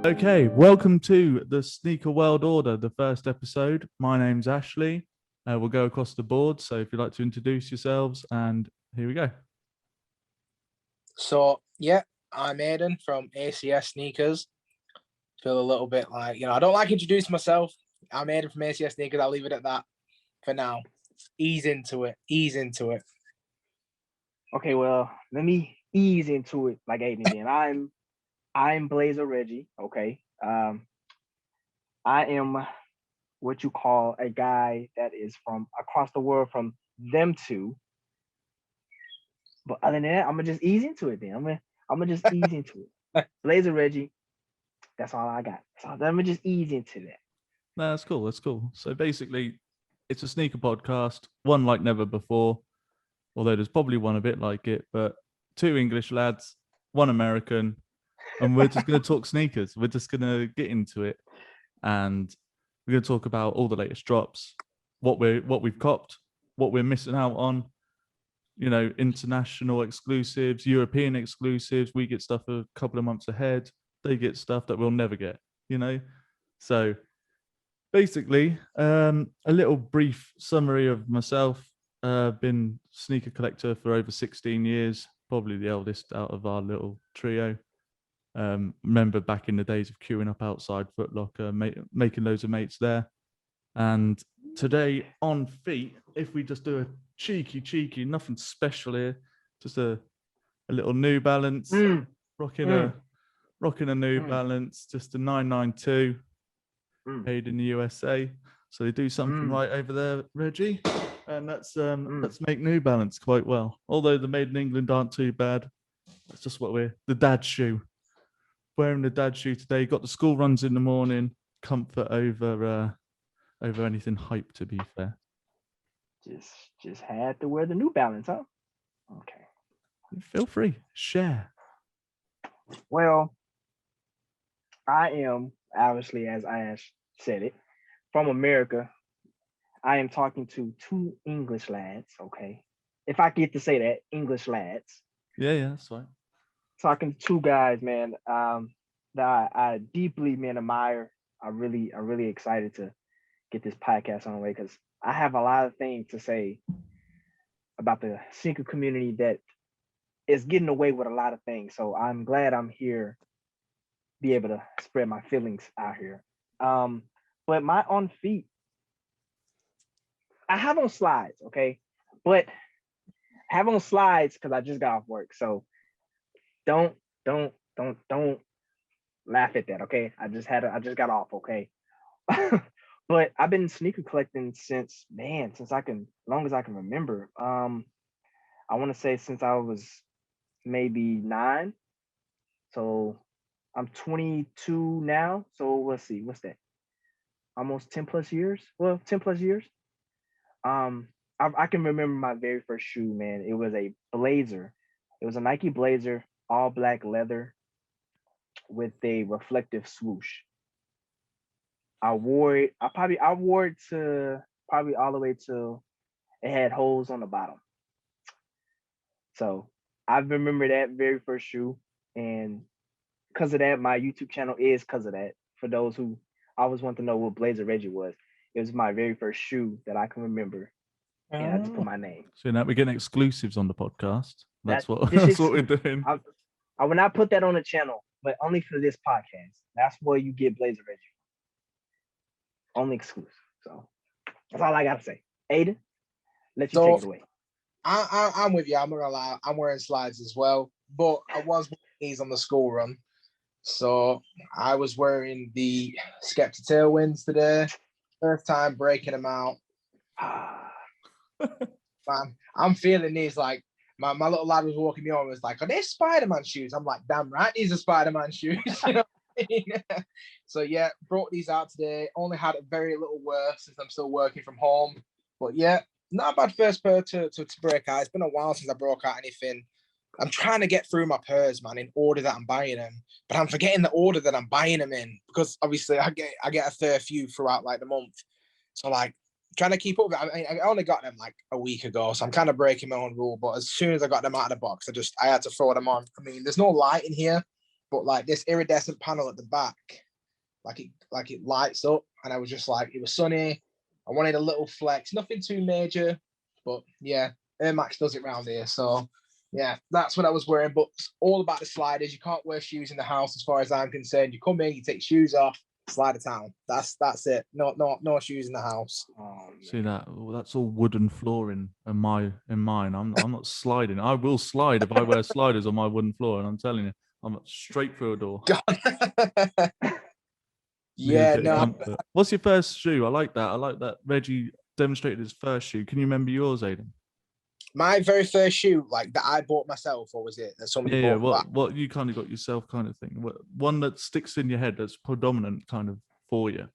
Okay, welcome to the Sneaker World Order, the first episode. My name's Ashley. We'll go across the board. So if you'd like to introduce yourselves, and here we go. So, I'm Aiden from ACS Sneakers. Feel a little bit like, I don't like introducing myself. I'm Aiden from ACS Sneakers. I'll leave it at that for now. Ease into it. Okay, well, let me ease into it like Aiden again. I'm Blazer Reggie, okay? I am what you call a guy that is from across the world from them two. But other than that, I'm gonna just ease into it then. I'm gonna just ease into it. Blazer Reggie, that's all I got. So let me just ease into that. No, that's cool. That's cool. So basically, it's a sneaker podcast, one like never before, although there's probably one a bit like it, but two English lads, one American, and we're just going to talk sneakers. We're just going to get into it, and we're going to talk about all the latest drops, what we've copped, what we're missing out on, international exclusives, European exclusives. We get stuff a couple of months ahead. They get stuff that we'll never get, So basically, a little brief summary of myself. Been sneaker collector for over 16 years, probably the eldest out of our little trio. Remember back in the days of queuing up outside Foot Locker, making loads of mates there. And today on feet, if we just do a cheeky, nothing special here, just a little New Balance, rocking a New Balance, just a 992, made in the USA. So they do something right over there, Reggie. And let's make New Balance quite well. Although the made in England aren't too bad. That's just what the dad shoe. Wearing the dad shoe today. Got the school runs in the morning. Comfort over anything hype, to be fair. Just had to wear the New Balance, huh? Okay. Feel free. Share. Well, I am obviously, as Ash said it, from America. I am talking to two English lads, okay? If I get to say that, English lads. Yeah, that's fine. Talking to two guys, man, that I deeply, admire. I'm really excited to get this podcast on the way because I have a lot of things to say about the sneaker community that is getting away with a lot of things. So I'm glad I'm here, be able to spread my feelings out here. But my on feet, I have on slides, okay? But I have on slides because I just got off work. So don't laugh at that, okay? I just got off, okay? But I've been sneaker collecting since long as I can remember. I want to say since I was maybe 9. So I'm 22 now. So let's see, what's that? Almost 10 plus years. Well, 10 plus years. I can remember my very first shoe, man. It was a Blazer. It was a Nike Blazer, all black leather with a reflective swoosh. I wore it. I wore it to probably all the way to it had holes on the bottom. So I remember that very first shoe, and because of that, my YouTube channel is because of that. For those who always want to know what Blazer Reggie was, it was my very first shoe that I can remember. And I just put my name. So now we're getting exclusives on the podcast. That's what we're doing. I will not put that on the channel, but only for this podcast. That's where you get Blazer Reggie. Only exclusive. So that's all I gotta say. Aiden, let you take it away. I'm with you. I'm not gonna lie. I'm wearing slides as well, but I was wearing these on the school run. So I was wearing the Skepta Tailwinds today. First time breaking them out. Man, I'm feeling these. Like my little lad was walking me on, was like, "Are they Spider-Man shoes?" I'm like, "Damn right, these are Spider-Man shoes." You know what I mean? So yeah, brought these out today. Only had a very little work since I'm still working from home. But yeah, not a bad first pair to break out. It's been a while since I broke out anything. I'm trying to get through my pairs, man, in order that I'm buying them. But I'm forgetting the order that I'm buying them in because obviously I get a fair few throughout like the month. So like trying to keep up with it. I mean, I only got them like a week ago, so I'm kind of breaking my own rule. But as soon as I got them out of the box, I had to throw them on. I mean, there's no light in here, but like this iridescent panel at the back, like it lights up, and I was just like, it was sunny. I wanted a little flex, nothing too major, but yeah, Air Max does it round here. So yeah, that's what I was wearing. But it's all about the sliders. You can't wear shoes in the house, as far as I'm concerned. You come in, you take shoes off, slide to town. That's it. No shoes in the house. See that? Well, that's all wooden flooring in mine. I'm not sliding. I will slide if I wear sliders on my wooden floor, and I'm telling you, I'm straight through a door. Yeah, no. What's your first shoe? I like that. I like that Reggie demonstrated his first shoe. Can you remember yours, Aiden? My very first shoe, like that I bought myself, or was it that somebody Yeah. bought? What you kind of got yourself, kind of thing. One that sticks in your head that's predominant, kind of for you.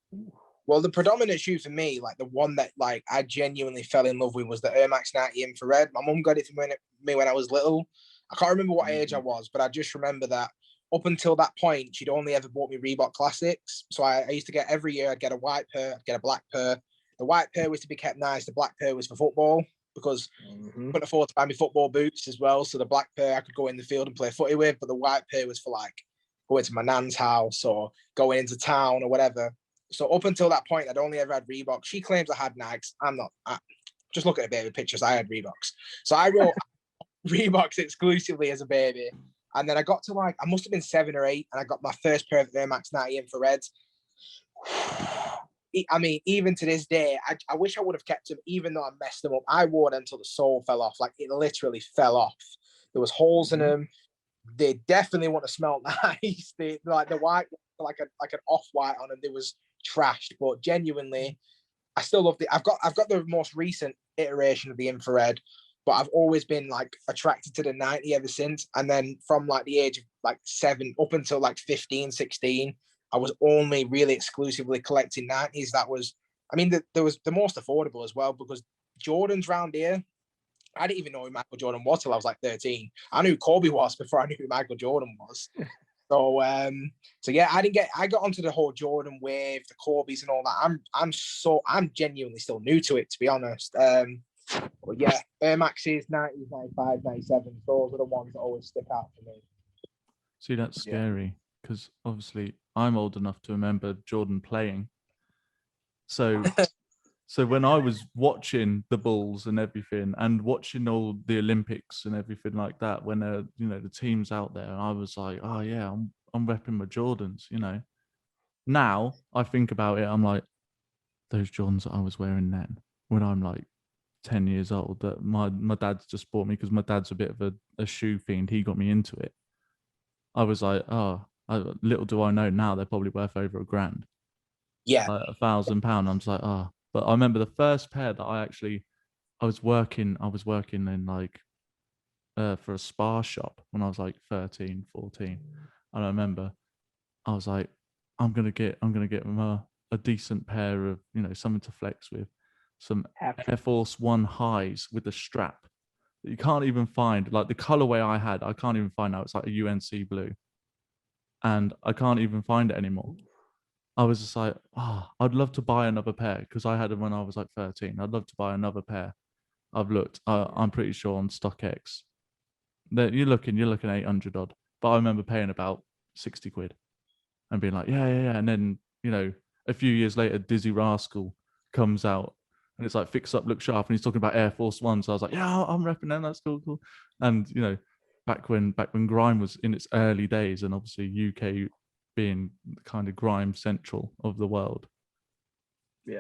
Well, the predominant shoe for me, like the one that like I genuinely fell in love with, was the Air Max 90 Infrared. My mum got it for me when I was little. I can't remember what age I was, but I just remember that up until that point, she'd only ever bought me Reebok Classics. So I used to get every year, I'd get a white pair, I'd get a black pair. The white pair was to be kept nice. The black pair was for football, because I couldn't afford to buy me football boots as well. So the black pair I could go in the field and play footy with, but the white pair was for like going to my nan's house or going into town or whatever. So up until that point, I'd only ever had Reebok. She claims I had Nikes. I'm not. Just look at the baby pictures. I had Reeboks. So I wrote Reeboks exclusively as a baby. And then I got to like, I must have been 7 or 8, and I got my first pair of Air Max 90 Infrareds. I mean, even to this day, I wish I would have kept them, even though I messed them up. I wore them until the sole fell off. Like, it literally fell off. There was holes in them. They definitely want to smell nice. They like the white, like an off-white on them. They was trashed, but genuinely, I still love it. I've got the most recent iteration of the Infrared, but I've always been like attracted to the 90 ever since. And then from like the age of like 7 up until like 15, 16, I was only really exclusively collecting 90s. That was, I mean, there was the most affordable as well, because Jordans round here, I didn't even know who Michael Jordan was till I was like 13. I knew Kobe was before I knew who Michael Jordan was. So yeah, I got onto the whole Jordan wave, the Kobe's and all that. I'm genuinely still new to it, to be honest. But yeah, Air Maxes, 90s, 95, 97, those are the ones that always stick out for me. See, that's scary, because obviously I'm old enough to remember Jordan playing. So when I was watching the Bulls and everything, and watching all the Olympics and everything like that, when the teams out there, I was like, oh yeah, I'm repping my Jordans. Now I think about it, I'm like, those Jordans that I was wearing then, when I'm like 10 years old, that my dad's just bought me, because my dad's a bit of a shoe fiend. He got me into it. I was like, little do I know now, they're probably worth over $1,000. Yeah. Like £1,000. I'm just like, but I remember the first pair that I was working in like for a spa shop when I was like 13, 14. And I remember I was like, I'm gonna get a decent pair of, something to flex with, some Air Force One highs with the strap that you can't even find. Like the colorway I had, I can't even find now. It's like a UNC blue, and I can't even find it anymore. I was just like, I'd love to buy another pair, because I had them when I was like 13. I'd love to buy another pair. I've looked. I'm pretty sure on StockX that you're looking $800 odd. But I remember paying about 60 quid and being like, yeah. And then, a few years later, Dizzy Rascal comes out and it's like, fix up, look sharp. And he's talking about Air Force One. So I was like, yeah, I'm repping them. That's cool. And, back when grime was in its early days, and obviously UK being kind of grime central of the world,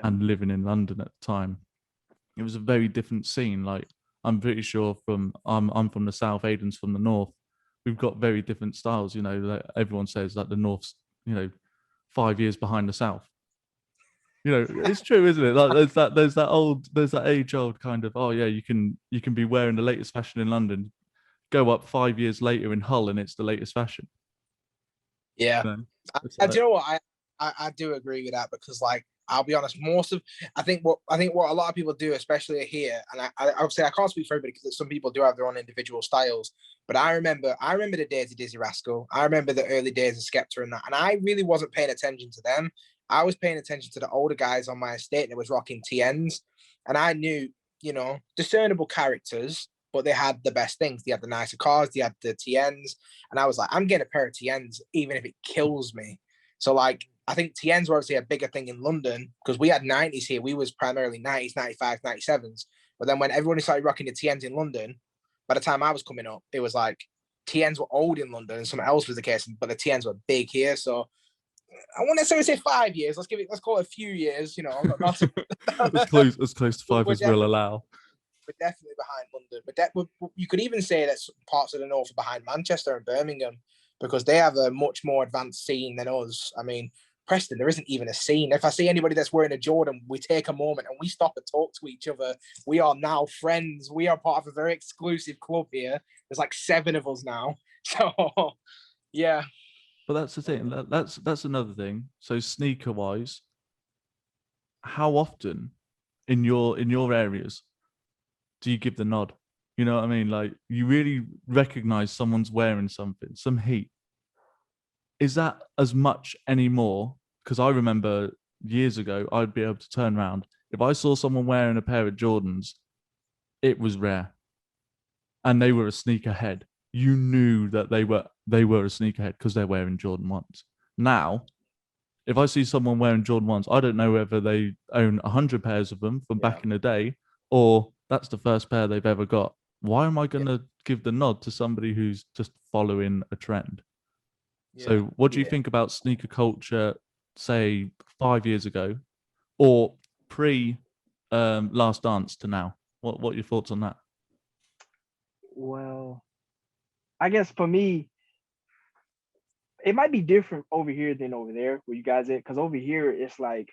and living in London at the time, it was a very different scene. Like, I'm pretty sure I'm from the south, Aiden's from the north. We've got very different styles. Like everyone says, like the north's 5 years behind the south. It's true, isn't it? Like there's that age old kind of, oh yeah, you can be wearing the latest fashion in London, go up 5 years later in Hull and it's the latest fashion. Yeah. Do you know what? I do agree with that, because like, I'll be honest, I think what a lot of people do, especially here, and I would say I can't speak for everybody, because some people do have their own individual styles, but I remember the days of Dizzy Rascal. I remember the early days of Skepta and that, and I really wasn't paying attention to them. I was paying attention to the older guys on my estate that was rocking TNs, and I knew, discernible characters, but they had the best things. They had the nicer cars, they had the TNs, and I was like, I'm getting a pair of TNs even if it kills me. So like, I think TNs were obviously a bigger thing in London because we had 90s here. We was primarily 90s, 95s, 97s. But then when everybody started rocking the TNs in London, by the time I was coming up, it was like TNs were old in London and something else was the case, but the TNs were big here. So I won't necessarily say 5 years. Let's call it a few years. You know, not as close to 5 as we'll allow. We're definitely behind London. But you could even say that parts of the north are behind Manchester and Birmingham because they have a much more advanced scene than us. I mean, Preston, there isn't even a scene. If I see anybody that's wearing a Jordan, we take a moment and we stop and talk to each other. We are now friends. We are part of a very exclusive club here. There's like 7 of us now. So, yeah. But that's the thing. That's another thing. So sneaker wise, how often in your areas do you give the nod? You know what I mean? Like you really recognize someone's wearing something, some heat. Is that as much anymore? Because I remember years ago, I'd be able to turn around. If I saw someone wearing a pair of Jordans, it was rare. And they were a sneakerhead. You knew that they were a sneakerhead because they're wearing Jordan 1s. Now, if I see someone wearing Jordan 1s, I don't know whether they own 100 pairs of them from back in the day or that's the first pair they've ever got. Why am I going to give the nod to somebody who's just following a trend? Yeah. So what do you think about sneaker culture, say 5 years ago or pre Last Dance to now? What are your thoughts on that? Well, I guess for me, it might be different over here than over there where you guys at. Because over here, it's like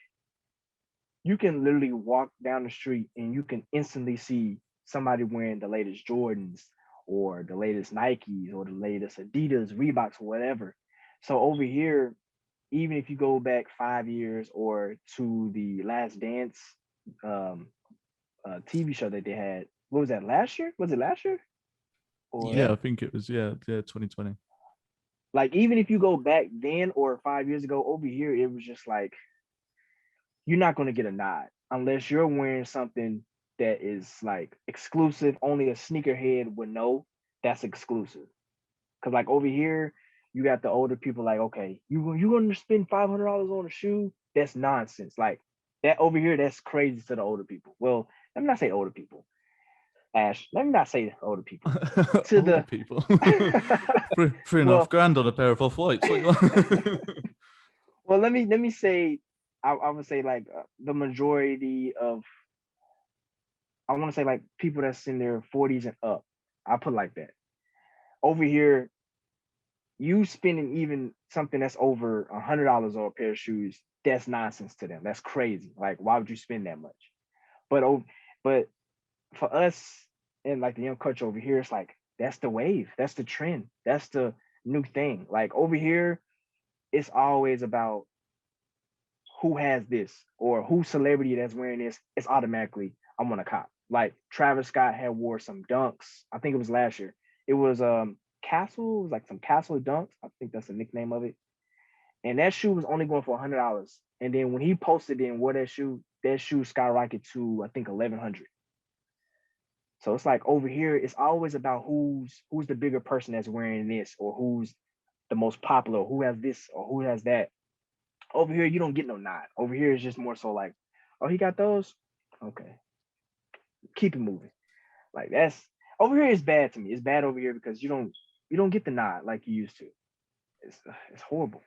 you can literally walk down the street and you can instantly see somebody wearing the latest Jordans or the latest Nikes or the latest Adidas, Reeboks, or whatever. So over here, even if you go back 5 years or to the Last Dance TV show that they had, what was that, last year? Was it last year? Or, yeah, I think it was, 2020. Like, even if you go back then or 5 years ago, over here, it was just like, you're not going to get a nod unless you're wearing something that is like exclusive. Only a sneakerhead would know that's exclusive. Because like over here, you got the older people like, okay, you going to spend $500 on a shoe? That's nonsense. Like that over here, that's crazy to the older people. Well, let me not say older people. Ash, let me not say older people. To older the people. Three and a half grand on a pair of off-whites. Well, let me say, I would say like the majority of, I want to say like people that's in their 40s and up. I put like that. Over here, you spending even something that's over $100 on a pair of shoes, that's nonsense to them. That's crazy. Like, why would you spend that much? But for us and like the young culture over here, it's like that's the wave, that's the trend, that's the new thing. Like over here, it's always about who has this or who celebrity that's wearing this. It's automatically I'm on a cop. Like Travis Scott had wore some dunks. I think it was last year. It was Castle, it was like some Castle dunks. I think that's the nickname of it. And that shoe was only going for $100. And then when he posted it and wore that shoe skyrocketed to I think 1,100. So it's like over here, it's always about who's the bigger person that's wearing this, or who's the most popular, who has this or who has that. Over here, you don't get no nod. Over here, it's just more so like, oh, he got those? Okay. Keep it moving. Like that's over here is bad to me. It's bad over here because you don't get the nod like you used to. It's horrible.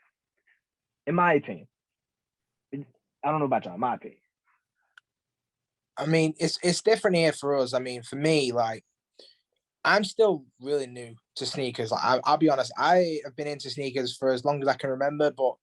In my opinion. I don't know about y'all, in my opinion. I mean, it's different here for us. I mean, for me, like, I'm still really new to sneakers. Like, I'll be honest, I have been into sneakers for as long as I can remember, but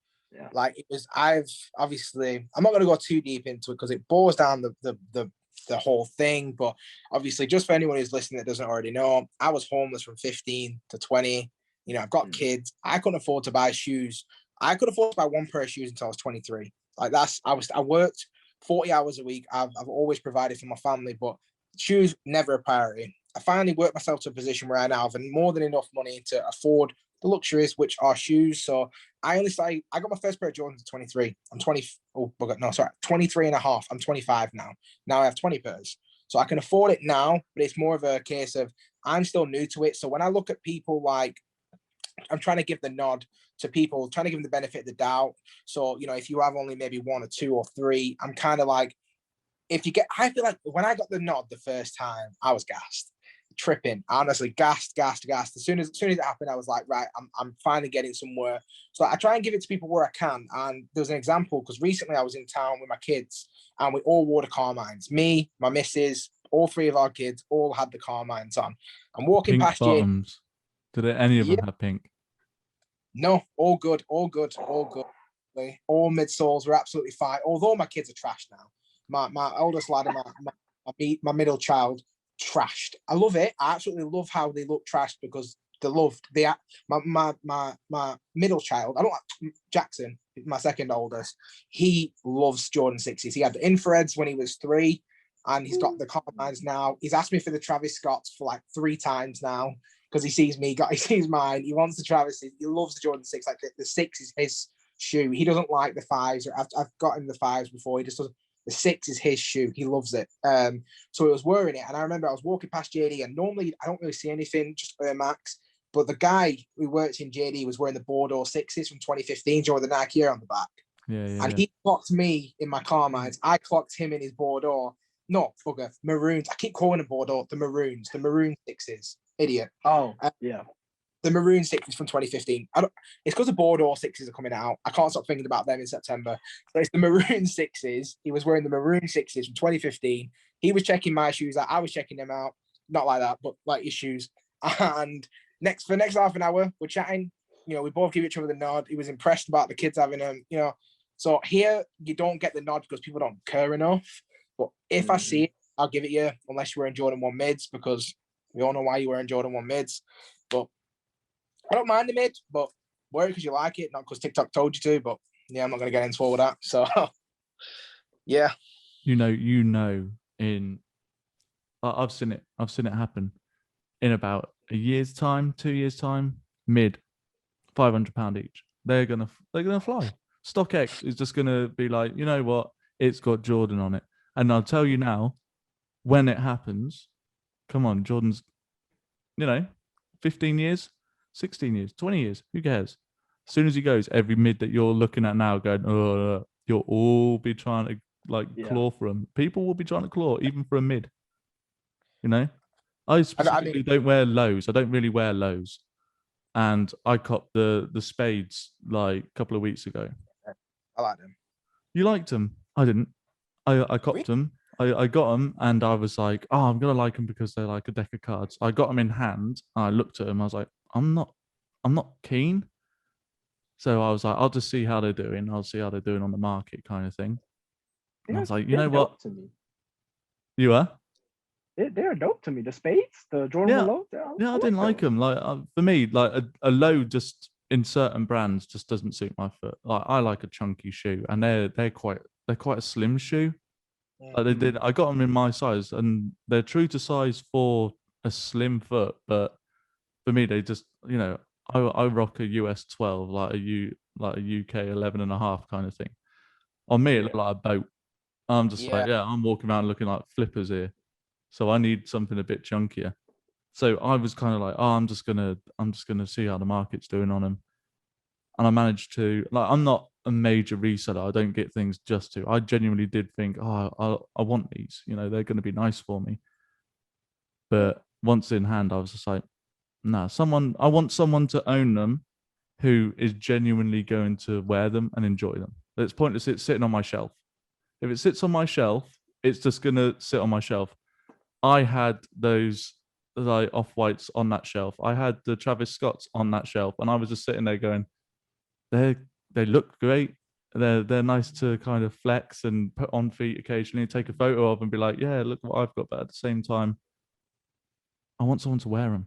like I'm not going to go too deep into it because it boils down the whole thing. But obviously, just for anyone who's listening that doesn't already know, I was homeless from 15 to 20. You know, I've got kids. I couldn't afford to buy shoes. I could afford to buy one pair of shoes until I was 23. Like I worked 40 hours a week. I've always provided for my family, but shoes never a priority. I finally worked myself to a position where I now have more than enough money to afford the luxuries, which are shoes. So I got my first pair of Jordans at 23. I'm 20. Oh, no, sorry, 23 and a half. I'm 25 now. Now I have 20 pairs. So I can afford it now, but it's more of a case of I'm still new to it. So when I look at people like, I'm trying to give the nod to people, trying to give them the benefit of the doubt. So, you know, if you have only maybe 1 or 2 or 3, I'm kind of like, if you get, I feel like when I got the nod the first time, I was gassed, tripping, honestly, gassed. As soon as it happened, I was like, right, I'm finally getting somewhere. So I try and give it to people where I can. And there's an example, because recently I was in town with my kids and we all wore the Carmines. Me, my missus, all 3 of our kids all had the Carmines on. I'm walking Pink past you. bottoms. Did any of them Yeah, have pink? no, all good. All midsoles were absolutely fine. Although my kids are trashed now. My oldest lad and my middle child trashed. I love it. I absolutely love how they look trashed because they loved my middle child. I don't like Jackson, my second oldest. He loves Jordan 6s. He had the infrareds when he was 3, and he's got the Carmines now. He's asked me for the Travis Scotts for like 3 times now because he sees mine. He wants the Travis. He loves the Jordan 6. Like the 6 is his shoe. He doesn't like the 5s. I've got him the 5s before. He just doesn't. The 6 is his shoe. He loves it. So he was wearing it. And I remember I was walking past JD, and normally I don't really see anything, just Air Max. But the guy who worked in JD was wearing the Bordeaux 6s from 2015, with the Nike Air on the back. And he clocked me in my Carmines. I clocked him in his Bordeaux. No, bugger, maroons. I keep calling them Bordeaux. The maroon 6s. Idiot. Oh, yeah. The maroon 6s from 2015. It's because the Bordeaux 6s are coming out. I can't stop thinking about them in September. So it's the maroon 6s. He was wearing the maroon 6s from 2015. He was checking my shoes out. I was checking them out. Not like that, but like his shoes. And for the next half an hour, we're chatting. You know, we both give each other the nod. He was impressed about the kids having them, you know. So here, you don't get the nod because people don't care enough. But if I see it, I'll give it you, unless you're wearing Jordan 1 mids, because we all know why you're wearing Jordan 1 mids. But I don't mind the mid, but wear it because you like it, not because TikTok told you to. But yeah, I'm not going to get into all of that. So yeah, You know, I've seen it happen in about a year's time, 2 years time, mid £500 each. They're gonna fly. StockX is just gonna be like, you know what? It's got Jordan on it, and I'll tell you now, when it happens, come on, Jordan's, 15 years, 16 years, 20 years, who cares? As soon as he goes, every mid that you're looking at now going, oh, you'll all be trying to claw for him. People will be trying to claw even for a mid. I specifically don't wear lows. I don't really wear lows. And I copped the spades like a couple of weeks ago. I like them. You liked them? I didn't. I copped them. I got them, and I was like, oh, I'm gonna like them because they're like a deck of cards. I got them in hand. I looked at them. I was like, I'm not keen. So I was like, I'll just see how they're doing. I'll see how they're doing on the market, kind of thing. And I was like, you know what? To me. You are? They're dope to me. The spades, the Jordan low. Yeah, I didn't like them. Like for me, like a low just in certain brands just doesn't suit my foot. Like I like a chunky shoe, and they're quite a slim shoe. Like I got them in my size, and they're true to size for a slim foot. But for me, they just, I rock a US 12, like a UK 11.5 kind of thing. On me, it looked like a boat. I'm just like, I'm walking around looking like flippers here. So I need something a bit chunkier. So I was kind of like, oh, I'm just gonna see how the market's doing on them. And I managed to, like, I'm not a major reseller. I don't get things just to. I genuinely did think, oh, I want these. They're going to be nice for me. But once in hand, I was just like, nah. I want someone to own them who is genuinely going to wear them and enjoy them. It's pointless it's sitting on my shelf. If it sits on my shelf, it's just gonna sit on my shelf. I had those like off-whites on that shelf. I had the Travis Scotts on that shelf, and I was just sitting there going, they look great. They're nice to kind of flex and put on feet occasionally, take a photo of, and be like, yeah, look what I've got. But at the same time, I want someone to wear them.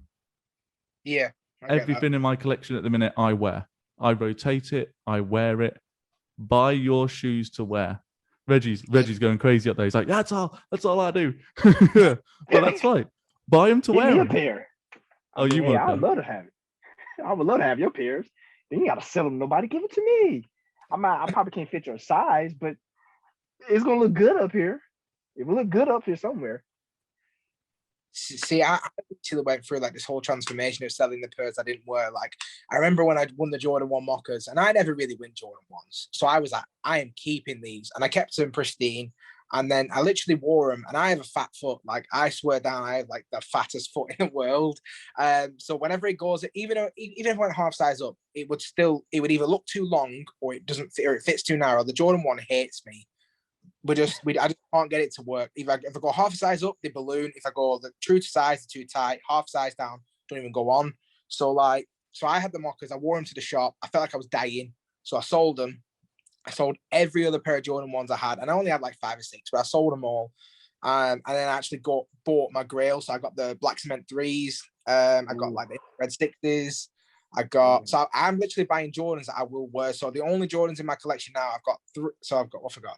Yeah. Everything in my collection at the minute, I wear. I rotate it. I wear it. Buy your shoes to wear. Reggie's going crazy up there. He's like, that's all I do. But that's right. Buy them to wear them. Give me a pair. You want? I would love to have it. I would love to have your pairs. Then you gotta sell them. Nobody give it to me. I probably can't fit your size, but it's gonna look good up here. It will look good up here somewhere. See, I actually went through like this whole transformation of selling the pairs I didn't wear. Like, I remember when I won the Jordan 1 mockers, and I never really win Jordan 1s. So I was like, I am keeping these. And I kept them pristine. And then I literally wore them, and I have a fat foot. Like, I swear down, I have like the fattest foot in the world. So whenever it goes, even if it went half size up, it would either look too long or it doesn't fit, or it fits too narrow. The Jordan 1 hates me. I just can't get it to work. If I go half a size up, they balloon. If I go the true to size, they're too tight. Half size down, don't even go on. So I had the mockers. I wore them to the shop. I felt like I was dying. So I sold them. I sold every other pair of Jordan 1s I had, and I only had like 5 or 6, but I sold them all. And then I actually bought my grail. So I got the black cement 3s. I got like the red 6s. So I'm literally buying Jordans that I will wear. So the only Jordans in my collection now, I've got 3. So I've got, what I forgot.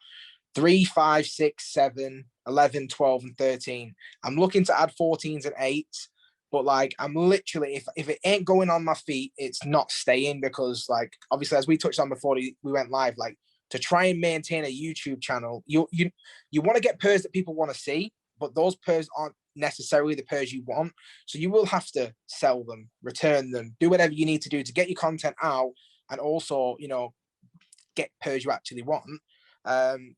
3, 5, 6, 7, 11, 12, and 13. I'm looking to add 14s and 8s, but like I'm literally, if it ain't going on my feet, it's not staying, because like obviously, as we touched on before we went live, like to try and maintain a YouTube channel, you want to get pairs that people want to see, but those pairs aren't necessarily the pairs you want. So you will have to sell them, return them, do whatever you need to do to get your content out, and also, you know, get pairs you actually want.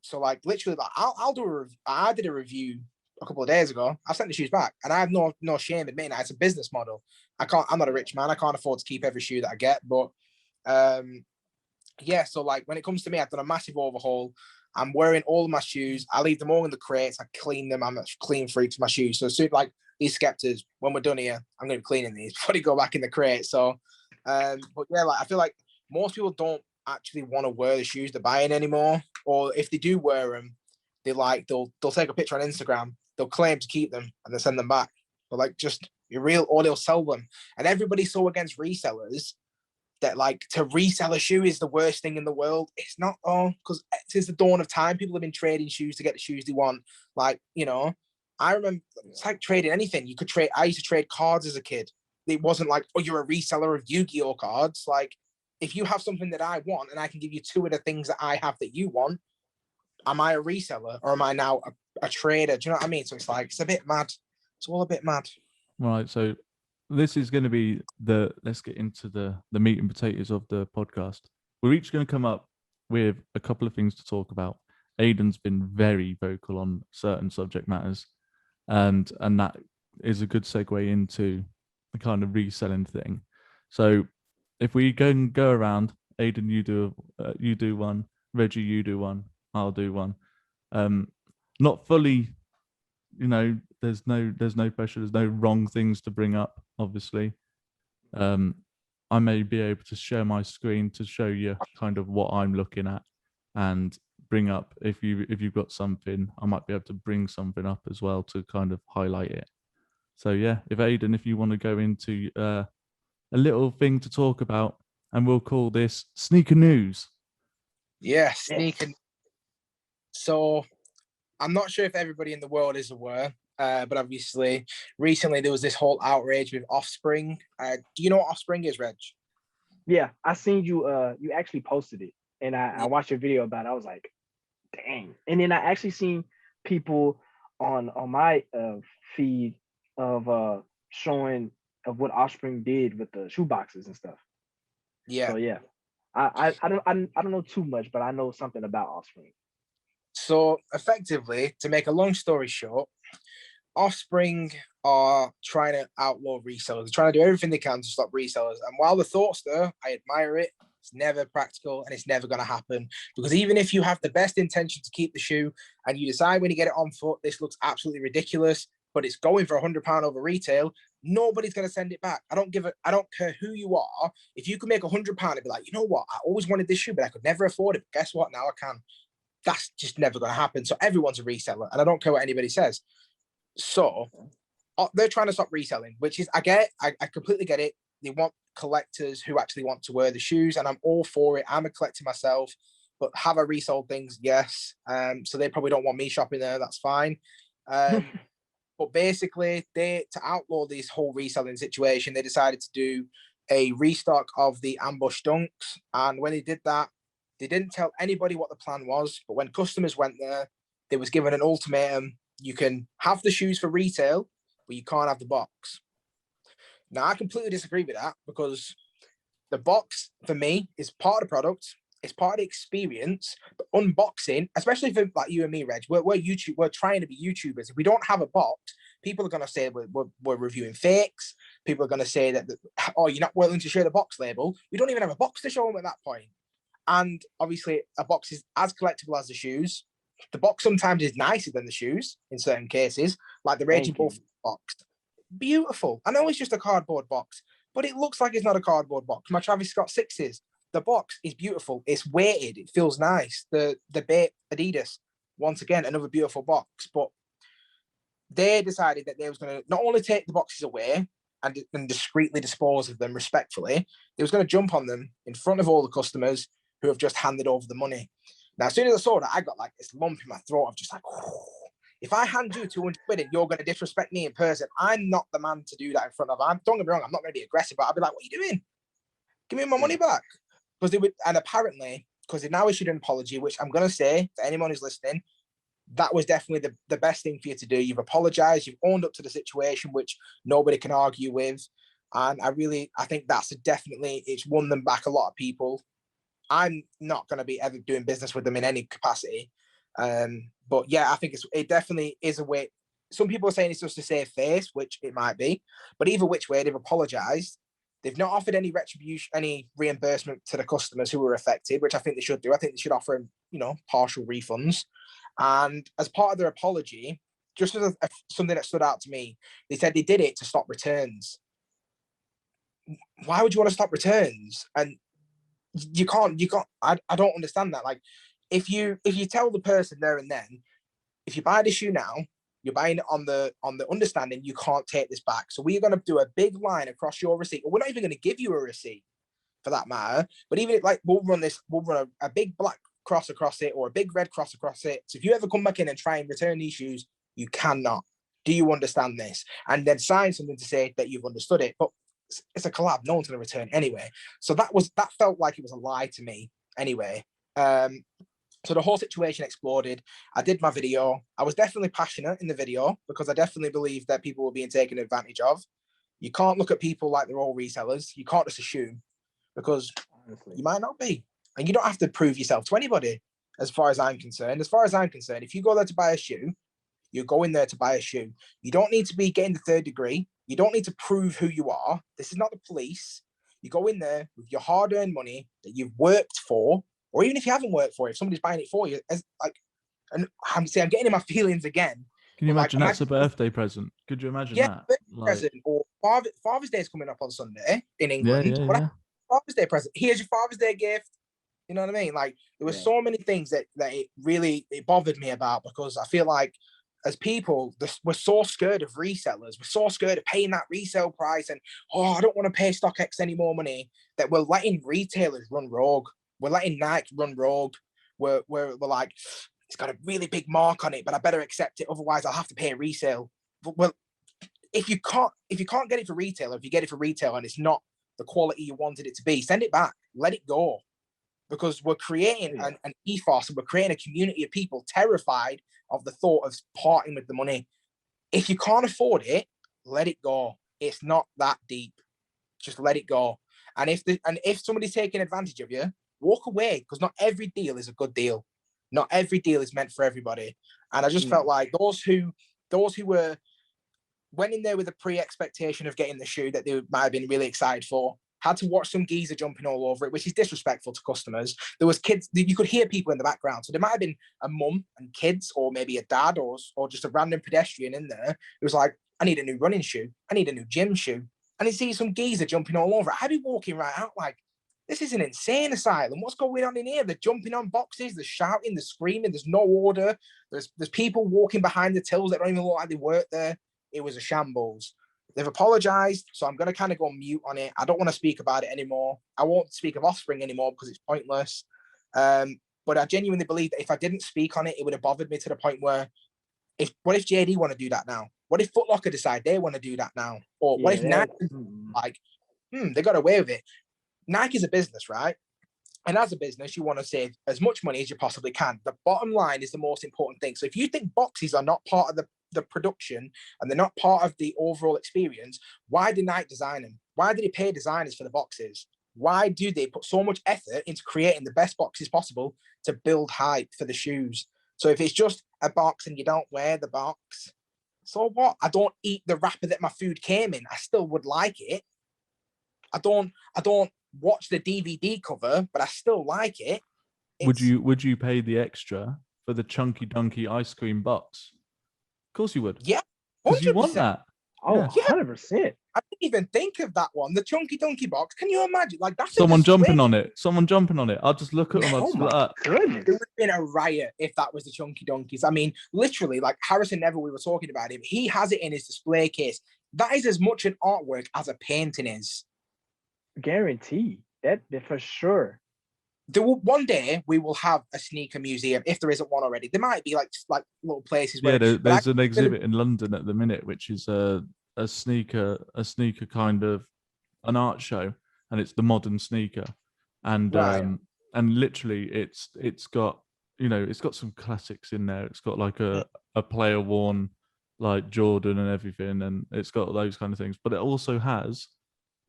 So like literally, like I did a review a couple of days ago. I sent the shoes back, and I have no shame admitting that it's a business model. I'm not a rich man. I can't afford to keep every shoe that I get, but yeah. So like when it comes to me, I've done a massive overhaul. I'm wearing all of my shoes. I leave them all in the crates. I clean them. I'm a clean freak for my shoes. So soon, like these Skeptors, when we're done here, I'm going to be cleaning these before they go back in the crate. So, but yeah, like I feel like most people don't actually want to wear the shoes they're buying anymore, or if they do wear them, they'll take a picture on Instagram, they'll claim to keep them, and they send them back. But like, just you're real, or they'll sell them. And everybody's so against resellers that like to resell a shoe is the worst thing in the world. It's not, because since the dawn of time, people have been trading shoes to get the shoes they want. Like, you know, I remember it's like trading anything. You could trade. I used to trade cards as a kid. It wasn't like, oh, you're a reseller of Yu-Gi-Oh cards. Like, if you have something that I want and I can give you 2 of the things that I have that you want, am I a reseller or am I now a trader? Do you know what I mean? So it's like, it's a bit mad. It's all a bit mad. Right. So this is going to be let's get into the meat and potatoes of the podcast. We're each going to come up with a couple of things to talk about. Aiden's been very vocal on certain subject matters, and that is a good segue into the kind of reselling thing. So if we go around, Aiden, you do one, Reggie, you do one, I'll do one. Not fully, you know, there's no pressure, there's no wrong things to bring up, obviously. I may be able to share my screen to show you kind of what I'm looking at, and bring up, if you've got something, I might be able to bring something up as well to kind of highlight it. So yeah, if you want to go into a little thing to talk about, and we'll call this sneaker news. Yeah, sneaker. So I'm not sure if everybody in the world is aware, but obviously recently there was this whole outrage with Offspring. Do you know what Offspring is, Reg? Yeah, I seen you. You actually posted it, and I watched your video about it. I was like, dang. And then I actually seen people on my feed of showing of what Offspring did with the shoe boxes and stuff. Yeah. So yeah, I don't know too much, but I know something about Offspring. So effectively, to make a long story short, Offspring are trying to outlaw resellers. They're trying to do everything they can to stop resellers. And while the thought's there, I admire it. It's never practical, and it's never going to happen, because even if you have the best intention to keep the shoe and you decide when you get it on foot, this looks absolutely ridiculous, but it's going for £100 over retail, nobody's going to send it back. I don't care who you are. If you can make £100 and be like, you know what, I always wanted this shoe, but I could never afford it. But guess what? Now I can. That's just never going to happen. So everyone's a reseller, and I don't care what anybody says. So they're trying to stop reselling, which is, I completely get it. They want collectors who actually want to wear the shoes, and I'm all for it. I'm a collector myself, but have I resold things? Yes. So they probably don't want me shopping there. That's fine. But basically, to outlaw this whole reselling situation, they decided to do a restock of the ambush dunks. And when they did that, they didn't tell anybody what the plan was. But when customers went there, they was given an ultimatum. You can have the shoes for retail, but you can't have the box. Now, I completely disagree with that because the box, for me, is part of the product. It's part of the experience. But unboxing, especially for like you and me, Reg, we're YouTube. We're trying to be YouTubers. If we don't have a box, people are going to say we're reviewing fakes. People are going to say that, oh, you're not willing to share the box label. We don't even have a box to show them at that point. And obviously, a box is as collectible as the shoes. The box sometimes is nicer than the shoes in certain cases, like the Raging Bull box. Beautiful. I know it's just a cardboard box, but it looks like it's not a cardboard box. My Travis Scott 6s, the box is beautiful. It's weighted. It feels nice. The Bape Adidas, once again, another beautiful box. But they decided that they was going to not only take the boxes away and discreetly dispose of them respectfully, they was going to jump on them in front of all the customers who have just handed over the money. Now, as soon as I saw that, I got like this lump in my throat of just like, if I hand you 200 quid and you're going to disrespect me in person, I'm not the man to do that in front of. Don't get me wrong, I'm not going to be aggressive, but I'll be like, what are you doing? Give me my money back. Because they would, and apparently, because they've now issued an apology, which I'm going to say to anyone who's listening, that was definitely the best thing for you to do. You've apologized, you've owned up to the situation, which nobody can argue with. And I think that's definitely, it's won them back a lot of people. I'm not going to be ever doing business with them in any capacity. But yeah, I think it definitely is a way. Some people are saying it's just to save face, which it might be. But either which way, they've apologized. They've not offered any retribution, any reimbursement to the customers who were affected, which I think they should do. I think they should offer, partial refunds. And as part of their apology, just as something that stood out to me, they said they did it to stop returns. Why would you want to stop returns? And you can't, I don't understand that. Like, if you tell the person there and then, if you buy the shoe now, you're buying it on the understanding you can't take this back. So we're going to do a big line across your receipt, or we're not even going to give you a receipt for that matter. But even if, like, we'll run a big black cross across it or a big red cross across it. So if you ever come back in and try and return these shoes, you cannot. Do you understand this? And then sign something to say that you've understood it. But it's a collab. No one's going to return anyway. So that felt like it was a lie to me anyway. So the whole situation exploded. I did my video. I was definitely passionate in the video because I definitely believe that people were being taken advantage of. You can't look at people like they're all resellers. You can't just assume, because you might not be. And you don't have to prove yourself to anybody, as far as I'm concerned. As far as I'm concerned, if you go there to buy a shoe, you're going there to buy a shoe. You don't need to be getting the 3rd degree. You don't need to prove who you are. This is not the police. You go in there with your hard-earned money that you've worked for, or even if you haven't worked for it, if somebody's buying it for you, and I'm getting in my feelings again. Can you imagine that's a birthday present? Could you imagine that? Present, or Father's Day is coming up on Sunday in England. Yeah. Father's Day present. Here's your Father's Day gift. You know what I mean? Like, there were so many things that it bothered me about, because I feel like as people, we're so scared of resellers. We're so scared of paying that resale price, and I don't want to pay StockX any more money, that we're letting retailers run rogue. We're letting Nike run rogue. We're like, it's got a really big mark on it, but I better accept it, otherwise I'll have to pay a resale. Well, if you can't get it for retail, or if you get it for retail and it's not the quality you wanted it to be, send it back. Let it go. Because we're creating an ethos, and we're creating a community of people terrified of the thought of parting with the money. If you can't afford it, let it go. It's not that deep. Just let it go. And if somebody's taking advantage of you, walk away, because not every deal is a good deal. Not every deal is meant for everybody. And I just felt like those who went in there with a pre-expectation of getting the shoe that they might have been really excited for, had to watch some geezer jumping all over it, which is disrespectful to customers. There was kids, you could hear people in the background. So there might have been a mum and kids, or maybe a dad, or just a random pedestrian in there. It was like, I need a new running shoe. I need a new gym shoe. And you see some geezer jumping all over it. I'd be walking right out like, this is an insane asylum. What's going on in here? They're jumping on boxes, they're shouting, they're screaming, there's no order. There's people walking behind the tills that don't even look like they work there. It was a shambles. They've apologized, so I'm going to kind of go mute on it. I don't want to speak about it anymore. I won't speak of Offspring anymore because it's pointless. But I genuinely believe that if I didn't speak on it, it would have bothered me to the point where, what if JD want to do that now? What if Foot Locker decide they want to do that now? Or what if Nike, they got away with it? Nike's a business, right? And as a business, you want to save as much money as you possibly can. The bottom line is the most important thing. So if you think boxes are not part of the production and they're not part of the overall experience, why did Nike design them? Why did he pay designers for the boxes? Why do they put so much effort into creating the best boxes possible to build hype for the shoes? So if it's just a box and you don't wear the box, so what? I don't eat the wrapper that my food came in. I still would like it. I don't watch the DVD cover, but I still like it. Would you pay the extra for the Chunky Donkey ice cream box? Of course you would. Yeah, because you 100%. want that. Oh, Yeah. 100%. I didn't even think of that one. The Chunky Donkey box. Can you imagine? Like that's Someone jumping on it. Someone jumping on it. I'll just look at them. I'll Oh just be my like, goodness. There would have been a riot if that was the Chunky Donkeys. I mean, literally, like Harrison Neville, we were talking about him. He has it in his display case. That is as much an artwork as a painting is. Guarantee that for sure. One day we will have a sneaker museum if there isn't one already. There might be like little places where there's an exhibit in London at the minute, which is a sneaker kind of an art show, and it's the modern sneaker, and Right. and literally it's got it's got some classics in there. It's got like a player worn like Jordan and everything, and it's got those kind of things. But it also has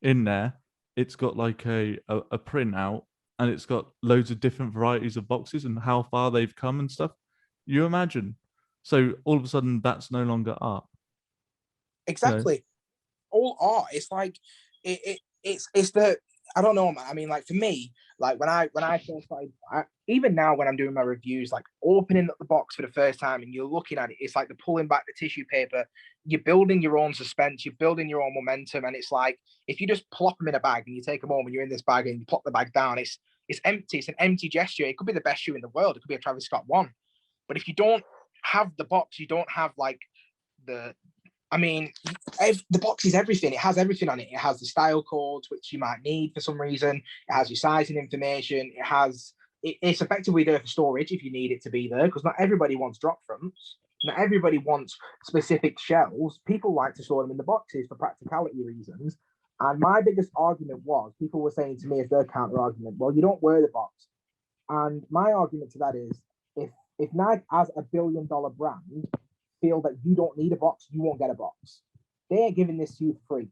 in there, it's got like a printout, and it's got loads of different varieties of boxes and how far they've come and stuff. You imagine? So all of a sudden, that's no longer art. Exactly. All art. It's like it's the I don't know, man. I mean, like for me, like when I first started, even now when I'm doing my reviews, like opening up the box for the first time and you're looking at it, it's like the pulling back the tissue paper. You're building your own suspense. You're building your own momentum, and it's like if you just plop them in a bag and you take them home and you're in this bag and you plop the bag down, it's empty. It's an empty gesture. It could be the best shoe in the world. It could be a Travis Scott one, but if you don't have the box, you don't have like the the box is everything. It has everything on it. It has the style codes, which you might need for some reason. It has your sizing information. It's effectively there for storage if you need it to be there, because not everybody wants drop fronts. Not everybody wants specific shelves. People like to store them in the boxes for practicality reasons. And my biggest argument was people were saying to me as their counter argument, well, you don't wear the box. And my argument to that is if Nike as $1 billion brand feel that you don't need a box, you won't get a box. They ain't giving this to you free.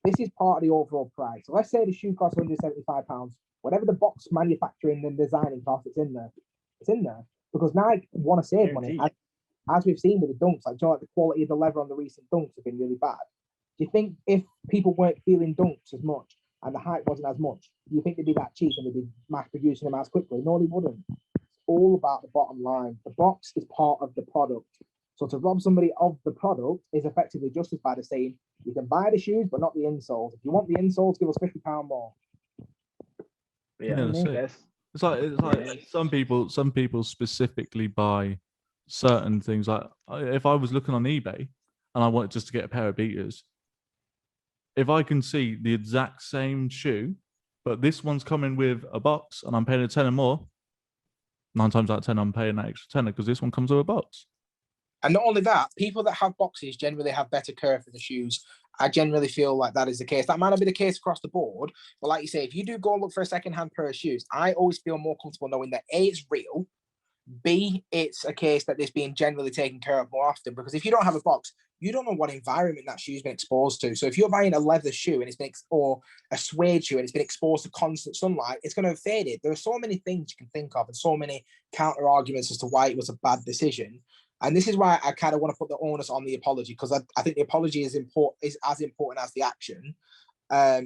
This is part of the overall price. So let's say the shoe costs £175. Whatever the box manufacturing and designing cost, it's in there. It's in there because Nike want to save money. As we've seen with the dunks, like the quality of the leather on the recent dunks have been really bad. Do you think if people weren't feeling dunks as much and the hype wasn't as much, do you think they'd be that cheap and they'd be mass producing them as quickly? No, they wouldn't. It's all about the bottom line. The box is part of the product. So to rob somebody of the product is effectively justified as saying you can buy the shoes, but not the insoles. If you want the insoles, give us £50 more. Yeah, it's like some people specifically buy certain things. Like if I was looking on eBay and I wanted just to get a pair of beaters, if I can see the exact same shoe, but this one's coming with a box and I'm paying a tenner more, 9 times out of 10 I'm paying that extra tenner because this one comes with a box. And not only that, people that have boxes generally have better care for the shoes. I generally feel like that is the case. That might not be the case across the board, but like you say, if you do go look for a secondhand pair of shoes, I always feel more comfortable knowing that A, it's real, B, it's a case that it's being generally taken care of more often. Because if you don't have a box, you don't know what environment that shoe's been exposed to. So if you're buying a leather shoe and it's been or a suede shoe and it's been exposed to constant sunlight, it's going to have faded. There are so many things you can think of and so many counter arguments as to why it was a bad decision. And this is why I kind of want to put the onus on the apology, because I think the apology is as important as the action.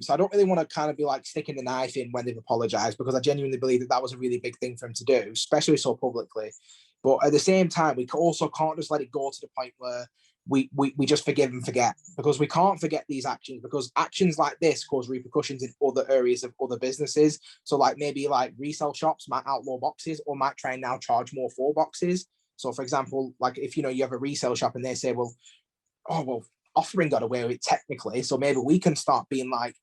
So I don't really want to kind of be like sticking the knife in when they've apologized, because I genuinely believe that was a really big thing for him to do, especially so publicly. But at the same time, we also can't just let it go to the point where we just forgive and forget, because we can't forget these actions, because actions like this cause repercussions in other areas of other businesses. So like maybe like resale shops might outlaw boxes or might try and now charge more for boxes. So, for example, like if you have a resale shop and they say, well, Offering got away with it technically, so maybe we can start being like,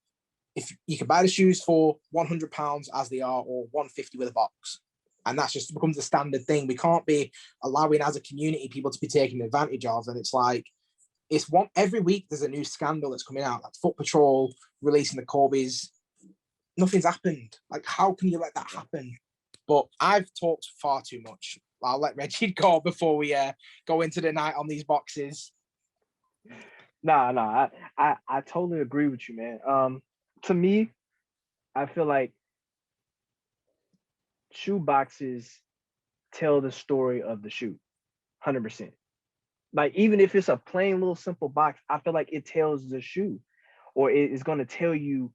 if you can buy the shoes for £100 as they are, or £150 with a box, and that's just becomes a standard thing. We can't be allowing as a community people to be taken advantage of, and it's like every week there's a new scandal that's coming out, like Foot Patrol releasing the Kobe's. Nothing's happened. Like, how can you let that happen? But I've talked far too much. I'll let Reggie go before we go into the night on these boxes. Nah, I totally agree with you, man. To me, I feel like shoe boxes tell the story of the shoe, 100%. Like even if it's a plain little simple box, I feel like it tells the shoe, or it is going to tell you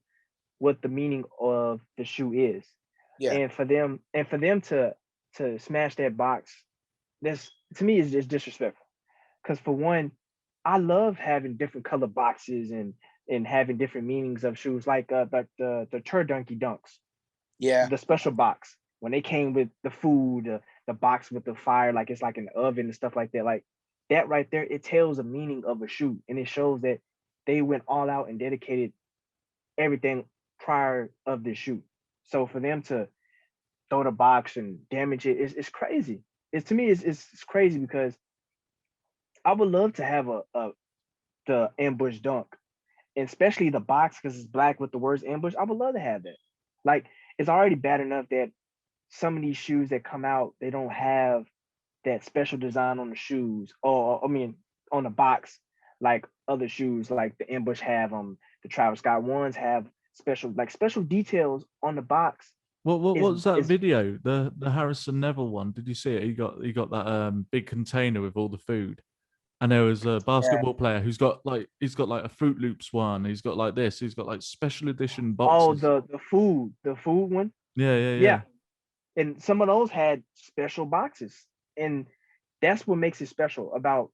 what the meaning of the shoe is. Yeah. And for them to smash that box, that's to me is just disrespectful. Because for one, I love having different color boxes and having different meanings of shoes, like the Turdunky Dunks, Yeah. the special box when they came with the food, the box with the fire, like it's like an oven and stuff like that. Like that right there, it tells a meaning of a shoe, and it shows that they went all out and dedicated everything prior of the shoe. So for them to throw the box and damage it, it's crazy. It's to me, it's crazy because I would love to have a the ambush dunk, and especially the box because it's black with the words ambush. I would love to have that. Like it's already bad enough that some of these shoes that come out, they don't have that special design on the shoes, or I mean on the box, like other shoes, like the ambush have the Travis Scott ones have special details on the box. What was that Is video? The Harrison Neville one. Did you see it? He got that big container with all the food. And there was a Yeah. basketball player who's got like a Fruit Loops one. He's got like this. He's got like special edition oh boxes. the food one. Yeah. Yeah, and some of those had special boxes, and that's what makes it special about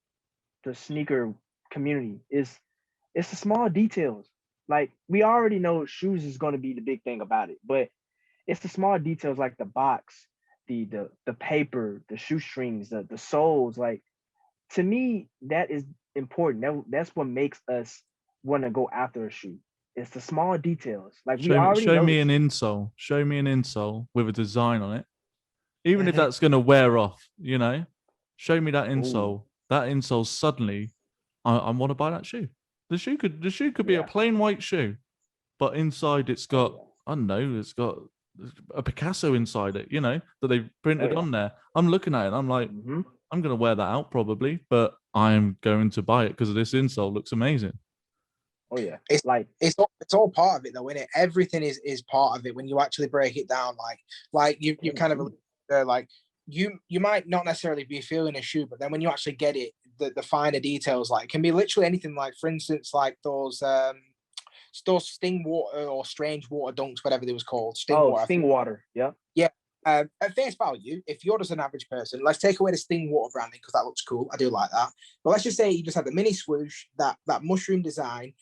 the sneaker community is it's the small details. Like we already know shoes is going to be the big thing about it, but it's the small details like the box, the paper, the shoestrings, the soles. Like to me, that is important. That's what makes us want to go after a shoe. It's the small details. Like we already Show know me this. an insole. Show me an insole with a design on it. Even if Mhm. that's gonna wear off, show me that Ooh, insole. That insole suddenly, I want to buy that shoe. The shoe could be a yeah. plain white shoe, but inside it's Oh got, yeah. I don't know, it's got a Picasso inside it, that they've Oh printed yeah. on there. I'm looking at it and I'm like, Hmm. I'm gonna wear that out probably, but I'm going to buy it because this insole looks amazing. Oh yeah. It's Like it's all part of it though, isn't it? Everything is part of it when you actually break it down. Like you kind of like you might not necessarily be feeling a shoe, but then when you actually get it, the finer details like can be literally anything. Like for instance, like those sting water or strange water dunks, whatever they was called, sting water. Sting water. Yeah. Yeah. At face value, if you're just an average person, let's take away the Sting water branding because that looks cool. I do like that. But let's just say you just had the mini swoosh, that mushroom design.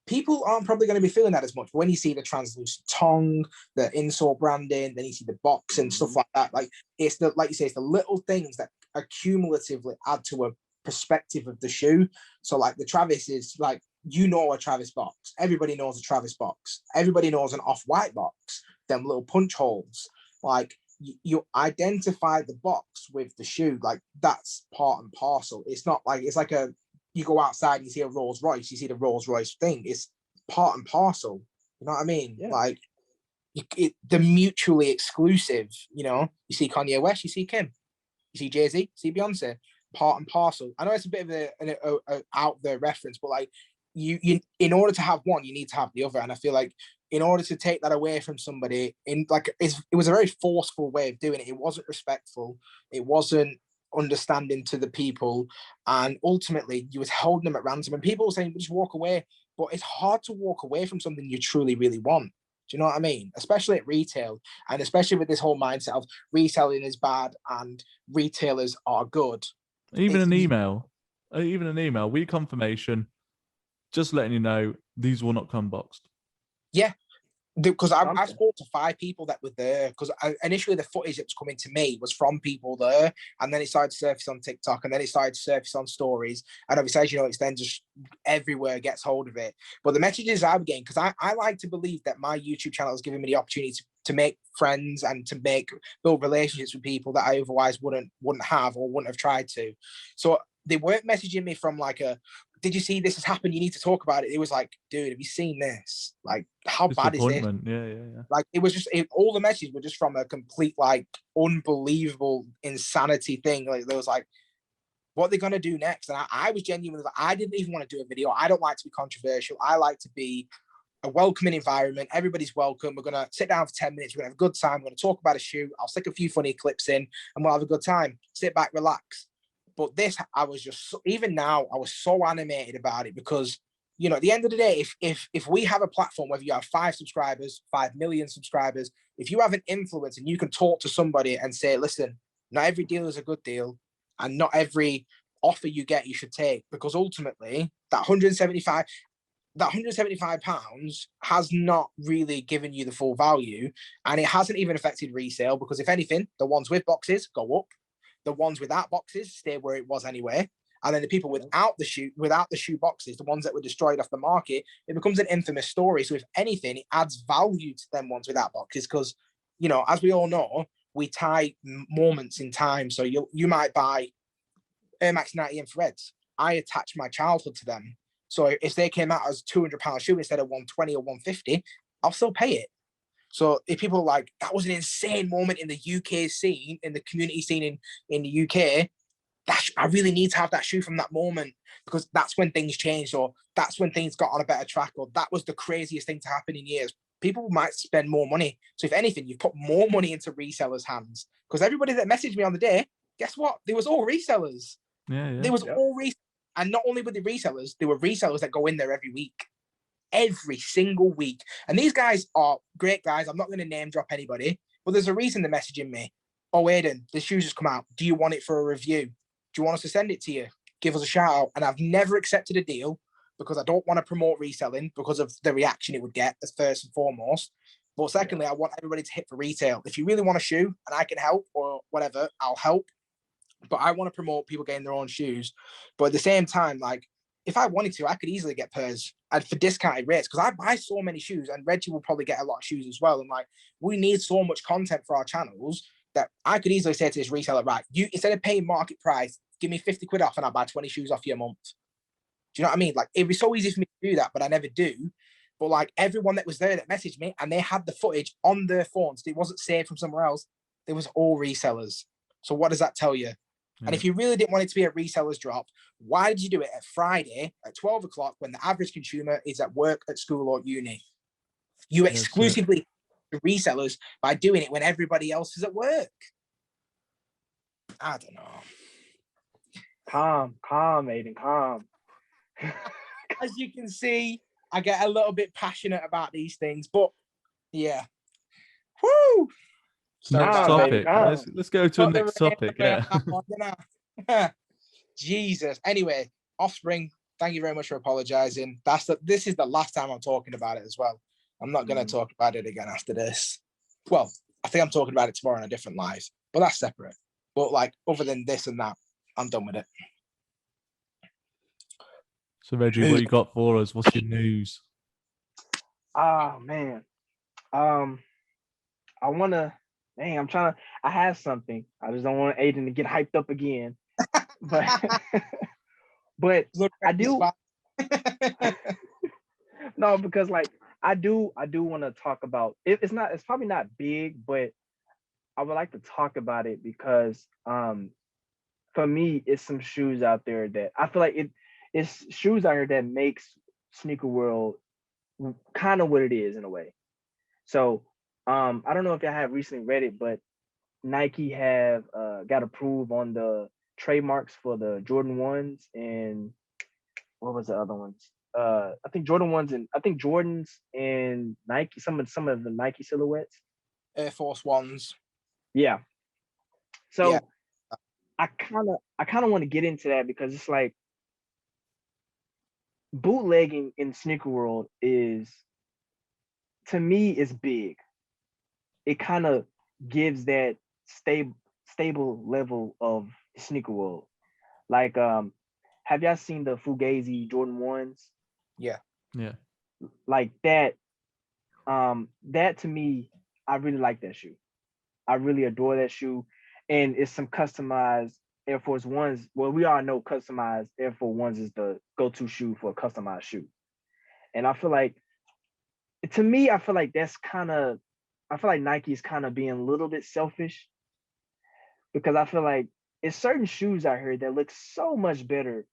People aren't probably going to be feeling that as much. But when you see the translucent tongue, the insole branding, then you see the box and stuff like that. Like it's like you say, it's the little things that accumulatively add to a perspective of the shoe. So like the Travis is like, a Travis box. Everybody knows a Travis box. Everybody knows an off-white box. Them little punch holes. Like you identify the box with the shoe. Like that's part and parcel. It's not like it's like you go outside and you see a Rolls Royce, you see the Rolls Royce thing. It's part and parcel. You know what I mean? Yeah. Like they're mutually exclusive. You see Kanye West, you see Kim, you see Jay-Z, you see Beyonce. Part and parcel. I know it's a bit of a out there reference, but like you in order to have one, you need to have the other. And I feel like in order to take that away from somebody, it was a very forceful way of doing it. It wasn't respectful. It wasn't understanding to the people, and ultimately you was holding them at ransom. And people were saying, just walk away, but it's hard to walk away from something you truly, really want. Do you know what I mean? Especially at retail, and especially with this whole mindset of reselling is bad and retailers are good. Even an email, we confirmation, just letting you know these will not come boxed. Yeah, because I spoke to 5 people that were there, because initially the footage that was coming to me was from people there, and then it started to surface on TikTok, and then it started to surface on stories, and obviously, as you know, it's then just everywhere gets hold of it. But the messages I'm getting, because I like to believe that my YouTube channel has given me the opportunity to make friends and to build relationships with people that I otherwise wouldn't have or wouldn't have tried to. So they weren't messaging me from like a, did you see this has happened? You need to talk about it. It was like, dude, have you seen this? Like, how bad is this? Disappointment. Yeah. Like, it was just all the messages were just from a complete, like, unbelievable insanity thing. Like, there was like, what they're gonna do next? And I was genuinely like, I didn't even want to do a video. I don't like to be controversial. I like to be a welcoming environment. Everybody's welcome. We're gonna sit down for 10 minutes. We're gonna have a good time. We're gonna talk about a shoe. I'll stick a few funny clips in, and we'll have a good time. Sit back, relax. But this, I was just, even now, I was so animated about it because, you know, at the end of the day, if we have a platform, whether you have 5 subscribers, 5 million subscribers, if you have an influence and you can talk to somebody and say, listen, not every deal is a good deal, and not every offer you get you should take, because ultimately that 175 pounds has not really given you the full value, and it hasn't even affected resale, because if anything, the ones with boxes go up, the ones without boxes stay where it was anyway, and then the people without the shoe boxes, the ones that were destroyed off the market, it becomes an infamous story. So if anything, it adds value to them ones without boxes, because, you know, as we all know, we tie moments in time. So you might buy Air Max 90 infrareds. I attach my childhood to them. So if they came out as £200 shoe instead of 120 or 150, I'll still pay it. So if people are like, that was an insane moment in the UK scene, in the community scene in the UK, I really need to have that shoe from that moment, because that's when things changed, or that's when things got on a better track, or that was the craziest thing to happen in years. People might spend more money. So if anything, you put more money into resellers' hands, because everybody that messaged me on the day, guess what? They was all resellers. Yeah. There was all resellers. And not only were they resellers, there were resellers that go in there every single week. And these guys are great guys. I'm not going to name drop anybody, but there's a reason they're messaging me. Oh, Aiden, the shoes just come out. Do you want it for a review? Do you want us to send it to you? Give us a shout out. And I've never accepted a deal, because I don't want to promote reselling because of the reaction it would get, as first and foremost. But secondly, I want everybody to hit for retail. If you really want a shoe and I can help or whatever, I'll help. But I want to promote people getting their own shoes. But at the same time, like, if I wanted to, I could easily get pairs and for discounted rates, because I buy so many shoes, and Reggie will probably get a lot of shoes as well. And like, we need so much content for our channels that I could easily say to this reseller, right, you, instead of paying market price, give me 50 quid off and I'll buy 20 shoes off you a month. Do you know what I mean? Like, it'd be so easy for me to do that, but I never do. But like, everyone that was there that messaged me, and they had the footage on their phones, it wasn't saved from somewhere else, they was all resellers. So what does that tell you? Yeah. And if you really didn't want it to be a reseller's drop, why did you do it at Friday at 12 o'clock when the average consumer is at work, at school, or uni? You exclusively resellers by doing it when everybody else is at work. I don't know. Calm, Aiden, calm. As you can see, I get a little bit passionate about these things, but yeah. Woo! Next topic. Let's go to the next topic. Yeah. Jesus. Anyway, Offspring, thank you very much for apologizing. This is the last time I'm talking about it as well. I'm not going to talk about it again after this. Well, I think I'm talking about it tomorrow in a different live, but that's separate. But like, other than this and that, I'm done with it. So Reggie, what you got for us? What's your news? Oh man. I have something. I just don't want Aiden to get hyped up again. But I do. No, because like I do want to talk about it. It's probably not big, but I would like to talk about it because for me, it's some shoes out there that I feel like it's shoes out here that makes sneaker world kind of what it is in a way. So I don't know if y'all have recently read it, but Nike have got approved on the trademarks for the Jordan 1s and what was the other ones? I think Jordans and Nike, some of the Nike silhouettes. Air Force Ones. Yeah. So yeah. I kind of want to get into that because it's like bootlegging in sneaker world is, to me, is big. It kind of gives that stable level of sneaker world. Like, have y'all seen the Fugazi Jordan 1s? Yeah. Like that. That to me, I really like that shoe. I really adore that shoe, and it's some customized Air Force Ones. Well, we all know customized Air Force Ones is the go-to shoe for a customized shoe, and I feel like, to me, I feel like that's kind of, I feel like Nike's kind of being a little bit selfish, because I feel like it's certain shoes out here that look so much better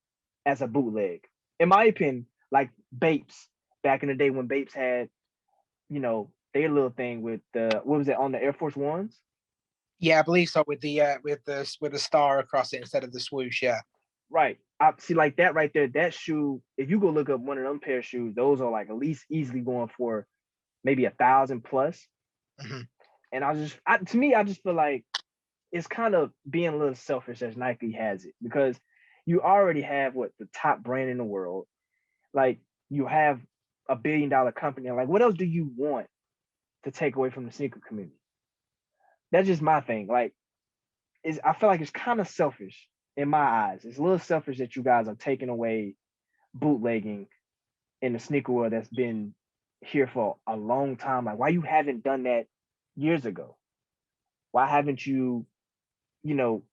as a bootleg. In my opinion, like Bapes back in the day when Bapes had, their little thing with the, what was it, on the Air Force Ones? Yeah, I believe so. With the star across it instead of the swoosh. Yeah. Right. I see, like that right there. That shoe, if you go look up one of them pair of shoes, those are like at least easily going for maybe 1,000 plus. Mm-hmm. And to me, I just feel like it's kind of being a little selfish as Nike has it, because you already have the top brand in the world. Like, you have $1 billion company. Like, what else do you want to take away from the sneaker community? That's just my thing. Like, I feel like it's kind of selfish in my eyes. It's a little selfish that you guys are taking away bootlegging in the sneaker world that's been here for a long time. Like, why you haven't done that years ago? Why haven't you,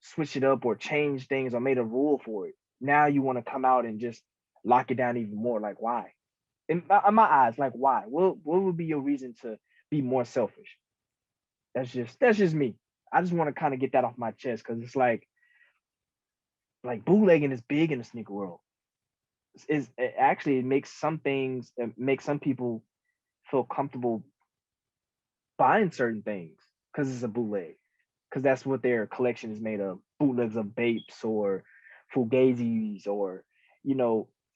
switched it up or changed things or made a rule for it? Now you want to come out and just lock it down even more. Like, why? In my eyes, like, why? What would be your reason to be more selfish? That's just me. I just want to kind of get that off my chest, because it's like bootlegging is big in the sneaker world. It makes some things, it makes some people feel comfortable buying certain things because it's a bootleg, because that's what their collection is made of: bootlegs of Bapes or Fugazis, or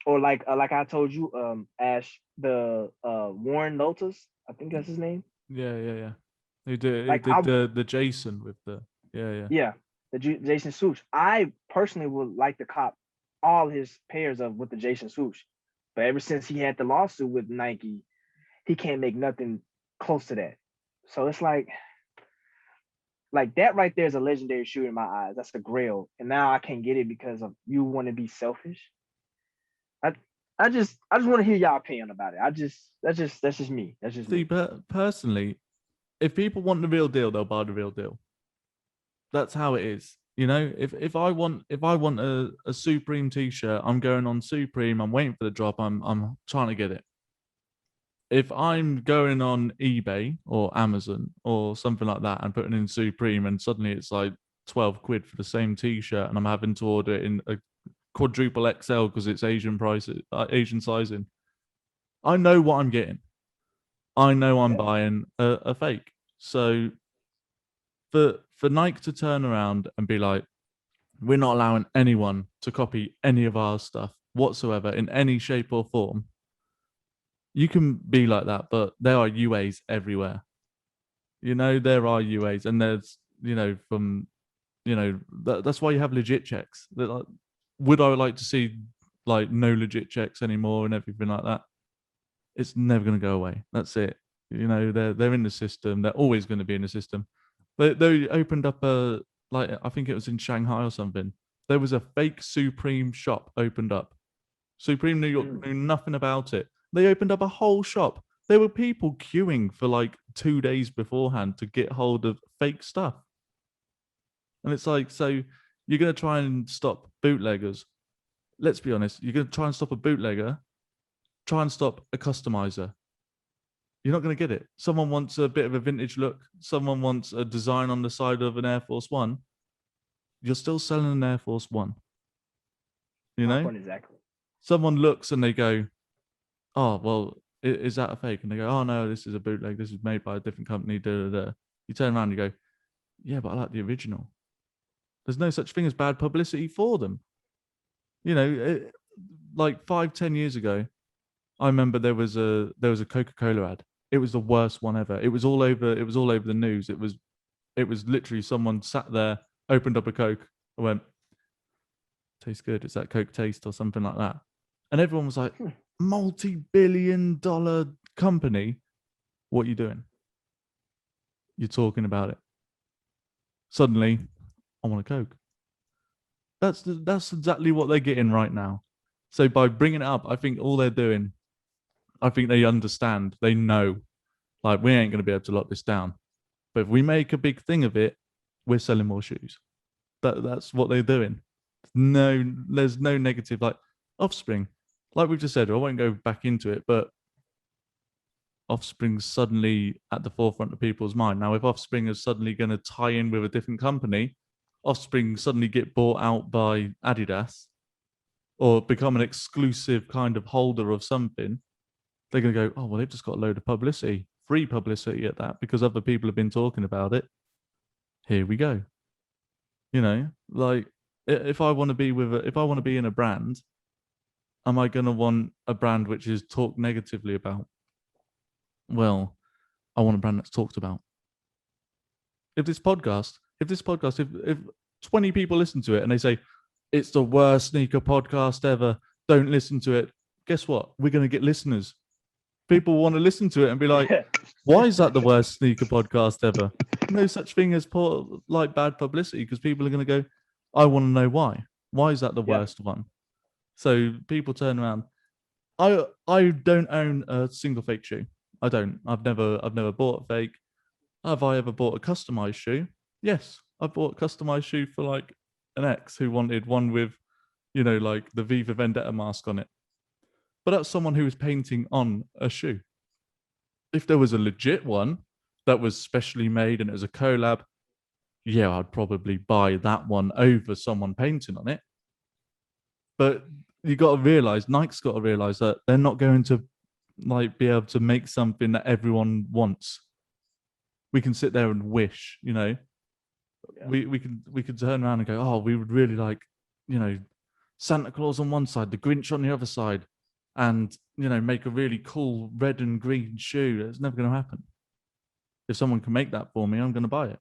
or like I told you, Ash, the Warren Lotus, I think that's his name. Yeah. He did Like, the Jason with the yeah, the Jason swoosh. I personally would like to cop all his pairs of with the Jason swoosh, but ever since he had the lawsuit with Nike, he can't make nothing close to that. So it's like that right there is a legendary shoe in my eyes. That's the grail, and now I can't get it because of you want to be selfish. I I just want to hear y'all opinion about it. That's just me. That's just See, me. but personally, if people want the real deal, they'll buy the real deal. That's how it is. If I want a Supreme t-shirt, I'm going on Supreme. I'm waiting for the drop. I'm trying to get it. If I'm going on eBay or Amazon or something like that and putting in Supreme, and suddenly it's like 12 quid for the same t-shirt, and I'm having to order it in a quadruple XL because it's Asian prices, Asian sizing, I know what I'm getting. I know I'm Yeah. buying a fake. So for Nike to turn around and be like, we're not allowing anyone to copy any of our stuff whatsoever in any shape or form. You can be like that, but there are UAs everywhere. There are UAs, and there's, from, that's why you have legit checks. Like, would I like to see like no legit checks anymore and everything like that? It's never going to go away. That's it. They're in the system. They're always going to be in the system. They opened up I think it was in Shanghai or something. There was a fake Supreme shop opened up. Supreme New York knew nothing about it. They opened up a whole shop. There were people queuing for like 2 days beforehand to get hold of fake stuff. And it's like, so you're going to try and stop bootleggers. Let's be honest. You're going to try and stop a bootlegger. Try and stop a customizer. You're not going to get it. Someone wants a bit of a vintage look. Someone wants a design on the side of an Air Force One. You're still selling an Air Force One. My point exactly. Someone looks and they go, oh, well, is that a fake? And they go, oh, no, this is a bootleg. This is made by a different company. Da, da, da. You turn around and you go, yeah, but I like the original. There's no such thing as bad publicity for them. Like 5-10 years ago, I remember there was a Coca-Cola ad. It was the worst one ever. It was all over the news. It was literally someone sat there, opened up a Coke, and went, tastes good. It's that Coke taste or something like that. And everyone was like, multi-billion-dollar company. What are you doing? You're talking about it. Suddenly, I want a Coke. That's exactly what they're getting right now. So by bringing it up, I think all they're doing, I think they understand. They know, like, we ain't going to be able to lock this down. But if we make a big thing of it, we're selling more shoes. That's what they're doing. No, there's no negative. Like Offspring, like we've just said, I won't go back into it, but Offspring's suddenly at the forefront of people's mind. Now, if Offspring is suddenly going to tie in with a different company, Offspring suddenly get bought out by Adidas or become an exclusive kind of holder of something, they're going to go, oh, well, they've just got a load of publicity, free publicity at that, because other people have been talking about it. Here we go. You know, like if I want to be if I want to be in a brand, am I going to want a brand which is talked negatively about? Well, I want a brand that's talked about. If this podcast, if 20 people listen to it and they say it's the worst sneaker podcast ever, don't listen to it. Guess what? We're going to get listeners. People want to listen to it and be like, why is that the worst sneaker podcast ever? No such thing as like bad publicity, because people are going to go, I want to know why. Why is that the worst one? So people turn around. I don't own a single fake shoe. I don't. I've never bought a fake. Have I ever bought a customized shoe? Yes, I bought a customized shoe for like an ex who wanted one with, you know, like the V for Vendetta mask on it. But that's someone who was painting on a shoe. If there was a legit one that was specially made and it was a collab, yeah, I'd probably buy that one over someone painting on it. But you got to realize, Nike's got to realize that they're not going to like be able to make something that everyone wants. We can sit there and wish, you know. Yeah. We could turn around and go, oh, we would really like, you know, Santa Claus on one side, the Grinch on the other side, and, you know, make a really cool red and green shoe. It's never going to happen. If someone can make that for me, I'm going to buy it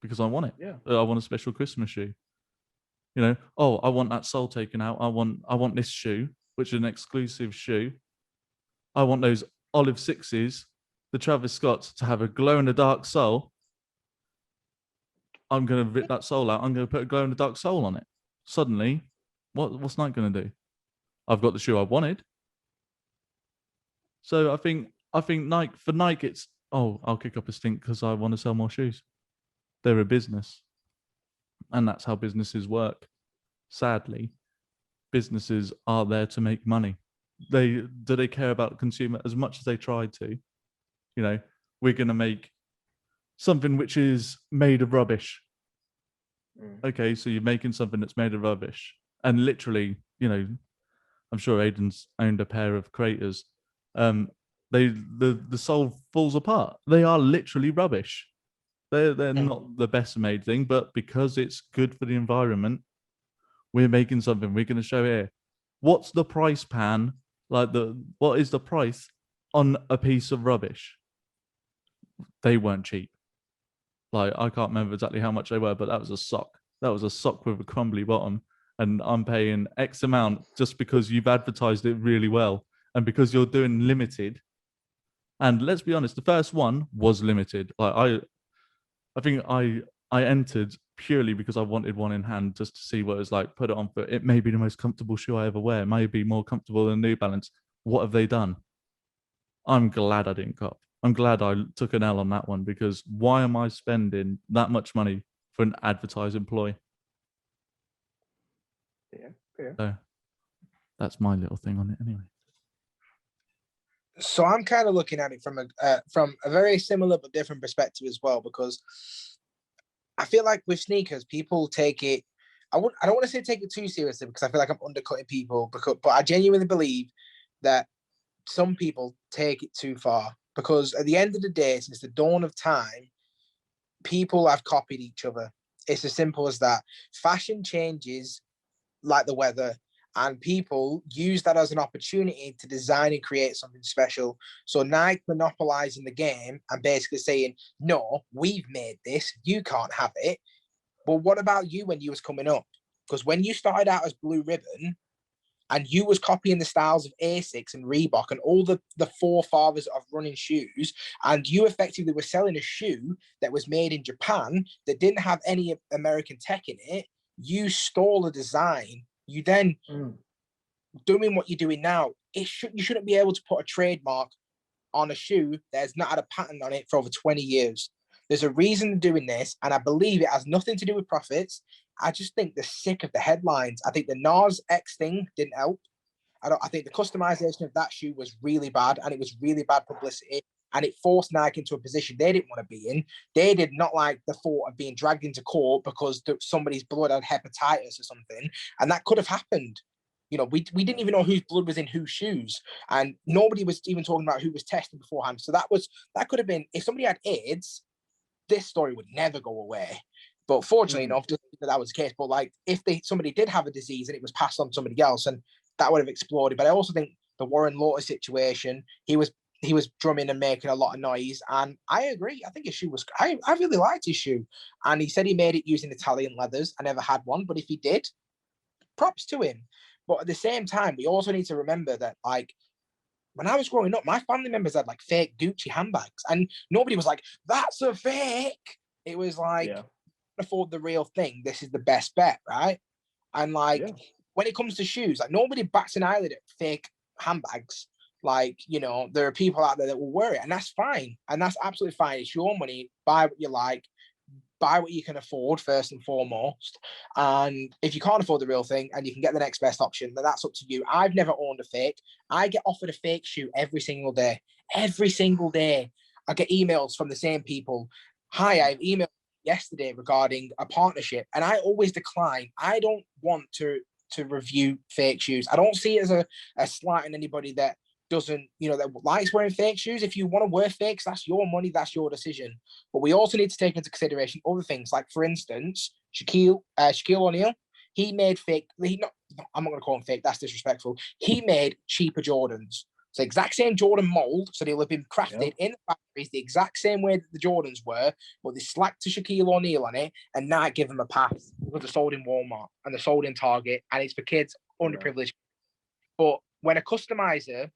because I want it. Yeah, I want a special Christmas shoe. You know, oh, I want that sole taken out. I want this shoe, which is an exclusive shoe. I want those olive sixes, the Travis Scotts, to have a glow in the dark sole. I'm going to rip that sole out. I'm going to put a glow in the dark sole on it. Suddenly, what's Nike going to do? I've got the shoe I wanted. So I think Nike, it's, oh, I'll kick up a stink because I want to sell more shoes. They're a business. And that's how businesses work. Sadly, businesses are there to make money. Do they care about the consumer as much as they try to? You know, we're going to make something which is made of rubbish. Okay, so you're making something that's made of rubbish. And literally, you know, I'm sure Aiden's owned a pair of Creators. The sole falls apart. They are literally rubbish. They're not the best made thing, but because it's good for the environment, we're making something. We're going to show here. What's the price pan? What is the price on a piece of rubbish? They weren't cheap. Like, I can't remember exactly how much they were, but that was a sock. That was a sock with a crumbly bottom. And I'm paying X amount just because you've advertised it really well. And because you're doing limited. And let's be honest, the first one was limited. Like, I think I entered purely because I wanted one in hand just to see what it was like, put it on foot. It may be the most comfortable shoe I ever wear. It may be more comfortable than New Balance. What have they done? I'm glad I didn't cop. I'm glad I took an L on that one, because why am I spending that much money for an advertising ploy? Yeah. So that's my little thing on it anyway. So I'm kind of looking at it from a very similar but different perspective as well, because I feel like with sneakers, people take it. I don't want to say take it too seriously, because I feel like I'm undercutting people. But I genuinely believe that some people take it too far, because at the end of the day, since the dawn of time, people have copied each other. It's as simple as that. Fashion changes like the weather, and people use that as an opportunity to design and create something special. So Nike monopolizing the game and basically saying, no, we've made this, you can't have it. Well, what about you when you was coming up? Because when you started out as Blue Ribbon and you was copying the styles of Asics and Reebok and all the forefathers of running shoes, and you effectively were selling a shoe that was made in Japan that didn't have any American tech in it, you stole a design. You then doing what you're doing now. You shouldn't be able to put a trademark on a shoe that has not had a patent on it for over 20 years. There's a reason they're doing this, and I believe it has nothing to do with profits. I just think they're sick of the headlines. I think the Nas X thing didn't help. I think the customization of that shoe was really bad, and it was really bad publicity, and it forced Nike into a position they didn't want to be in. They did not like the thought of being dragged into court because somebody's blood had hepatitis or something, and that could have happened. You know, we didn't even know whose blood was in whose shoes, and nobody was even talking about who was tested beforehand. So that could have been, if somebody had AIDS, this story would never go away. But fortunately enough, that was the case. But like, if somebody did have a disease and it was passed on to somebody else, and that would have exploded. But I also think the Warren Lotus situation, he was drumming and making a lot of noise. And I agree. I think his shoe was, I really liked his shoe. And he said he made it using Italian leathers. I never had one, but if he did, props to him. But at the same time, we also need to remember that, like, when I was growing up, my family members had like fake Gucci handbags, and nobody was like, "That's a fake." It was like, afford the real thing. This is the best bet, right? And like, when it comes to shoes, like, nobody bats an eyelid at fake handbags. Like, you know, there are people out there that will wear it, and that's fine, and that's absolutely fine. It's your money. Buy what you like. Buy what you can afford first and foremost. And if you can't afford the real thing and you can get the next best option, then that's up to you. I've never owned a fake. I get offered a fake shoe every single day. Every single day. I get emails from the same people. Hi, I've emailed yesterday regarding a partnership, and I always decline. I don't want to review fake shoes. I don't see it as a slight on anybody that doesn't, you know, that likes wearing fake shoes. If you want to wear fakes, that's your money, that's your decision. But we also need to take into consideration other things, like, for instance, Shaquille O'Neal. He made fake. I'm not going to call him fake. That's disrespectful. He made cheaper Jordans. So exact same Jordan mold. So they'll have been crafted in the factories the exact same way that the Jordans were, but they slacked to Shaquille O'Neal on it, and now give them a pass because they're sold in Walmart and they're sold in Target, and it's for kids underprivileged. But when a customizer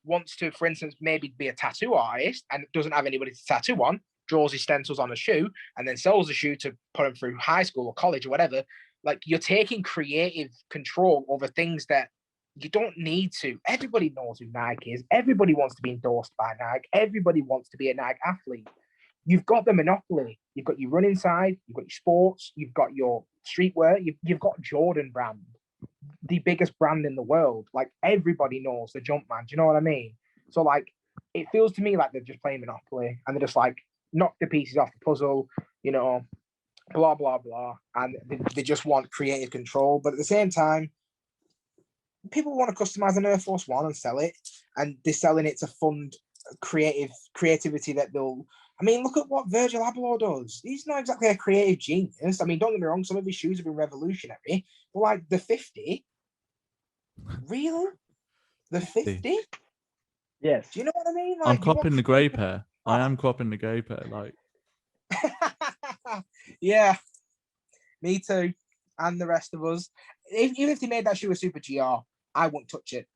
wants to, for instance, maybe be a tattoo artist and doesn't have anybody to tattoo on, draws his stencils on a shoe and then sells the shoe to put him through high school or college or whatever, like, you're taking creative control over things that you don't need to. Everybody knows who Nike is. Everybody wants to be endorsed by Nike. Everybody wants to be a Nike athlete. You've got the monopoly. You've got your running side. You've got your sports. You've got your streetwear. You've got Jordan brand, the biggest brand in the world. Like, everybody knows the Jumpman. Do you know what I mean? So, like, it feels to me like they're just playing Monopoly, and they're just like, knock the pieces off the puzzle, you know, blah, blah, blah. And they just want creative control. But at the same time, people want to customize an Air Force One and sell it, and they're selling it to fund creativity that they'll. I mean, look at what Virgil Abloh does. He's not exactly a creative genius. I mean, don't get me wrong, some of his shoes have been revolutionary, but like the 50, really? The 50? Yes. Do you know what I mean? Like, I'm copping the grey pair. I am copping the grey pair. Like, yeah, me too, and the rest of us. Even if they made that shoe a Super GR, I wouldn't touch it.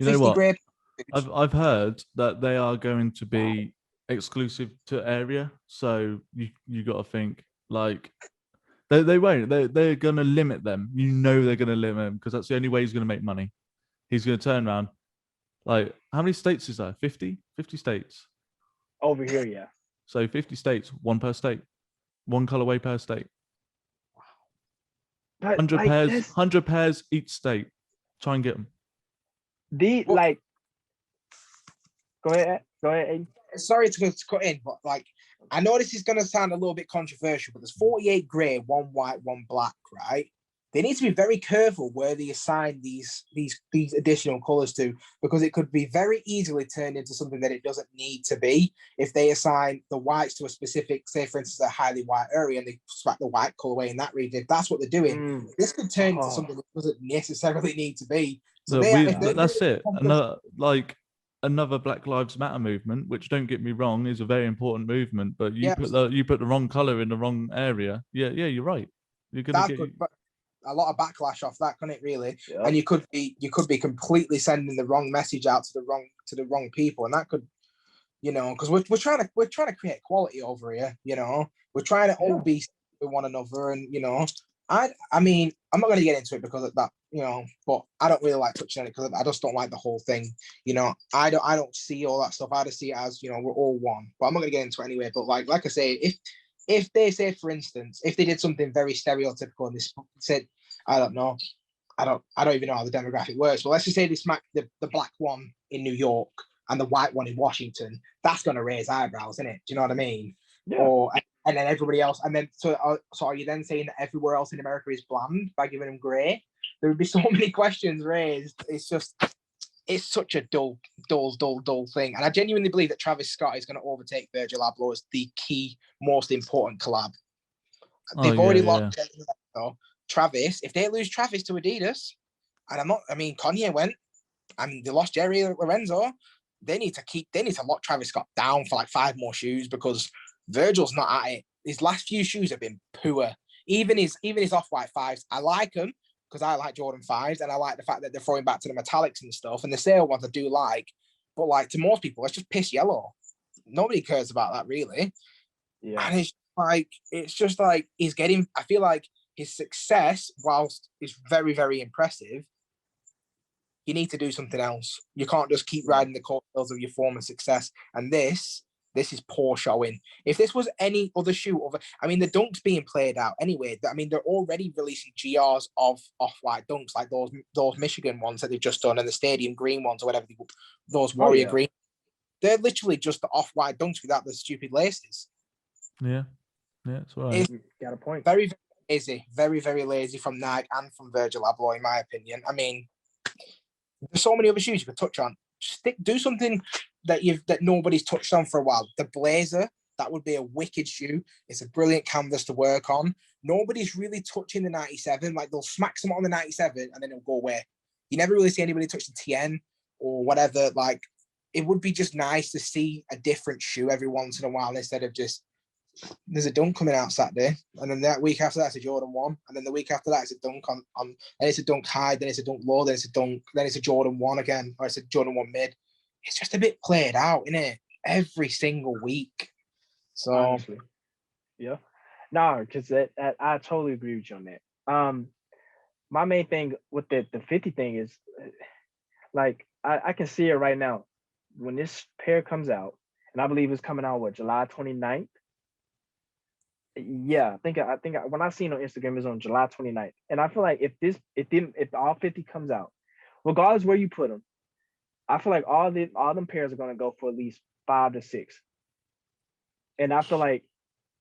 you know what? Grade. I've heard that they are going to be exclusive to area, so you got to think, like, they won't. They're going to limit them. You know they're going to limit them because that's the only way he's going to make money. He's going to turn around. Like, how many states is there? 50? 50 states. Over here, yeah. So 50 states, one per state, one colorway per state. But 100 like, pairs, 100 pairs each state. Try and get them. Go ahead, Aiden. Sorry to cut in, but like, I know this is going to sound a little bit controversial, but there's 48 grey, one white, one black, right? They need to be very careful where they assign these additional colors to, because it could be very easily turned into something that it doesn't need to be. If they assign the whites to a specific, say for instance, a highly white area, and they swap the white colorway in that region, if that's what they're doing, this could turn into something that doesn't necessarily need to be. So that's it. Another Black Lives Matter movement, which, don't get me wrong, is a very important movement, but you put the wrong color in the wrong area. Yeah, you're right. You're gonna get a lot of backlash off that, couldn't it, really? Yep. And you could be completely sending the wrong message out to the wrong people, and that could, you know, because we're trying to create equality over here. You know, we're trying to all be with one another, and you know, I mean, I'm not going to get into it because of that, you know, but I don't really like touching on it because I just don't like the whole thing. You know, I don't see all that stuff. I just see it as, you know, we're all one. But I'm not going to get into it anyway. But like I say, if they say, for instance, if they did something very stereotypical and they said, I don't know, I don't even know how the demographic works, but let's just say they smack the black one in New York and the white one in Washington, that's going to raise eyebrows, isn't it? Do you know what I mean? Yeah. Or and then everybody else, and then so are you then saying that everywhere else in America is bland by giving them grey? There would be so many questions raised. It's such a dull thing. And I genuinely believe that Travis Scott is going to overtake Virgil Abloh as the key, most important collab. They've already lost though. Travis, if they lose Travis to Adidas, and Kanye went, they lost Jerry Lorenzo, they need to lock Travis Scott down for like 5 more shoes because Virgil's not at it. His last few shoes have been poor. Even his off-white 5s, I like them because I like Jordan 5s and I like the fact that they're throwing back to the metallics and stuff. And the sale ones I do like, but like to most people, it's just piss yellow. Nobody cares about that really. Yeah. And it's just like he's getting. I feel like his success, whilst is very, very impressive, you need to do something else. You can't just keep riding the coattails of your former success. And this is poor showing. If this was any other shoe, the Dunks being played out anyway. They're already releasing GRs of off-white Dunks, like those Michigan ones that they've just done, and the Stadium Green ones or whatever. Those Warrior Green. They're literally just the off-white Dunks without the stupid laces. Yeah, that's right. You got a point. Very, very lazy. Very, very lazy from Nike and from Virgil Abloh, in my opinion. There's so many other shoes you could touch on. Do something that nobody's touched on for a while. The Blazer, that would be a wicked shoe. It's a brilliant canvas to work on. Nobody's really touching the 97. Like they'll smack someone on the 97 and then it'll go away. You never really see anybody touch the TN or whatever. Like it would be just nice to see a different shoe every once in a while instead of just there's a Dunk coming out Saturday, and then that week after that's a Jordan 1, and then the week after that it's a Dunk on then it's a Dunk high, then it's a Dunk low, then it's a Dunk, then it's a Jordan 1 again, or it's a Jordan 1 mid. It's just a bit played out, isn't it? Every single week. So honestly, yeah, no, because I totally agree with you on that. My main thing with the 50 thing is like I can see it right now when this pair comes out, and I believe it's coming out July 29th. Yeah, I think when I seen on Instagram is on July 29th. And I feel like if all 50 comes out, regardless where you put them, I feel like all them pairs are gonna go for at least 5 to 6. And I feel like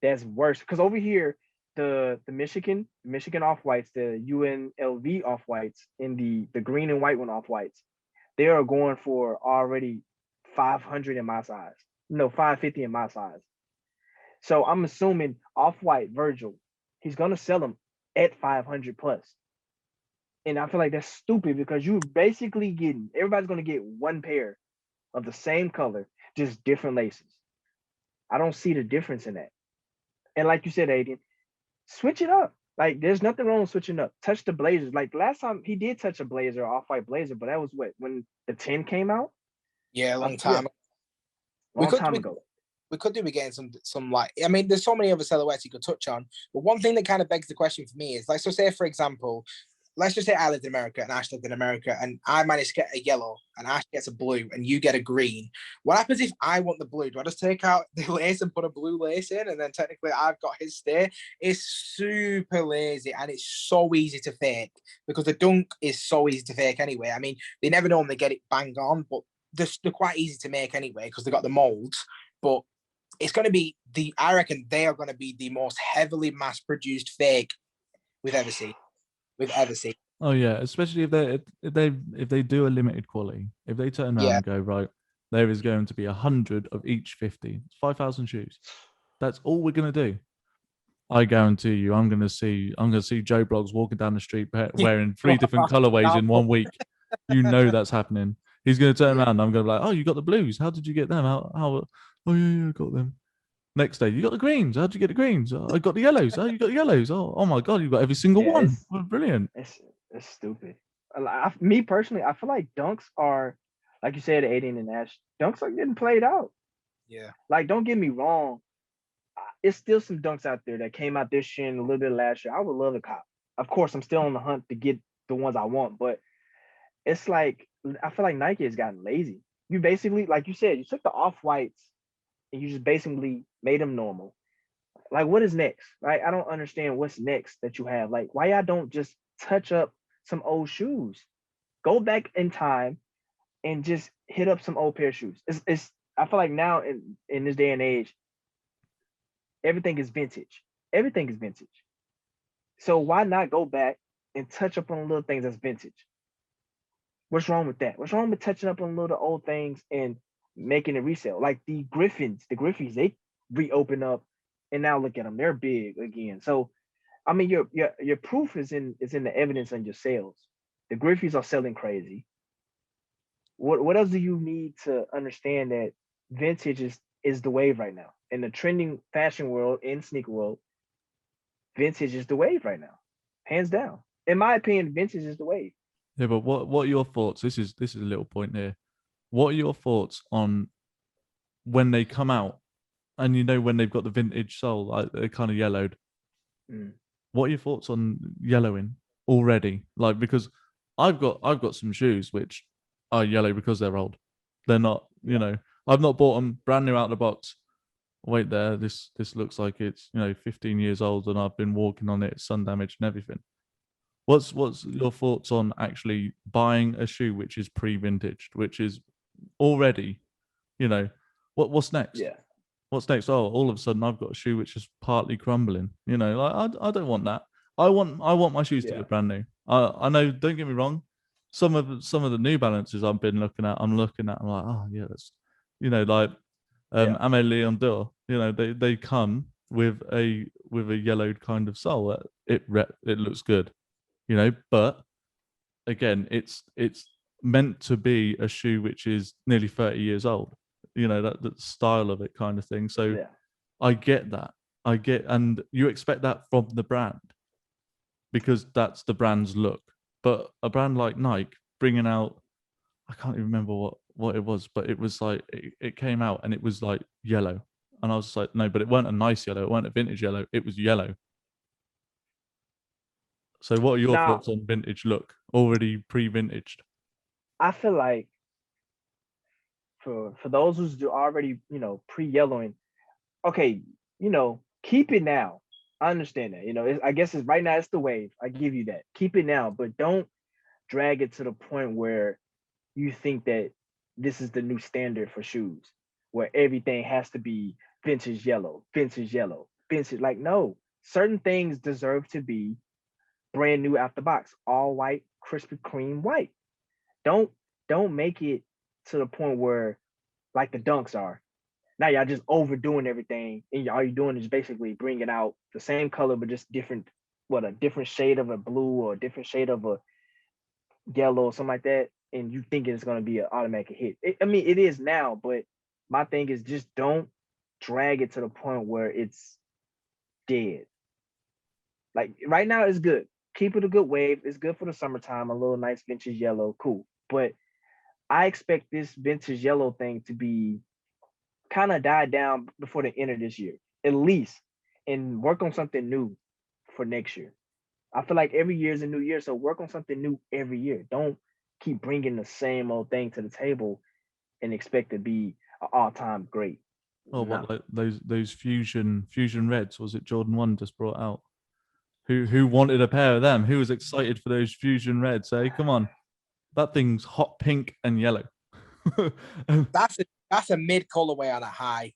that's worse because over here, the Michigan off-whites, the UNLV off-whites, and the green and white one off-whites, they are going for already 500 in my size. No, 550 in my size. So I'm assuming off-white Virgil, he's gonna sell them at 500 plus. And I feel like that's stupid because you're basically everybody's gonna get one pair of the same color, just different laces. I don't see the difference in that. And like you said, Aiden, switch it up. Like there's nothing wrong with switching up. Touch the Blazers. Like last time he did touch a Blazer, off-white Blazer, but that was when the 10 came out? Yeah, a long time. Long time ago. We could do again some like there's so many other silhouettes you could touch on, but one thing that kind of begs the question for me is like, so say for example, let's just say I lived in America and Ash lived in America and I managed to get a yellow and Ash gets a blue and you get a green. What happens if I want the blue? Do I just take out the lace and put a blue lace in and then technically I've got his stay? It's super lazy and it's so easy to fake because the Dunk is so easy to fake anyway. They never normally get it bang on, but they're quite easy to make anyway because they got the molds. But it's going to be I reckon they are going to be the most heavily mass-produced fake we've ever seen. Oh yeah, especially if they do a limited quality. If they turn around and go, right, there is going to be 100 of each 50, 5,000 shoes. That's all we're going to do. I guarantee you, I'm going to see Joe Bloggs walking down the street wearing 3 different colorways in 1 week. You know that's happening. He's going to turn around and I'm going to be like, oh, you got the blues. How did you get them? How? Oh, yeah, I got them. Next day, you got the greens. How'd you get the greens? I got the yellows. Oh, you got the yellows. Oh my God, you got every single one. Brilliant. It's stupid. Me personally, I feel like Dunks are, like you said, Aiden and Ash, Dunks are getting played out. Yeah. Like, don't get me wrong. It's still some Dunks out there that came out this year and a little bit last year. I would love a cop. Of course, I'm still on the hunt to get the ones I want, but it's like, I feel like Nike has gotten lazy. You basically, like you said, you took the off-whites and you just basically made them normal. like what is next? Right? I don't understand what's next that you have. Like, why y'all don't just touch up some old shoes? Go back in time and just hit up some old pair of shoes. It's I feel like now in this day and age, everything is vintage. Everything is vintage. So why not go back and touch up on little things that's vintage? What's wrong with that? What's wrong with touching up on little old things and making a resale? Like the Griffies, they reopen up and now look at them, they're big again. So I mean, your proof is in the evidence on your sales. The Griffies are selling crazy. What else do you need to understand that vintage is the wave right now in the trending fashion world, in sneaker world? Vintage is the wave right now, hands down. In my opinion, vintage is the wave. Yeah, but what are your thoughts? This is a little point here. What are your thoughts on when they come out, and you know when they've got the vintage sole, like they're kind of yellowed? Mm. What are your thoughts on yellowing already? Like, because I've got some shoes which are yellow because they're old. They're not, you know, I've not bought them brand new out of the box. Wait there, this looks like it's 15 years old and I've been walking on it, sun damaged and everything. What's your thoughts on actually buying a shoe which is pre-vintaged, which is already, what's next? Yeah. What's next? Oh, all of a sudden I've got a shoe which is partly crumbling. Like I don't want that. I want my shoes to look brand new. I know. Don't get me wrong. Some of the New Balances I've been looking at. I'm like, oh yeah, that's like Ame Leon Dor. They come with a yellowed kind of sole. It looks good. But again, it's meant to be a shoe which is nearly 30 years old. That style of it kind of thing. So I get that. And you expect that from the brand because that's the brand's look. But a brand like Nike bringing out, I can't even remember what it was, but it was like it came out and it was like yellow, and I was like, no, but it weren't a nice yellow, it weren't a vintage yellow, it was yellow. So what are your thoughts on vintage look already pre-vintaged? I feel like for those who's already pre-yellowing, okay, keep it now. I understand that. I guess it's right now. It's the wave. I give you that. Keep it now, but don't drag it to the point where you think that this is the new standard for shoes, where everything has to be vintage yellow, vintage yellow, vintage. Like, no, certain things deserve to be brand new out the box, all white, Krispy Kreme white. Don't make it to the point where like the dunks are. Now y'all just overdoing everything, and all you're doing is basically bringing out the same color but just different, a different shade of a blue or a different shade of a yellow or something like that, and you thinking it's gonna be an automatic hit. I mean, it is now, but my thing is just don't drag it to the point where it's dead. Like right now, it's good. Keep it a good wave. It's good for the summertime. A little nice vintage yellow, cool. But I expect this vintage yellow thing to be kind of die down before the end of this year, at least, and work on something new for next year. I feel like every year is a new year, so work on something new every year. Don't keep bringing the same old thing to the table and expect to be an all-time great. Oh, what, like those fusion reds? Was it Jordan 1 just brought out? Who wanted a pair of them? Who was excited for those fusion reds? Hey, come on, that thing's hot pink and yellow. That's a mid colorway on a high.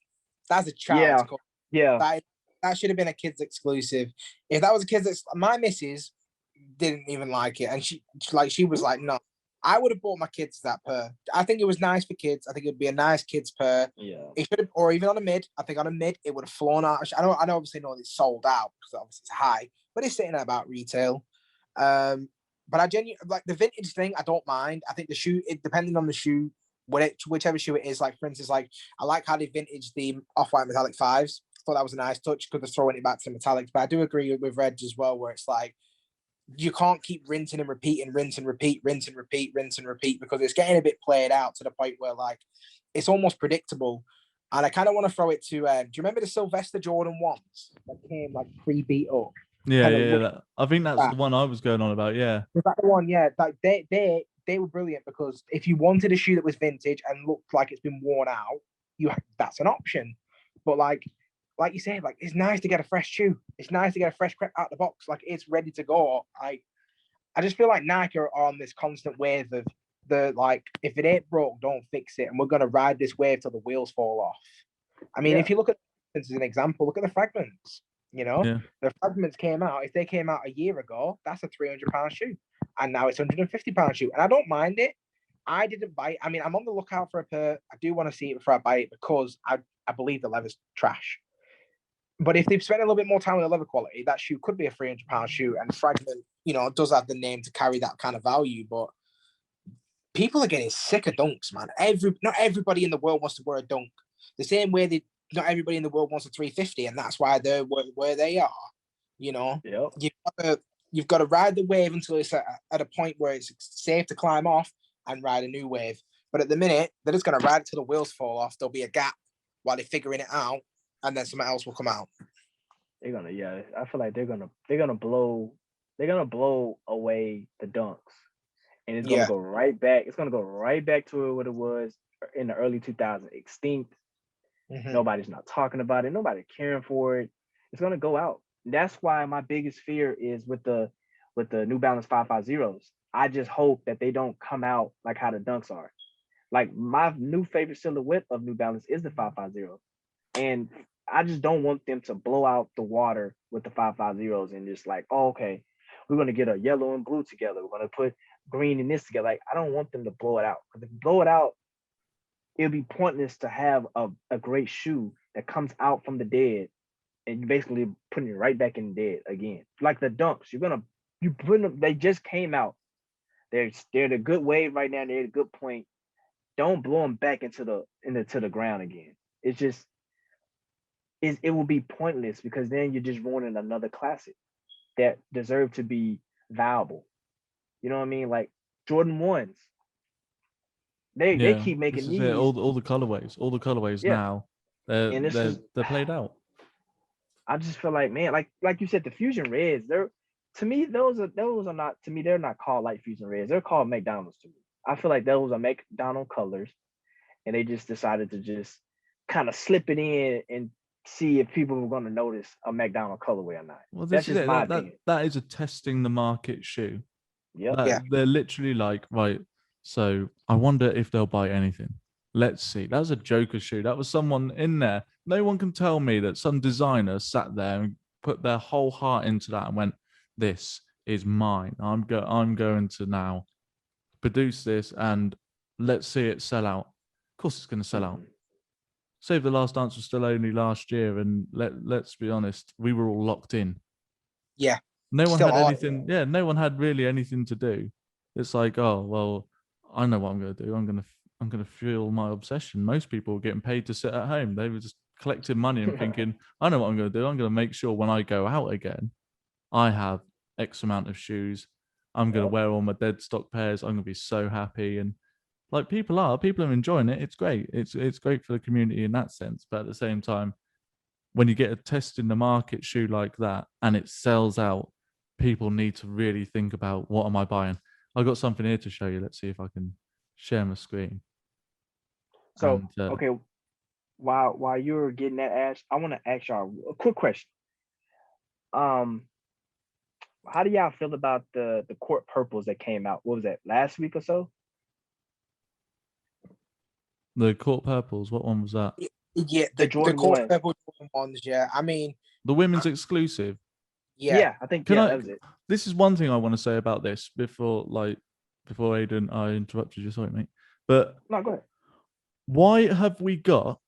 That's a child's color. Yeah. That should have been a kids exclusive. If that was a kids, my missus didn't even like it, and she was like, no. I would have bought my kids that pair. I think it was nice for kids. I think it'd be a nice kids pair. Yeah. It should have, or even on a mid. I think on a mid it would have flown out. I know obviously know it's sold out because obviously it's high, but it's sitting at about retail. But I genuinely like the vintage thing. I don't mind. I think the shoe, depending on the shoe, whichever shoe it is. Like for instance, like I like how they vintage the off-white metallic 5s. I thought that was a nice touch because they're throwing it back to the metallics. But I do agree with Reg as well, where it's like you can't keep rinsing and repeating, rinse and repeat, rinse and repeat, rinse and repeat, because it's getting a bit played out to the point where like it's almost predictable. And I kind of want to throw it to, do you remember the Sylvester Jordan ones that came like pre-beat up? Yeah. I think that's the one I was going on about. Yeah. Was that the one? Yeah. Like they were brilliant because if you wanted a shoe that was vintage and looked like it's been worn out, that's an option. But like like you said, like it's nice to get a fresh shoe. It's nice to get a fresh crep out the box. Like it's ready to go. I just feel like Nike are on this constant wave of the like, if it ain't broke, don't fix it. And we're gonna ride this wave till the wheels fall off. I mean, if you look at this as an example, look at the fragments. You know, the fragments came out. If they came out a year ago, that's a £300 shoe, and now it's £150 shoe. And I don't mind it. I didn't buy it. I mean, I'm on the lookout for a pair. I do want to see it before I buy it because I believe the leather's trash. But if they've spent a little bit more time on the leather quality, that shoe could be a £300 shoe. And fragment, you know, does have the name to carry that kind of value. But people are getting sick of dunks, man. Not everybody in the world wants to wear a dunk. The same way not everybody in the world wants a 350, and that's why they're where they are. You know, you've got to ride the wave until it's at a point where it's safe to climb off and ride a new wave. But at the minute, they're just going to ride it till the wheels fall off. There'll be a gap while they're figuring it out, and then something else will come out. They're gonna, I feel like they're gonna blow away the dunks, and it's gonna go right back. It's gonna go right back to what it was in the early 2000s, extinct. Nobody's not talking about it. Nobody caring for it. It's gonna go out. That's why my biggest fear is with the New Balance 550s. I just hope that they don't come out like how the dunks are. Like my new favorite silhouette of New Balance is the 550, and I just don't want them to blow out the water with the 550s and just like, oh, okay, we're gonna get a yellow and blue together. We're gonna put green and this together. Like I don't want them to blow it out. Because if you blow it out, it'll be pointless to have a great shoe that comes out from the dead and you basically putting it right back in the dead again. Like the dunks, you put them, they just came out. They're the good wave right now. They're at a good point. Don't blow them back into the ground again. It's just, it will be pointless because then you're just ruining another classic that deserve to be valuable. You know what I mean? Like Jordan 1s. They keep making these. All the colorways now, they're played out. I just feel like, man, like you said, the Fusion Reds, to me, those are not, to me, they're not called light Fusion Reds. They're called McDonald's to me. I feel like those are McDonald colors, and they just decided to just kind of slip it in and see if people were going to notice a McDonald colorway or not. Well, that's just my opinion. That is a testing the market shoe. They're literally like, right, so I wonder if they'll buy anything. Let's see. That was a Joker shoe. That was someone in there. No one can tell me that some designer sat there and put their whole heart into that and went, this is mine. I'm going to now produce this and let's see it sell out. Of course it's going to sell out. Save the Last Dance was still only last year, and let's be honest, we were all locked in. Yeah. No one had anything. Yeah, no one had really anything to do. It's like, oh well, I know what I'm going to do. I'm going to fuel my obsession. Most people were getting paid to sit at home. They were just collecting money and thinking, I know what I'm going to do. I'm going to make sure when I go out again, I have X amount of shoes. I'm going to wear all my dead stock pairs. I'm going to be so happy. And like people are enjoying it. It's great. It's great for the community in that sense. But at the same time, when you get a test in the market shoe like that and it sells out, people need to really think about, what am I buying? I've got something here to show you. Let's see if I can share my screen. So, okay, while you're getting that, Ash, I want to ask y'all a quick question. How do y'all feel about the court purples that came out? What was that, last week or so? The court purples, what one was that? Yeah, the court purple ones, yeah. I mean, the women's exclusive. Yeah, I think that was it. This is one thing I want to say about this before Aidan, I interrupted you, sorry, mate. But no, go ahead. Why have we got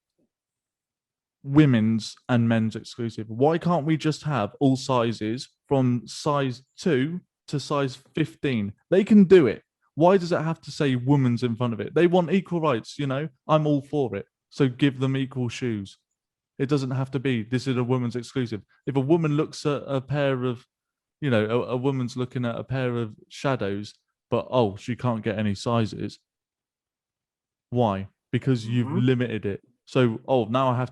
women's and men's exclusive? Why can't we just have all sizes from size 2 to size 15? They can do it. Why does it have to say women's in front of it? They want equal rights, you know? I'm all for it. So give them equal shoes. It doesn't have to be, this is a woman's exclusive. If a woman looks at a pair of, you know, a woman's looking at a pair of shadows, but, oh, she can't get any sizes. Why? Because you've limited it. So, now I have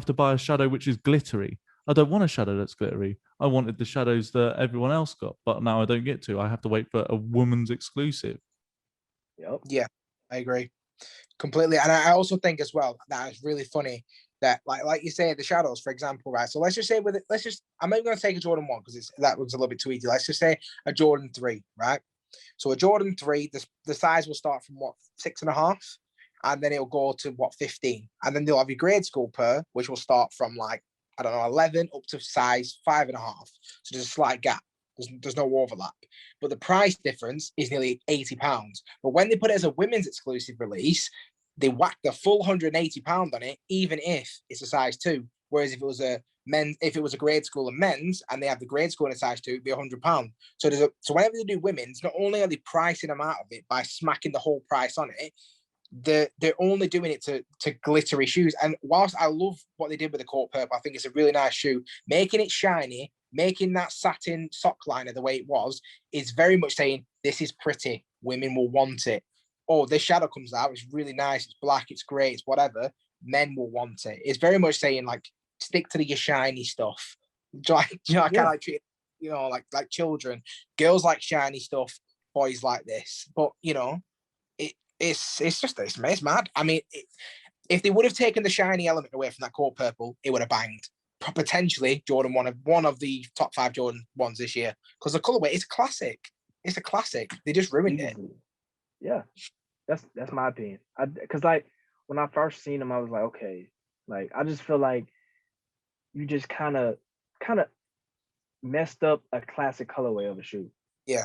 to buy a shadow which is glittery. I don't want a shadow that's glittery. I wanted the shadows that everyone else got, but now I don't get to. I have to wait for a woman's exclusive. Yep. Yeah, I agree completely. And I also think as well that it's really funny that like you say, the shadows, for example, right? So let's just say I'm not going to take a Jordan 1 because that was a little bit too easy. Let's just say a Jordan 3, right? So a Jordan 3, the size will start from what, 6.5, and then it'll go to what, 15, and then they'll have your grade school pair, which will start from like, I don't know, 11 up to size 5.5. So there's a slight gap. There's no overlap, but the price difference is nearly £80. But when they put it as a women's exclusive release, they whack the full £180 on it, even if it's a size 2. Whereas if it was a grade school and men's, and they have the grade school in a size 2, it'd be £100. So whenever they do women's, not only are they pricing them out of it by smacking the whole price on it, they're only doing it to glittery shoes. And whilst I love what they did with the court purple, I think it's a really nice shoe. Making it shiny, making that satin sock liner the way it was, is very much saying this is pretty. Women will want it. Oh, this shadow comes out. It's really nice. It's black. It's great. It's whatever. Men will want it. It's very much saying like stick to your shiny stuff. I kind of like treat like children. Girls like shiny stuff. Boys like this. But it's mad. I mean, if they would have taken the shiny element away from that court purple, it would have banged. Potentially Jordan one of the top 5 Jordan ones this year, because the colorway is classic. It's a classic. They just ruined it. Yeah, that's my opinion. Because like when I first seen them, I was like, okay, like I just feel like you just kind of messed up a classic colorway of a shoe. Yeah.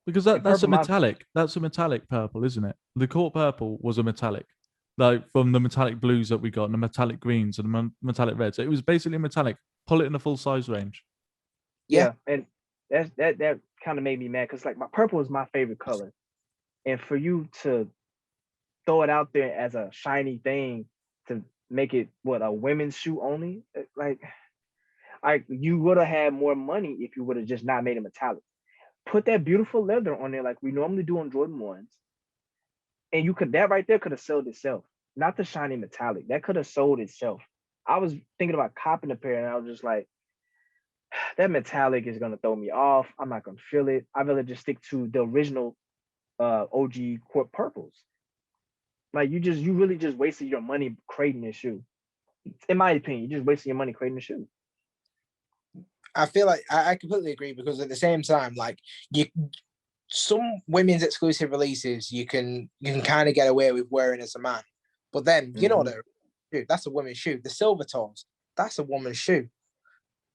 Because that's a metallic. That's a metallic purple, isn't it? The court purple was a metallic, like from the metallic blues that we got, and the metallic greens and the metallic reds. It was basically metallic. Pull it in the full size range. Yeah, and that kind of made me mad because like my purple is my favorite color, and for you to throw it out there as a shiny thing to make it a women's shoe only, like you would have had more money if you would have just not made it metallic. Put that beautiful leather on there like we normally do on Jordan 1s. And that right there could have sold itself. Not the shiny metallic. That could have sold itself. I was thinking about copping a pair and I was just like, that metallic is gonna throw me off. I'm not gonna feel it. I'd rather just stick to the original OG court purples. Like you really just wasted your money creating this shoe. In my opinion, you just wasted your money creating the shoe. I feel like I completely agree, because at the same time, like some women's exclusive releases you can kind of get away with wearing as a man, but then that's a woman's shoe. The silver tones, that's a woman's shoe.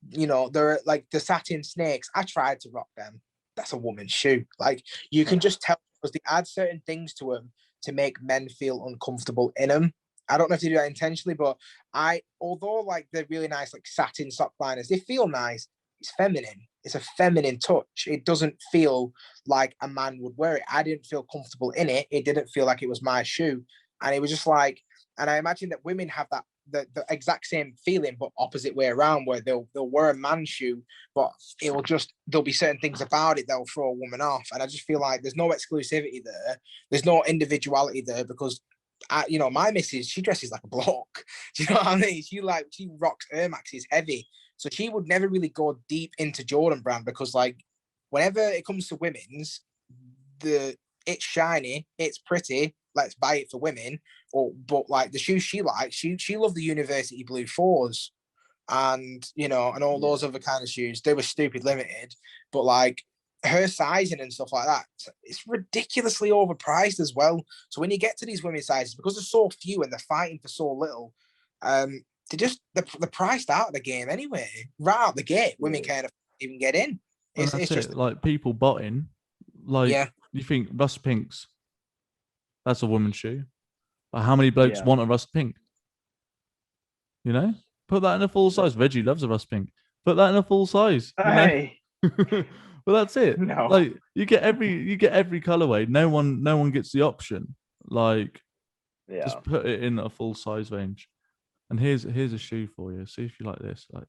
They're like the satin snakes. I tried to rock them. That's a woman's shoe. Like you can just tell, because they add certain things to them to make men feel uncomfortable in them. I don't know if they do that intentionally, but although like they're really nice, like satin sock liners, they feel nice. It's feminine. It's a feminine touch. It doesn't feel like a man would wear it. I didn't feel comfortable in it. It didn't feel like it was my shoe. And it was just like, and I imagine that women have that the exact same feeling, but opposite way around, where they'll wear a man's shoe, but there'll be certain things about it that'll throw a woman off. And I just feel like there's no exclusivity there. There's no individuality there, because my missus, she dresses like a bloke. Do you know what I mean? She rocks Air Maxes heavy. So she would never really go deep into Jordan brand, because like whenever it comes to women's, it's shiny, it's pretty, let's buy it for women. But like the shoes she likes, she loved the University Blue 4s, and and all those other kind of shoes. They were stupid limited, but like her sizing and stuff like that, it's ridiculously overpriced as well. So when you get to these women's sizes, because there's so few and they're fighting for so little, they're priced out of the game anyway. Right out the gate, women can't even get in. It's just like people botting. Like you think rust pinks, that's a woman's shoe. But how many blokes want a rust pink? Put that in a full size. Reggie loves a rust pink. Put that in a full size. Hey. Well, that's it. No. Like you get every colorway. No one gets the option. Like just put it in a full size range. And here's a shoe for you. See if you like this. Like,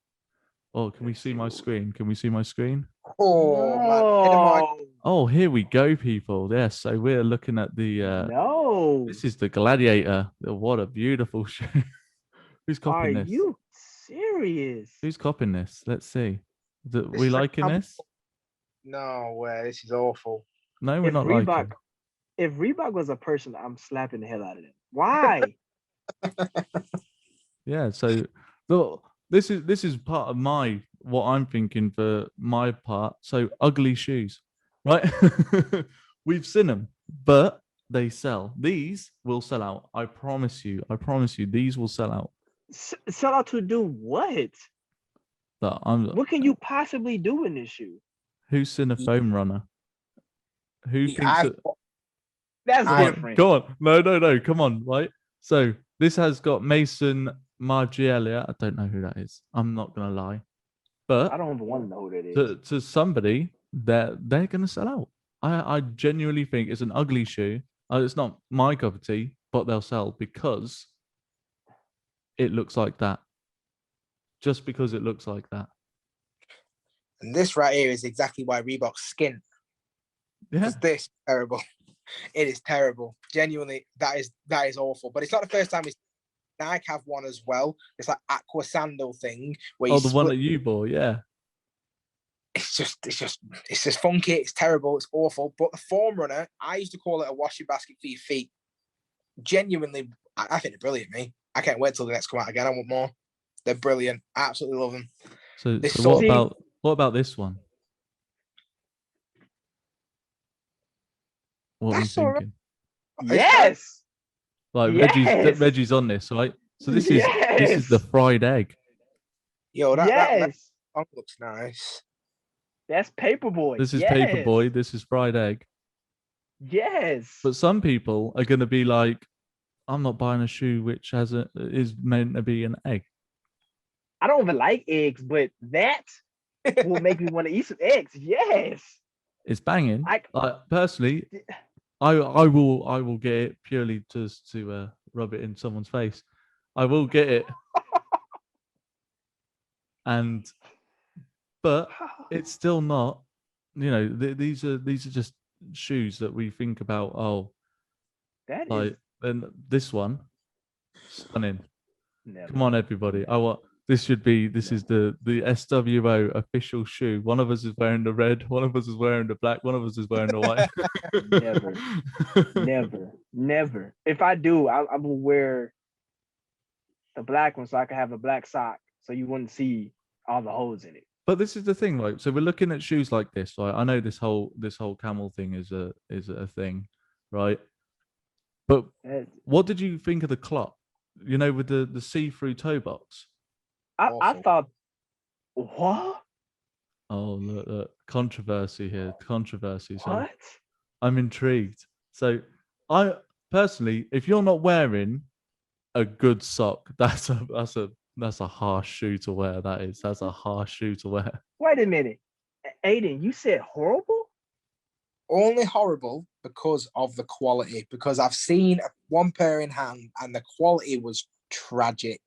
can we see my screen? Can we see my screen? Oh, here we go, people. Yes, so we're looking at the this is the Gladiator. What a beautiful shoe. Who's copying this? Are you serious? Who's copying this? Let's see. We liking this? No way. This is awful. No, we're not liking. If Reebok was a person, I'm slapping the hell out of them. Why? Yeah. So this is part of what I'm thinking for my part. So ugly shoes, right? We've seen them, but they sell. These will sell out. I promise you. I promise you. These will sell out. Sell out to do what? But I'm. What can you possibly do in this shoe? Who's seen a foam runner? Who thinks I've that? That's Come on, different. come on. No. Come on, right? So this has got Mason Margiela. I don't know who that is. I'm not gonna lie, I but don't even want to know who that is. to somebody that they're gonna sell out. I genuinely think it's an ugly shoe. It's not my cup of tea, but they'll sell because it looks like that. Just because it looks like that. And this right here is exactly why Reebok skin. Yeah. Because this is terrible. It is terrible. Genuinely, that is awful. But it's not the first time Nike have one as well. It's like aqua sandal thing where you Oh, the one that split. you bought, yeah. It's just funky. It's terrible. It's awful. But the foam runner, I used to call it a washing basket for your feet. Genuinely, I think they're brilliant. Me, I can't wait till the next come out again. I want more. They're brilliant. I absolutely love them. So This what about this one? What are you That's all right. thinking? Yes. Like Yes. Reggie's on this, right? So this Yes. is the fried egg. Yo, that Yes. song looks nice. That's Paperboy. This is Yes. Paperboy. This is fried egg. Yes. But some people are gonna be like, I'm not buying a shoe which is meant to be an egg. I don't even like eggs, but that will make me want to eat some eggs. Yes. It's banging. Like personally, I will get it purely just to rub it in someone's face. I will get it, but it's still not. You know, these are just shoes that we think about. Oh, that like is then this one, stunning. never. Come on, everybody! This is the s.W.o official shoe. One of us is wearing the red, one of us is wearing the black, one of us is wearing the white. Never. If I do, I will wear the black one so I can have a black sock so you wouldn't see all the holes in it. But this is the thing, right? So we're looking at shoes like this, right? I know this whole camel thing is a thing, right? But what did you think of the clot? You know, with the see-through toe box. I thought, what? Oh, look, controversy here. Controversy. So What? I'm intrigued. So I personally, if you're not wearing a good sock, that's a harsh shoe to wear. That's a harsh shoe to wear. Wait a minute. Aiden, you said horrible? Only horrible because of the quality. Because I've seen one pair in hand and the quality was tragic.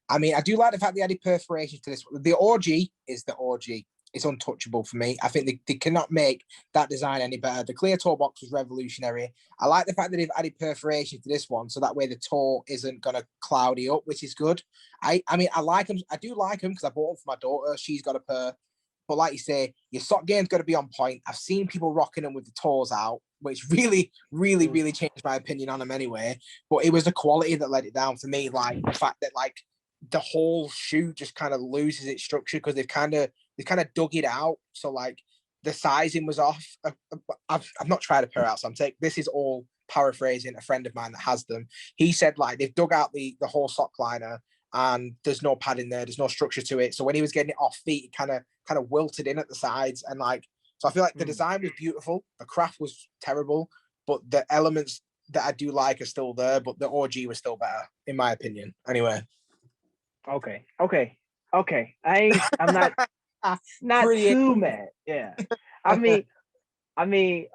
I mean, I do like the fact they added perforations to this. The OG is the OG. It's untouchable for me. I think they cannot make that design any better. The clear toe box was revolutionary. I like the fact that they've added perforations to this one, so that way the toe isn't gonna cloudy up, which is good. I mean, I like them. I do like them because I bought them for my daughter. She's got a pair. But like you say, your sock game's got to be on point. I've seen people rocking them with the toes out, which really changed my opinion on them anyway. But it was the quality that let it down for me. Like the fact that like the whole shoe just kind of loses its structure because they've kind of dug it out. So like the sizing was off. I've not tried a pair out, so this is all paraphrasing a friend of mine that has them. He said like they've dug out the whole sock liner and there's no padding there, there's no structure to it. So when he was getting it off feet, it kind of wilted in at the sides. And like, so I feel like the design was beautiful, the craft was terrible, but the elements that I do like are still there, but the OG was still better, in my opinion. Anyway. Okay. I'm not too mad. Yeah. I mean,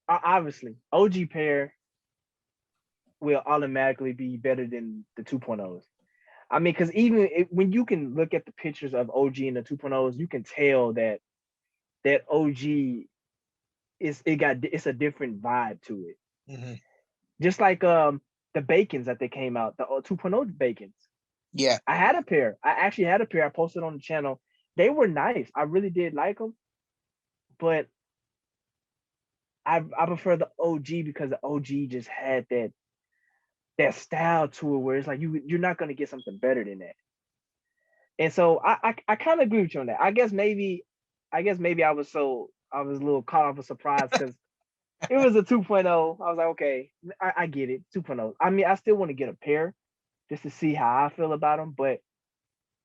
obviously, OG pair will automatically be better than the 2.0s. I mean, because when you can look at the pictures of OG and the 2.0s, you can tell that OG it's a different vibe to it. Mm-hmm. Just like the Bacons that they came out, the 2.0 Bacons. Yeah. I had a pair. I actually had a pair. I posted on the channel. They were nice. I really did like them. But I prefer the OG because the OG just had that style to it where it's like you're not gonna get something better than that. And so I kind of agree with you on that. I guess maybe I was a little caught off a surprise because it was a 2.0. I was like, okay, I get it. 2.0. I mean, I still want to get a pair just to see how I feel about them. But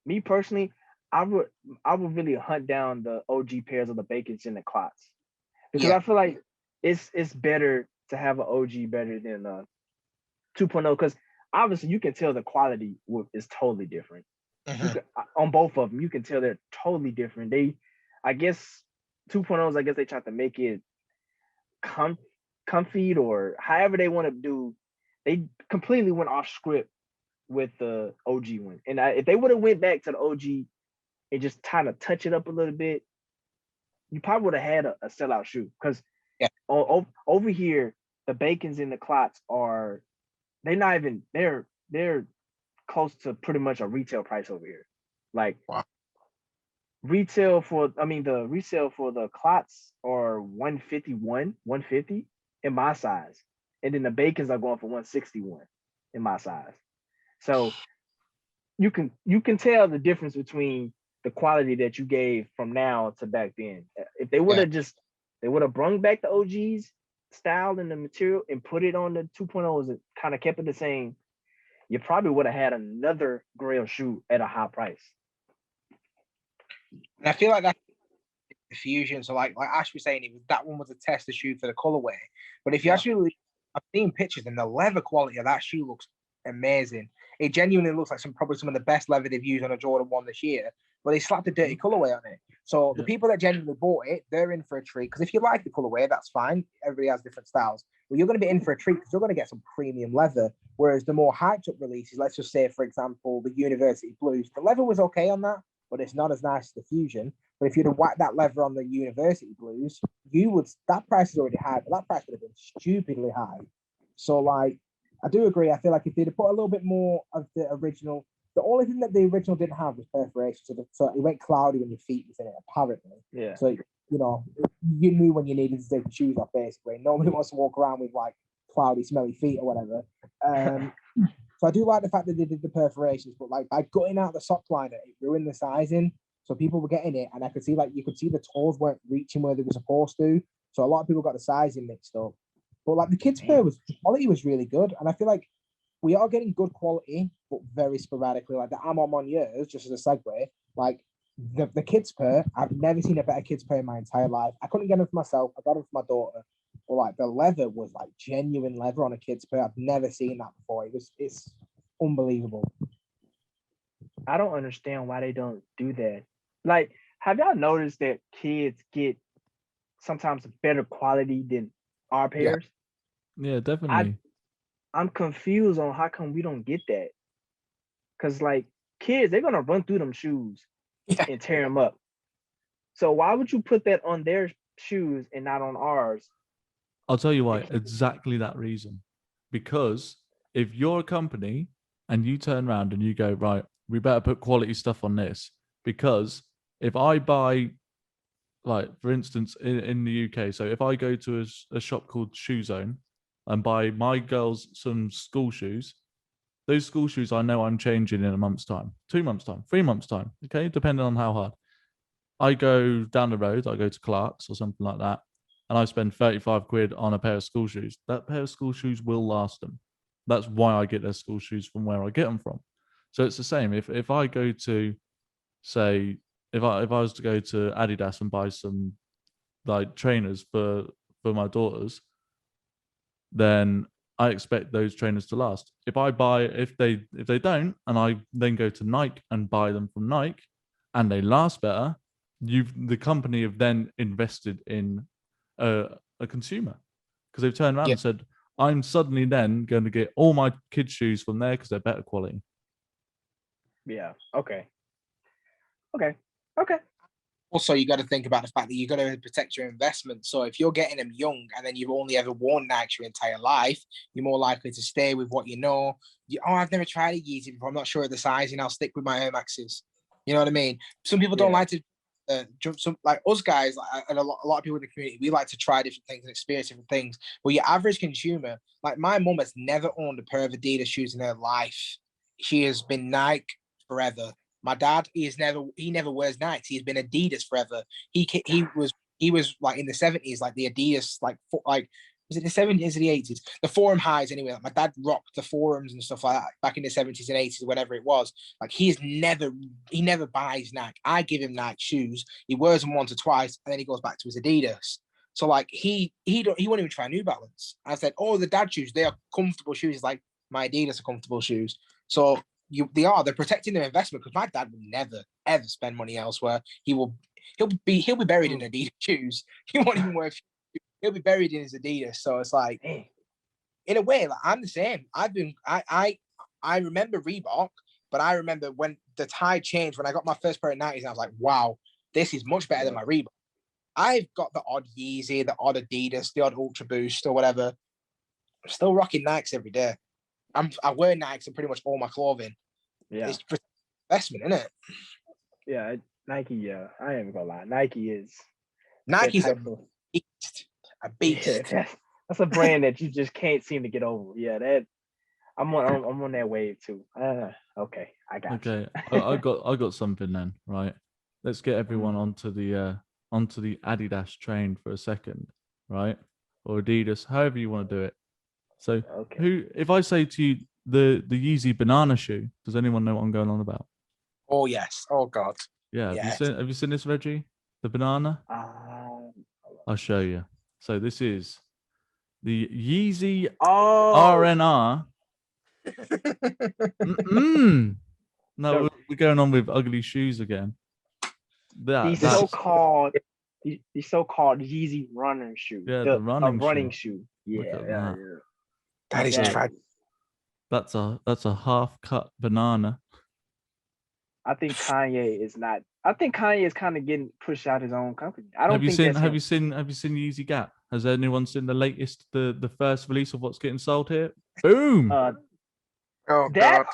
me personally, I would really hunt down the OG pairs of the Bacons and the Clots because I feel like it's better to have an OG better than a 2.0 because obviously you can tell the quality is totally different. You can, on both of them, you can tell they're totally different. I guess 2.0s, I guess they tried to make it comfy or however they want to do. They completely went off script with the OG one. And if they would have went back to the OG and just kind of touch it up a little bit, you probably would have had a sellout shoe. Because over here, the Bacons and the Clots are they're close to pretty much a retail price over here. Like the resale for the Clots are 150 in my size. And then the Bacons are going for 161 in my size. So you can tell the difference between the quality that you gave from now to back then. If they would have brung back the OGs style and the material and put it on the 2.0s and kind of kept it the same, you probably would have had another Grail shoe at a high price. And I feel like that's the fusion. So like Ash was saying, that one was a tester shoe for the colorway. But if you actually, I've seen pictures and the leather quality of that shoe looks amazing. It genuinely looks like probably some of the best leather they've used on a Jordan 1 this year. But they slapped a dirty colorway on it. So the people that genuinely bought it, they're in for a treat. Because if you like the colorway, that's fine. Everybody has different styles. But you're going to be in for a treat because you're going to get some premium leather. Whereas the more hyped up releases, let's just say, for example, the University Blues, the leather was okay on that, but it's not as nice as the Fusion. But if you'd have whacked that leather on the University Blues, that price is already high, but that price would have been stupidly high. So, like, I do agree. I feel like if they'd have put a little bit more of the original, the only thing that the original didn't have was perforation. So it went cloudy when your feet was in it, apparently. Yeah. So, you knew when you needed to take your shoes off, basically. Nobody wants to walk around with, like, cloudy, smelly feet or whatever. So I do like the fact that they did the perforations, but, like, by gutting out the sock liner, it ruined the sizing. So people were getting it, and I could see, like, you could see the toes weren't reaching where they were supposed to. So a lot of people got the sizing mixed up. But, like, the kids' pair the quality was really good. And I feel like we are getting good quality, but very sporadically. Like the Amon years, just as a segue, like the kids' pair, I've never seen a better kids' pair in my entire life. I couldn't get them for myself. I got them for my daughter. But, like, the leather was, like, genuine leather on a kid's pair. I've never seen that before. It's unbelievable. I don't understand why they don't do that. Like, have y'all noticed that kids get sometimes better quality than our pairs? Yeah, definitely. I'm confused on how come we don't get that. Because, like, kids, they're going to run through them shoes and tear them up. So why would you put that on their shoes and not on ours? I'll tell you why. Exactly that reason. Because if you're a company and you turn around and you go, right, we better put quality stuff on this. Because if I buy, like, for instance, in the UK, so if I go to a shop called Shoe Zone and buy my girls some school shoes, those school shoes I know I'm changing in a month's time, 2 months' time, 3 months' time, okay, depending on how hard. I go down the road, I go to Clark's or something like that, and I spend 35 quid on a pair of school shoes. That pair of school shoes will last them. That's why I get their school shoes from where I get them from. So it's the same. If I go to, say, if I was to go to Adidas and buy some, like, trainers for my daughters, then I expect those trainers to last. If they don't, and I then go to Nike and buy them from Nike, and they last better, the company have then invested in a consumer, because they've turned around and said, I'm suddenly then going to get all my kids' shoes from there because they're better quality. Yeah. Okay. Also, you got to think about the fact that you got to protect your investment. So if you're getting them young and then you've only ever worn Nike your entire life, you're more likely to stay with what you know. I've never tried a Yeezy before. I'm not sure of the sizing. I'll stick with my Air Maxes. You know what I mean? Some people don't like to jump some like us guys, like, and a lot of people in the community, we like to try different things and experience different things. But your average consumer, like my mum, has never owned a pair of Adidas shoes in her life. She has been Nike forever. My dad, he never wears Nikes. He's been Adidas forever. He was like in the 70s, like the Adidas, like was it the 70s or the 80s? The Forum highs anyway. Like my dad rocked the Forums and stuff like that back in the 70s and 80s, whatever it was. Like he never buys Nike. I give him Nike shoes. He wears them once or twice, and then he goes back to his Adidas. So like he won't even try New Balance. I said, oh, the dad shoes, they are comfortable shoes. He's like, my Adidas are comfortable shoes. So they're protecting their investment, because my dad would never ever spend money elsewhere. He'll be buried in Adidas shoes. He won't even wear. He'll be buried in his Adidas. So it's like, in a way, like I'm the same. I remember Reebok, but I remember when the tide changed, when I got my first pair of Nikes, and I was like, wow, this is much better than my Reebok. I've got the odd Yeezy, the odd Adidas, the odd Ultra Boost or whatever. I'm still rocking Nikes every day. I wear Nikes in pretty much all my clothing. Yeah. It's investment, isn't it? Yeah, Nike. Yeah, I ain't gonna lie. Nike is Nike's a beast. A beast. Yeah, that's a brand that you just can't seem to get over. Yeah, that I'm on that wave too. Okay, I got Okay, you. I got something then, right? Let's get everyone onto the Adidas train for a second, right? Or Adidas, however you want to do it. So, Okay. if I say to you the Yeezy banana shoe, does anyone know what I'm going on about? Oh yes. Oh God. Yeah. Yes. Have you seen this, Reggie? The banana? I'll show you. So this is the Yeezy RNR. No, we're going on with ugly shoes again. These so-called Yeezy running shoe. Yeah, the running shoe. Look Yeah, at yeah. That is tragic. That's a half cut banana. I think Kanye is not. I think Kanye is kind of getting pushed out his own company. I don't think Have you seen Yeezy Gap? Has anyone seen the latest, the first release of what's getting sold here? Boom. Oh God.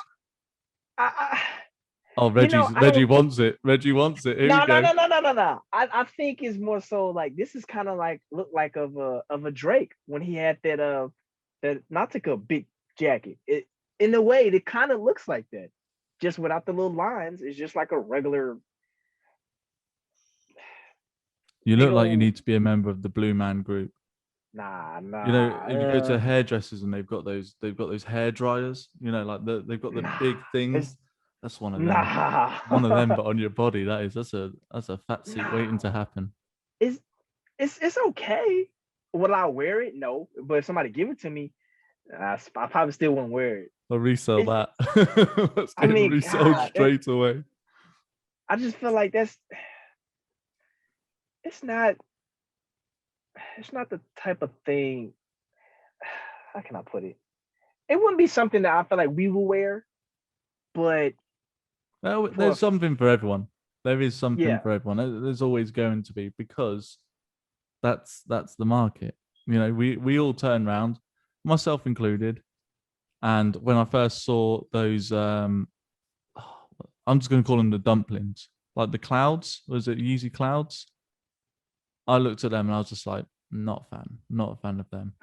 Reggie wants it. Reggie wants it. No. I think it's more so like this is kind of like look like of a Drake when he had that not like a big jacket. It in a way it kind of looks like that, just without the little lines. It's just like a regular. You look like you need to be a member of the Blue Man Group. Nah. You know, if you go to hairdressers and they've got those hair dryers, you know, like they've got the big things. That's one of them. One of them, but on your body. That's a fat suit waiting to happen. It's okay. Will I wear it? No. But if somebody give it to me, I probably still won't wear it. I'll resell that. Let's get resold straight away. I just feel like it's not the type of thing. How can I put it? It wouldn't be something that I feel like we will wear, but there's something for everyone. There is something for everyone. There's always going to be, because that's the market. You know, we all turn around, myself included. And when I first saw those, I'm just going to call them the dumplings, like the clouds. Was it Yeezy Clouds? I looked at them and I was just like, not a fan of them.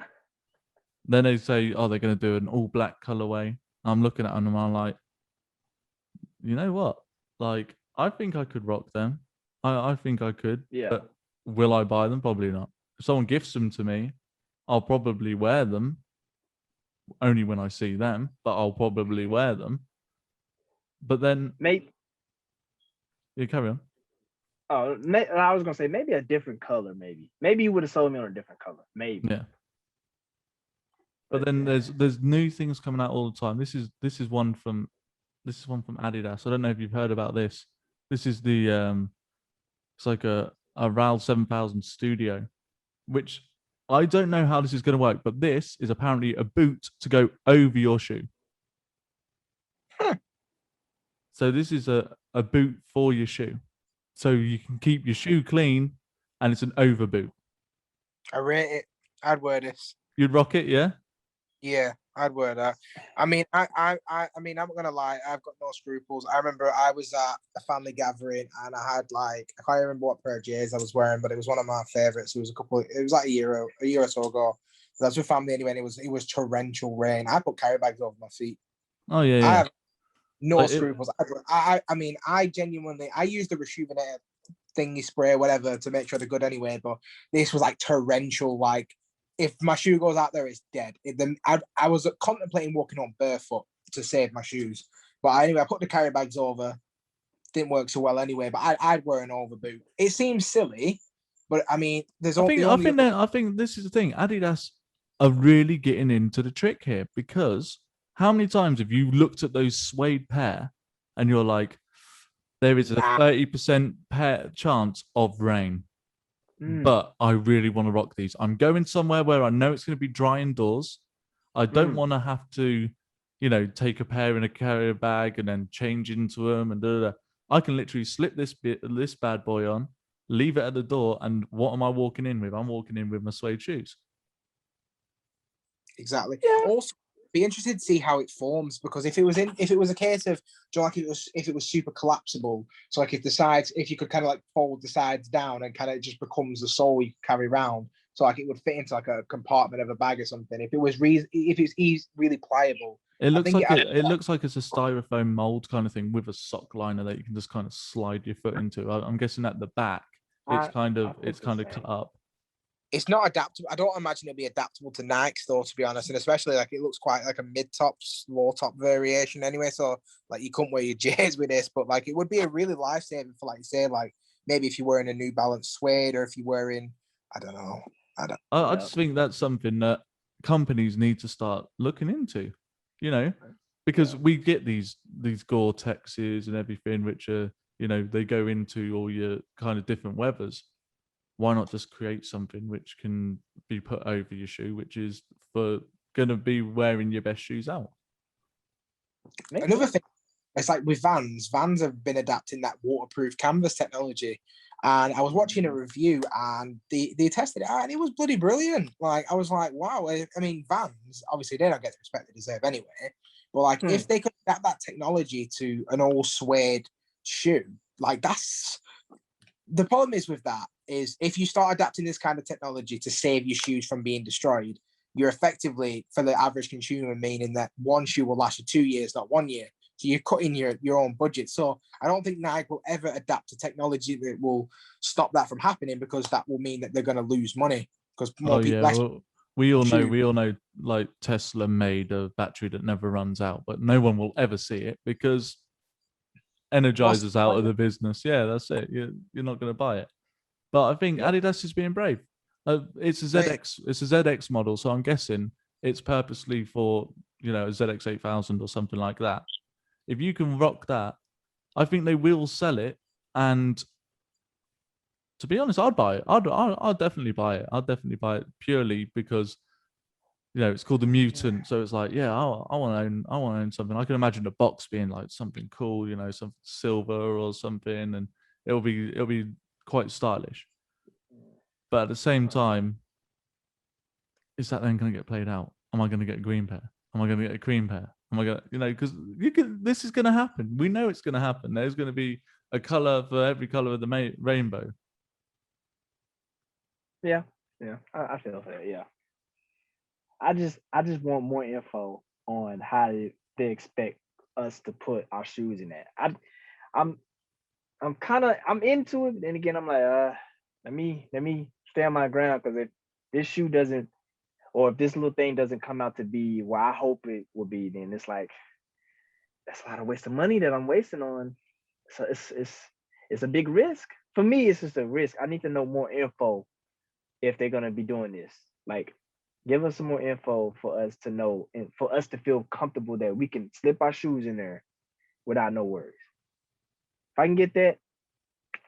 Then they say, oh, they're going to do an all black colorway. I'm looking at them and I'm like, you know what? Like, I think I could rock them. I think I could. Yeah. But will I buy them? Probably not. If someone gifts them to me, I'll probably wear them. Only when I see them, but I'll probably wear them. But then, maybe. You carry on. Oh, I was gonna say maybe a different color. Maybe you would have sold me on a different color. Maybe. Yeah. But then there's new things coming out all the time. This is one from Adidas. I don't know if you've heard about this. This is the it's like a RAL 7000 Studio, which I don't know how this is going to work, but this is apparently a boot to go over your shoe. So this is a boot for your shoe. So you can keep your shoe clean, and it's an over boot. I rate it. I'd wear this. You'd rock it, yeah? Yeah, I'd wear that. I mean, I mean, I'm not gonna lie. I've got no scruples. I remember I was at a family gathering and I had like I can't remember what pair of J's I was wearing, but it was one of my favorites. It was it was like a year or so ago. That's with family anyway. And it was torrential rain. I put carry bags over my feet. Oh yeah, I yeah. have no Like, scruples. I mean, I genuinely I use the Rejuvenator thingy spray, whatever, to make sure they're good anyway. But this was like torrential. Like if my shoe goes out there, it's dead. I was contemplating walking on barefoot to save my shoes. But anyway, I put the carry bags over. Didn't work so well anyway. But I'd wear an overboot. It seems silly, but I mean, there's only. I think this is the thing. Adidas are really getting into the trick here, because how many times have you looked at those suede pair and you're like, there is a 30% chance of rain, but I really want to rock these. I'm going somewhere where I know it's going to be dry indoors. I don't want to have to, take a pair in a carrier bag and then change into them and da. I can literally slip this bad boy on, leave it at the door, and what am I walking in with? I'm walking in with my suede shoes. Exactly. Yeah. Also, be interested to see how it forms, because if it was a case of, like if it was super collapsible, so like if you could kind of like fold the sides down and kind of just becomes the sole you carry around, so like it would fit into like a compartment of a bag or something. If it's really pliable, it looks like it's a styrofoam mold kind of thing with a sock liner that you can just kind of slide your foot into. I'm guessing at the back it's kind of cut up. It's not adaptable. I don't imagine it'll be adaptable to Nikes though, to be honest. And especially like it looks quite like a mid-top, low-top variation anyway. So like you couldn't wear your J's with this, but like it would be a really life-saving for like say like maybe if you're wearing a New Balance suede, or if you're wearing, I don't know. I just think that's something that companies need to start looking into, because we get these Gore-Texes and everything, which are, they go into all your kind of different weathers. Why not just create something which can be put over your shoe, which is for going to be wearing your best shoes out? Another thing, it's like with Vans have been adapting that waterproof canvas technology. And I was watching a review and they tested it out and it was bloody brilliant. Like, I was like, wow. I mean, Vans, obviously they don't get the respect they deserve anyway. But like, if they could adapt that technology to an all suede shoe, like that's... The problem is with that is if you start adapting this kind of technology to save your shoes from being destroyed, you're effectively, for the average consumer, meaning that one shoe will last you 2 years, not 1 year. So you're cutting your own budget. So I don't think Nike will ever adapt a technology that will stop that from happening, because that will mean that they're going to lose money, because more people. Well, we all know, like Tesla made a battery that never runs out, but no one will ever see it because Energizer's out of the business. Yeah, that's it. You're not going to buy it. But I think Adidas is being brave. It's a ZX model, so I'm guessing it's purposely for a ZX 8000 or something like that. If you can rock that, I think they will sell it. And to be honest, I'd buy it. I'll definitely buy it. I'll definitely buy it purely because it's called the Mutant. So it's like, I want to own something. I can imagine the box being like something cool, some silver or something, and it'll be quite stylish. But at the same time, is that then going to get played out? Am I going to get a green pair? Am I going to get a cream pair? Am I going to, because this is going to happen. We know it's going to happen. There's going to be a color for every color of the rainbow. Yeah, I feel that. Yeah, I just want more info on how they expect us to put our shoes in that. I'm into it, but then again, I'm like, let me stay on my ground, because if this shoe doesn't, or if this little thing doesn't come out to be what I hope it will be, then it's like that's a lot of waste of money that I'm wasting on. So it's a big risk for me. It's just a risk. I need to know more info if they're gonna be doing this. Like, give us some more info for us to know and for us to feel comfortable that we can slip our shoes in there without no worries. If I can get that,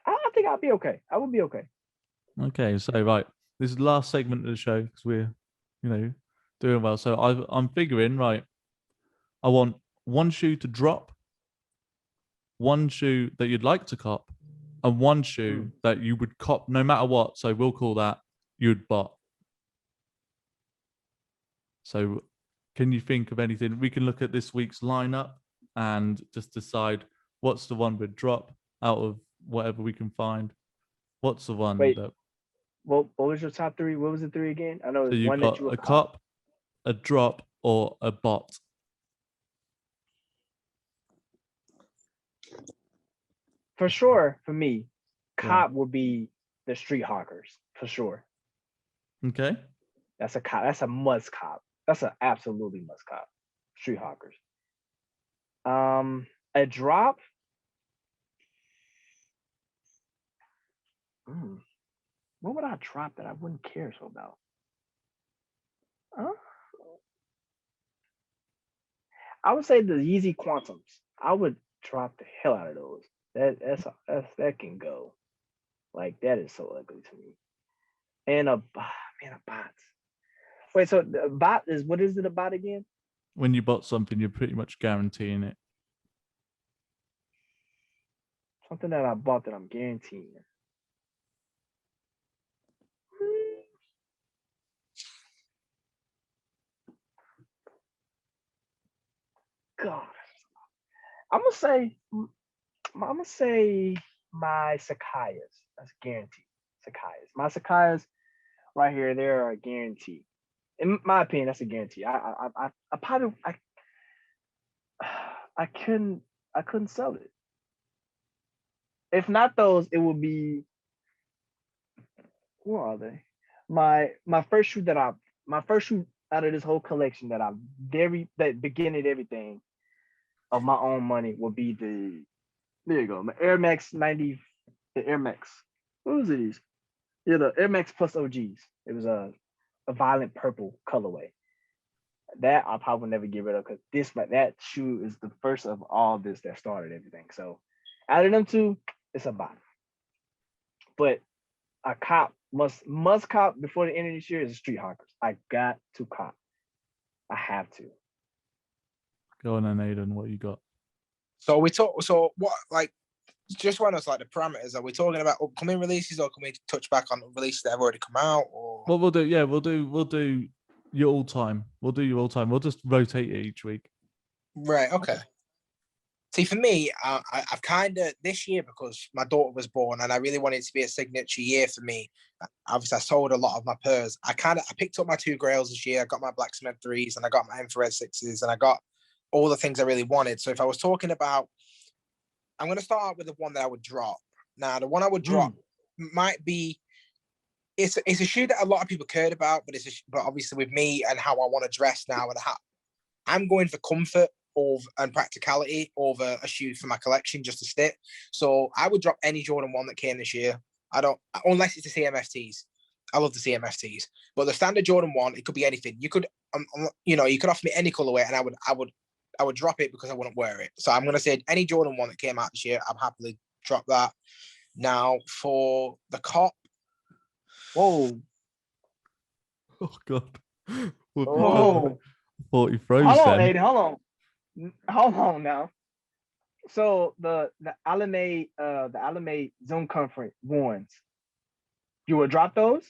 I think I'll be okay. I will be okay. Okay, so right, this is the last segment of the show because we're, doing well. So I'm figuring, right, I want one shoe to drop, one shoe that you'd like to cop, and one shoe that you would cop no matter what. So we'll call that you'd bought. So Can you think of anything? We can look at this week's lineup and just decide what's the one we'd drop out of whatever we can find. What's the one Wait. that? What was your top three? What was the three again? I know So it's you've one that got you a cop, a drop, or a bot. For sure, for me, Yeah. cop would be the street hawkers for sure. Okay. That's a cop. That's a must cop. That's an absolutely must cop. Street hawkers. A drop. What would I drop that I wouldn't care so about? I would say the Yeezy Quantums. I would drop the hell out of those. That can go. Like that is so ugly to me. And a bot. Wait, so the bot is what is it about again? When you bought something, you're pretty much guaranteeing it. Something that I bought that I'm guaranteeing. God, I'm gonna say my Sakayas. That's guaranteed. Sakayas. My Sakayas right here, they're a guarantee. In my opinion, that's a guarantee. I probably I couldn't sell it. If not those, it would be where are they? My first shoe out of this whole collection that beginning everything of my own money will be there you go, my Air Max 90, the Air Max. What was it? Yeah, the Air Max Plus OGs. It was a violent purple colorway. That I'll probably never get rid of because that shoe is the first of all this that started everything. So out of them two, it's a bot. But a cop must cop before the end of this year is Street Hawkers. I got to cop. I have to. Go on then, Aiden. What you got? So what, like, just run us like the parameters. Are we talking about upcoming releases, or can we touch back on releases that have already come out? Or What we'll do? Yeah, we'll do your all time. We'll do your all time. We'll just rotate it each week. right, okay. See, for me, I've kind of this year, because my daughter was born and I really wanted it to be a signature year for me. Obviously, I sold a lot of my pairs. I picked up my 2 Grails this year. I got my Black Cement 3s and I got my Infrared 6s and I got all the things I really wanted. So if I was talking about, I'm going to start out with the one that I would drop. Now, the one I would drop might be, it's a shoe that a lot of people cared about, but obviously with me and how I want to dress now, and I'm going for comfort and practicality over a shoe for my collection just to stick. So I would drop any Jordan 1 that came this year. Unless it's the CMFTs. I love the CMFTs, but the standard Jordan 1, it could be anything. You could, you could offer me any colorway, and I would drop it because I wouldn't wear it. So I'm going to say any Jordan 1 that came out this year, I'm happily drop that. Now for the cop. Whoa. Oh God. Oh. 40 froze. Hold on, then. Aiden. Hold on now. So the Alameda Zoom Comfort ones, you would drop those?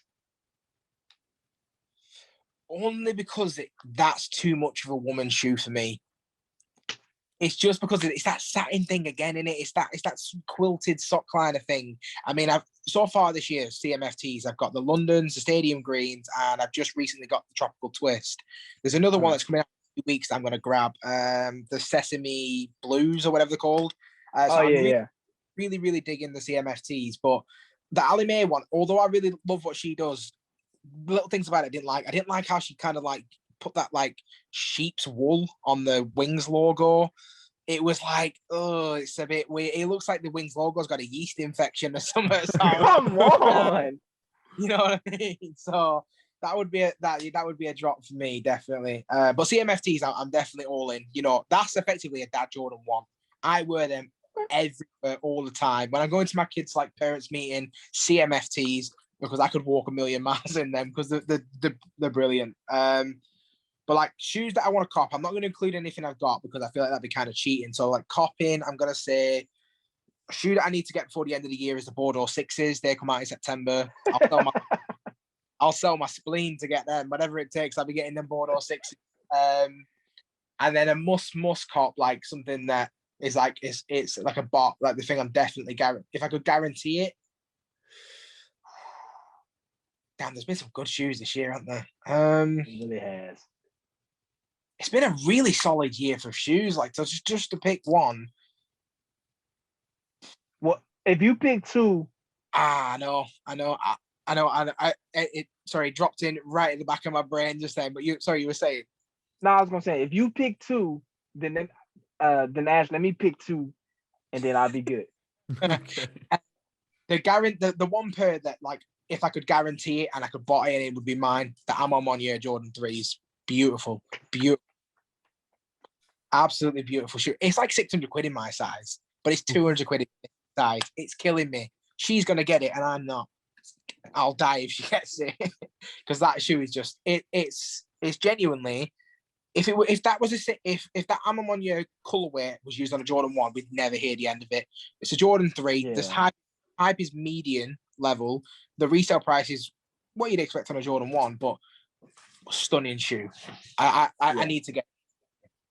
Only because that's too much of a woman's shoe for me. It's just because it's that satin thing again, in it. It's that quilted sock liner thing. I mean, I've so far this year CMFTs. I've got the Londons, the Stadium Greens, and I've just recently got the Tropical Twist. There's another one that's coming out in 2 weeks that I'm going to grab. The Sesame Blues or whatever they're called. I'm really, really digging the CMFTs. But the Ali Mae one, although I really love what she does, little things about it I didn't like. I didn't like how she kind of like put that like sheep's wool on the Wings logo. It was like, oh, it's a bit weird. It looks like the Wings logo's got a yeast infection or something. So, come on. You know what I mean? So that would be a drop for me, definitely. But CMFTs, I'm definitely all in. You know, that's effectively a dad Jordan 1. I wear them everywhere all the time. When I'm going to my kids' like parents' meeting, CMFTs, because I could walk a million miles in them because they're brilliant. But like shoes that I want to cop, I'm not going to include anything I've got because I feel like that'd be kind of cheating. So like copping, I'm going to say a shoe that I need to get before the end of the year is the Bordeaux 6s. They come out in September. I'll sell my spleen to get them. Whatever it takes, I'll be getting them Bordeaux 6s. And then a must cop, like something that is like it's like a bot, like the thing I'm definitely if I could guarantee it. Damn, there's been some good shoes this year, aren't there? It really has. It's been a really solid year for shoes. Like, so just to pick one. Well, if you pick two, I know. Sorry, dropped in right in the back of my brain just then. But you were saying. No, I was gonna say if you pick two, then Ash, let me pick two, and then I'll be good. Okay. The one pair that, like, if I could guarantee it and I could buy it, it would be mine. The Amon Jordan 3s. Beautiful. Absolutely beautiful shoe. It's like 600 quid in my size, but it's 200 quid in my size. It's killing me. She's gonna get it, and I'm not. I'll die if she gets it, because that shoe is just it's genuinely. If that Amon colorway was used on a Jordan 1, we'd never hear the end of it. It's a Jordan 3. Yeah. This hype is median level. The resale price is what you'd expect on a Jordan 1, but stunning shoe. I need to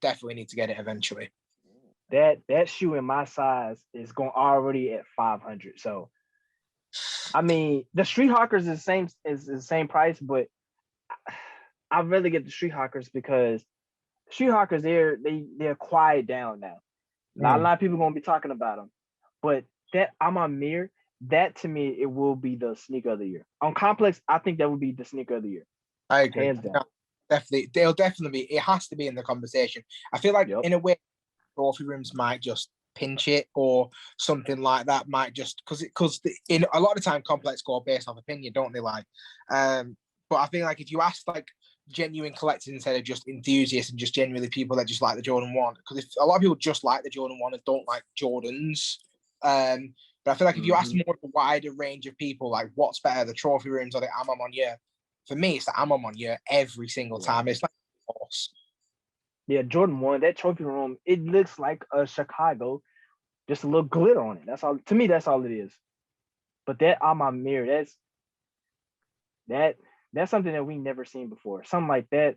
definitely need to get it eventually. That shoe in my size is going already at 500. So, I mean, the Street Hawkers is the same price, but I'd rather get the Street Hawkers because Street Hawkers they're quiet down now. Not a lot of people gonna be talking about them, but that Amon, that to me it will be the sneaker of the year. On Complex, I think that would be the sneaker of the year. I agree. Hands down. No, definitely, they'll definitely be. It has to be in the conversation. I feel like in a way, trophy rooms might just pinch it or something like that. Might just because in a lot of the time Complex go based off opinion, don't they? Like, but I feel like if you ask like genuine collectors instead of just enthusiasts and just genuinely people that just like the Jordan 1, because if a lot of people just like the Jordan 1 and don't like Jordans, but I feel like if you ask more of a wider range of people, like what's better, the trophy rooms or the Amon, for me it's the Amon every single time. It's like a horse. Yeah, Jordan 1, that trophy room, it looks like a Chicago, just a little glitter on it. That's all. To me, that's all it is. But that Amon mirror, that's something that we never seen before. Something like that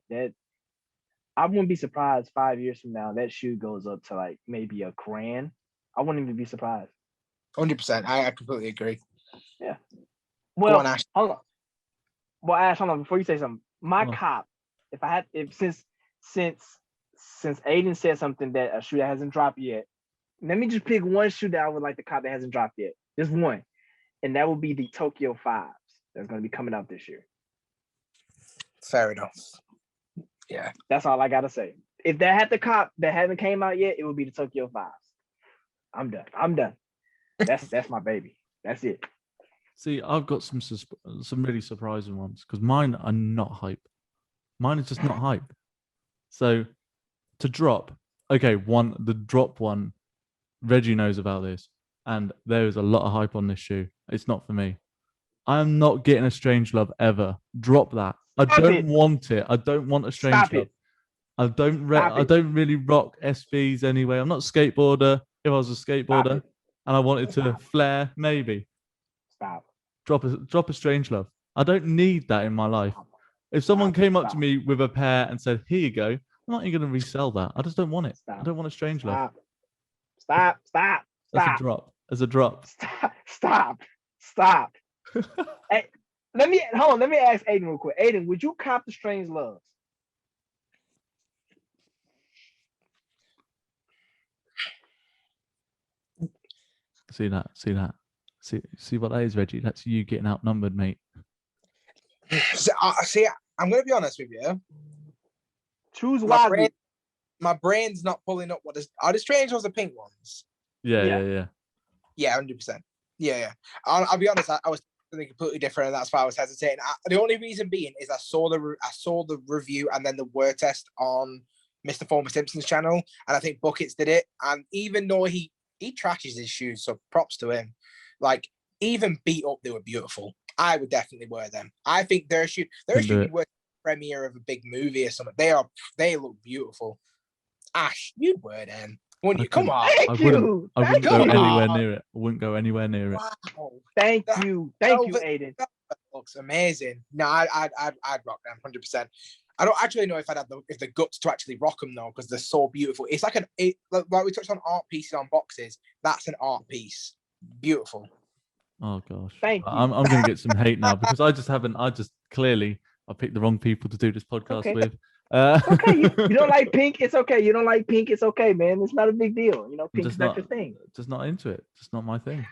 I wouldn't be surprised 5 years from now that shoe goes up to like maybe $1,000. I wouldn't even be surprised. 100%. I completely agree. Yeah. Well, on, Ash. Hold on. Well, Ash, hold on. Before you say something, my cop, since Aiden said something that a shoe that hasn't dropped yet, let me just pick one shoe that I would like to cop that hasn't dropped yet. Just one. And that would be the Tokyo 5s that's going to be coming out this year. Fair enough. Yeah. That's all I got to say. If that had the cop that hasn't came out yet, it would be the Tokyo 5s. I'm done. That's my baby. That's it. See, I've got some really surprising ones because mine are not hype. Mine is just not hype. So to drop, the drop one, Reggie knows about this, and there is a lot of hype on this shoe. It's not for me. I am not getting a Strange Love ever. Drop that. I don't want it. I don't want a Strange Love. I don't really rock SBs anyway. I'm not a skateboarder. If I was a skateboarder and I wanted to flare, maybe. Stop. Drop a Strange Love. I don't need that in my life. If someone came up to me with a pair and said, "Here you go," I'm not even going to resell that. I just don't want it. I don't want a Strange Love. Stop. That's a drop. As a drop. Stop. Hey, let me ask Aiden real quick. Aiden, would you cop the Strange Loves? See that? See what that is, Reggie? That's you getting outnumbered, mate. See, I'm going to be honest with you. Choose wisely. My brain's not pulling up are the Strange Loves the pink ones? Yeah. Yeah, 100%. Yeah. I'll be honest. I was something completely different, and that's why I was hesitating. The only reason being is I saw the review and then the word test on Mr. Former Simpson's channel, and I think Buckets did it. And even though he trashes his shoes, so props to him. Like, even beat up, they were beautiful. I would definitely wear them. I think they're a shoe you'd wear premiere of a big movie or something. They look beautiful. Ash, you'd wear them. Wouldn't you? Come on. I wouldn't go anywhere near it. I wouldn't go anywhere near it. Wow. Thank you, Aiden. That looks amazing. No, I'd rock them 100%. I don't actually know if I'd have the guts to actually rock them though, because they're so beautiful. It's like like we touched on art pieces on boxes. That's an art piece. Beautiful. Oh gosh. Thank you. I'm gonna get some hate now because I just clearly I picked the wrong people to do this podcast Okay. with. It's okay. You don't like pink. It's okay. You don't like pink. It's okay, man. It's not a big deal. You know, I'm pink just is not not your thing. just not into it. Just not my thing.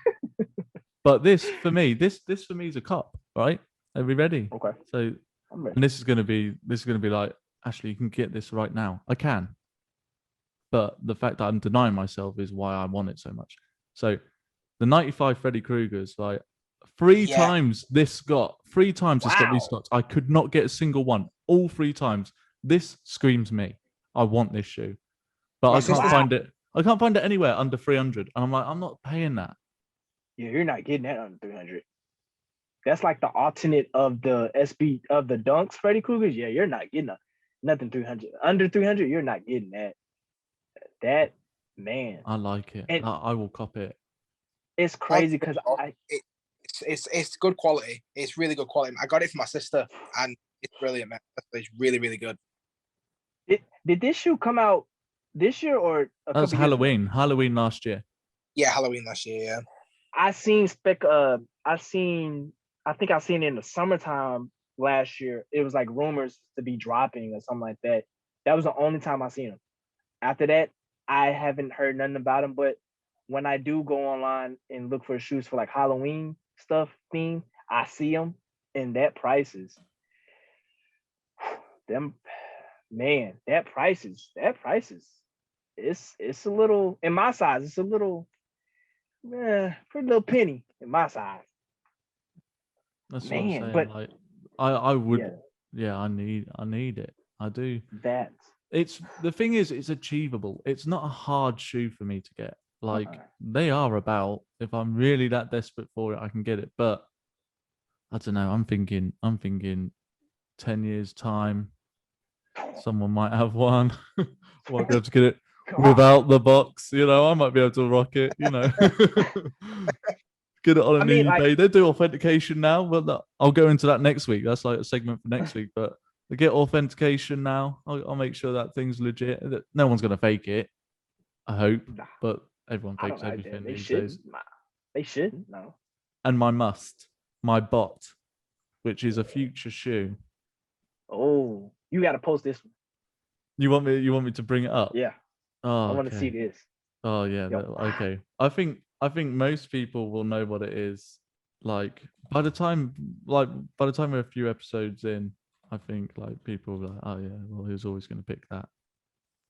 But this for me is a cop, right? Are we ready? Okay. So, I'm ready. and this is gonna be like, Ashley, you can get this right now. I can. But the fact that I'm denying myself is why I want it so much. So the 95 Freddy Krueger's, like three times this got restocked. I could not get a single one. All 3 times. This screams me. I want this shoe. But I can't find it. I can't find it anywhere under 300. And I'm like, I'm not paying that. Yeah, you're not getting that under 300. That's like the alternate of the SB of the Dunks, Freddy Krueger's. Yeah, you're not getting nothing 300. Under 300, you're not getting that. That, man. I like it. And I will cop it. it's crazy because it's good quality. It's really good quality. I got it for my sister, and it's brilliant, man. It's really, really good. Did this shoe come out this year or a That was couple years ago? Halloween last year. Yeah, Halloween last year. Yeah. I think I seen it in the summertime last year. It was like rumors to be dropping or something like that. That was the only time I seen them. After that, I haven't heard nothing about them. But when I do go online and look for shoes for like Halloween stuff theme, I see them, and that prices them. Man, that prices. It's a little in my size. It's a little, pretty little penny in my size. That's Man, what I'm saying. but Like, I would, yeah, I need it. I do. That It's the thing is, it's achievable. It's not a hard shoe for me to get. Like they are about. If I'm really that desperate for it, I can get it. But I don't know. I'm thinking 10 years time, someone might have one. Might be able to get it without the box. You know, I might be able to rock it. You know, get it on an eBay. They do authentication now. Well, I'll go into that next week. That's like a segment for next week. But they get authentication now. I'll make sure that thing's legit. No one's gonna fake it. I hope, but everyone fakes everything these days. They shouldn't. No. And my bot, which is a future shoe. Oh, you got to post this one. You want me to bring it up? Yeah. Oh, I want to see this. Oh yeah. Okay. I think most people will know what it is. Like by the time we're a few episodes in, I think like people will be like, oh yeah, well he was always going to pick that.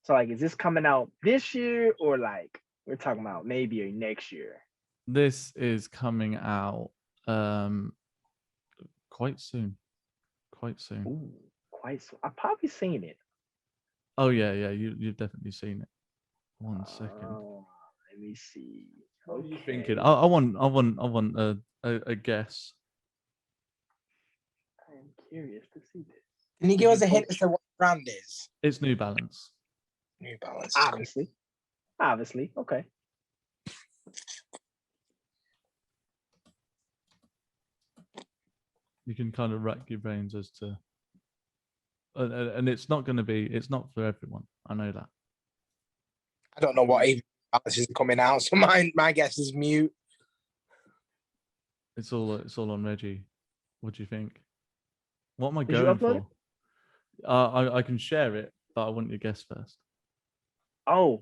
So like, is this coming out this year or like we're talking about maybe next year? This is coming out quite soon. Ooh, quite soon. I've probably seen it. Oh yeah, you've definitely seen it. 1 second. Let me see. What are you thinking? I want a guess. I'm curious to see this. Can you give us a hint as to what brand is? It's New Balance. New Balance. Obviously. Okay. You can kind of rack your brains as to, and it's not for everyone. I know that. I don't know what even Balance is coming out, so my guess is mute. It's all on Reggie. What do you think? What am I going for? I can share it, but I want your guess first. Oh,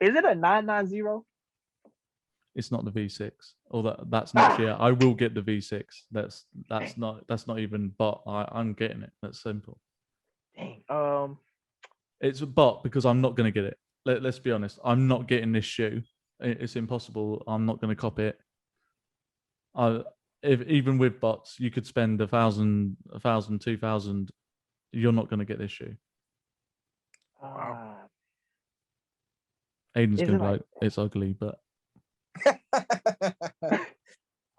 is it a 990? It's not the V6. Or that's next year. I will get the V6. That's not even bot. I'm getting it. That's simple. Dang. It's a bot because I'm not going to get it. Let's be honest. I'm not getting this shoe. It's impossible. I'm not going to cop it. If even with bots, you could spend 1,000, 2,000. You're not going to get this shoe. Aiden's going to be like, it's ugly, but.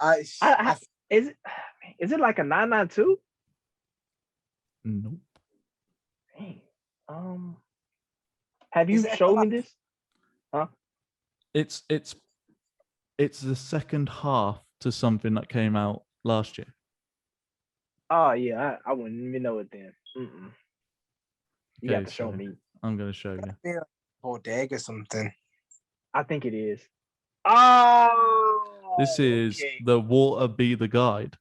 Is it like a 992? Nope. Dang. Have you shown me this? Huh? It's the second half to something that came out last year. Oh yeah, I wouldn't even know it then. You Okay, got to show so me. I'm gonna show you. I feel like bodega or something. I think it is. Oh, This is okay. the Water Be the Guide,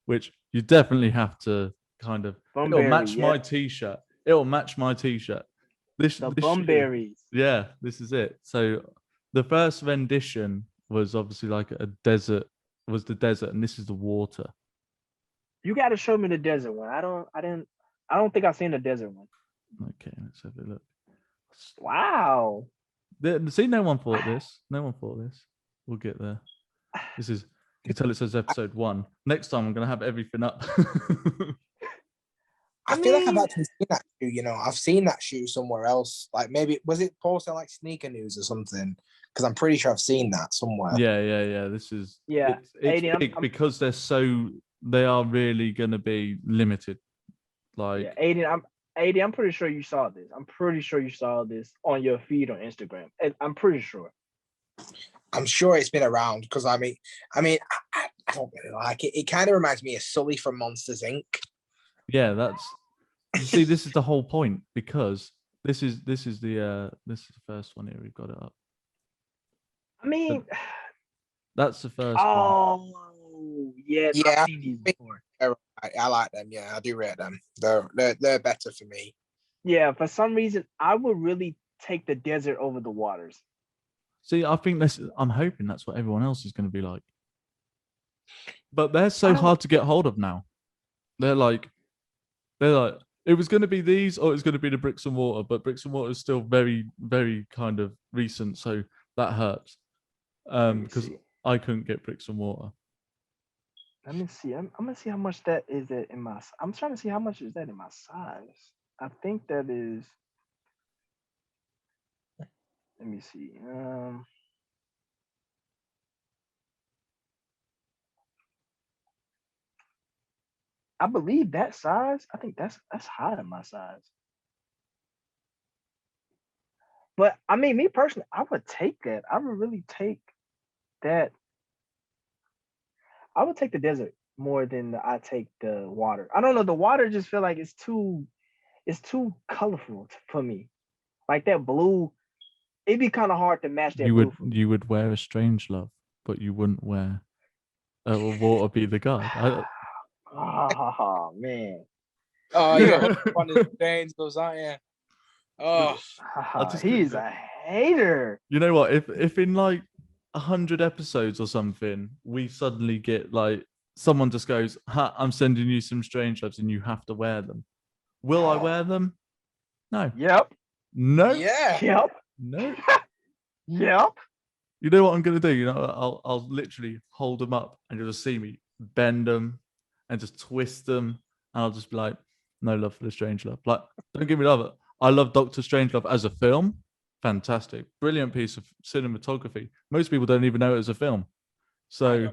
which you definitely have to kind of. It'll Bumberry, match my yeah. t-shirt. It'll match my t-shirt. This The this shoe, Bumberries. yeah, this is it. So the first rendition was obviously like a desert, was the desert, and this is the water. You got to show me the desert one. I don't think I've seen the desert one. Okay, let's have a look. Wow. See, no one thought this. No one thought this. We'll get there. This is. You can tell it says episode 1. Next time I'm gonna have everything up. I feel like I've actually seen that shoe, you know. I've seen that shoe somewhere else. Like maybe was it posted like Sneaker News or something? Because I'm pretty sure I've seen that somewhere. Yeah. This is. Yeah, It's AD, big because they are really gonna be limited. Like yeah, Aiden, I'm pretty sure you saw this. I'm pretty sure you saw this on your feed on Instagram. I'm pretty sure. I'm sure it's been around because I don't really like it. It kind of reminds me of Sully from Monsters Inc. yeah, that's. You see, this is the whole point because this is the first one here. We've got it up. I mean, That's the first one. oh yes, Yeah, I've seen these before. I like them. Yeah, I do rate them. They're better for me. Yeah, for some reason, I would really take the desert over the waters. See, I think I'm hoping that's what everyone else is going to be like. But they're so hard to get hold of now. They're like, it was going to be these or it's going to be the bricks and mortar, but bricks and mortar is still very, very kind of recent, so that hurts. Because I couldn't get bricks and mortar. Let me see. I'm gonna see how much that is in my. I'm trying to see how much is that in my size. I think that is. Let me see. I believe that size. I think that's high in my size. But I mean, me personally, I would take that. I would really take that. I would take the desert more than I take the water. I don't know. The water just feel like it's too colorful for me. Like that blue, it'd be kind of hard to match that blue. You would wear a strange love, but you wouldn't wear a Water Be the Guide. Oh man. Oh, you're one of the veins goes on, yeah. Oh, He's a hater. You know what? If in like 100 episodes or something, we suddenly get like someone just goes, "Ha, I'm sending you some strange loves, and you have to wear them." Will I wear them? No. Yep. No. yeah. Yep. No. Yep. You know what I'm gonna do? You know, I'll literally hold them up, and you'll just see me bend them and just twist them, and I'll just be like, "No love for the strange love." Like, don't give me love. I love Doctor Strangelove as a film. Fantastic, brilliant piece of cinematography. Most people don't even know it as a film. So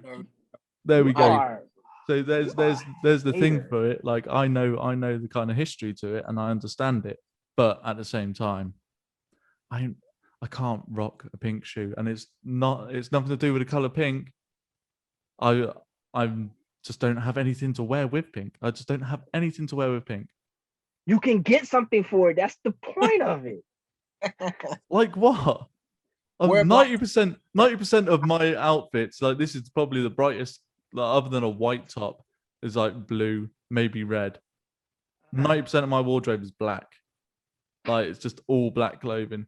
there we go. So there's the thing for it. Like I know the kind of history to it, and I understand it. But at the same time, I can't rock a pink shoe, and it's nothing to do with the color pink. I just don't have anything to wear with pink. I just don't have anything to wear with pink. You can get something for it. That's the point of it. Like what? 90% of my outfits, like this is probably the brightest, like, other than a white top, is like blue, maybe red. 90% of my wardrobe is black. Like it's just all black clothing.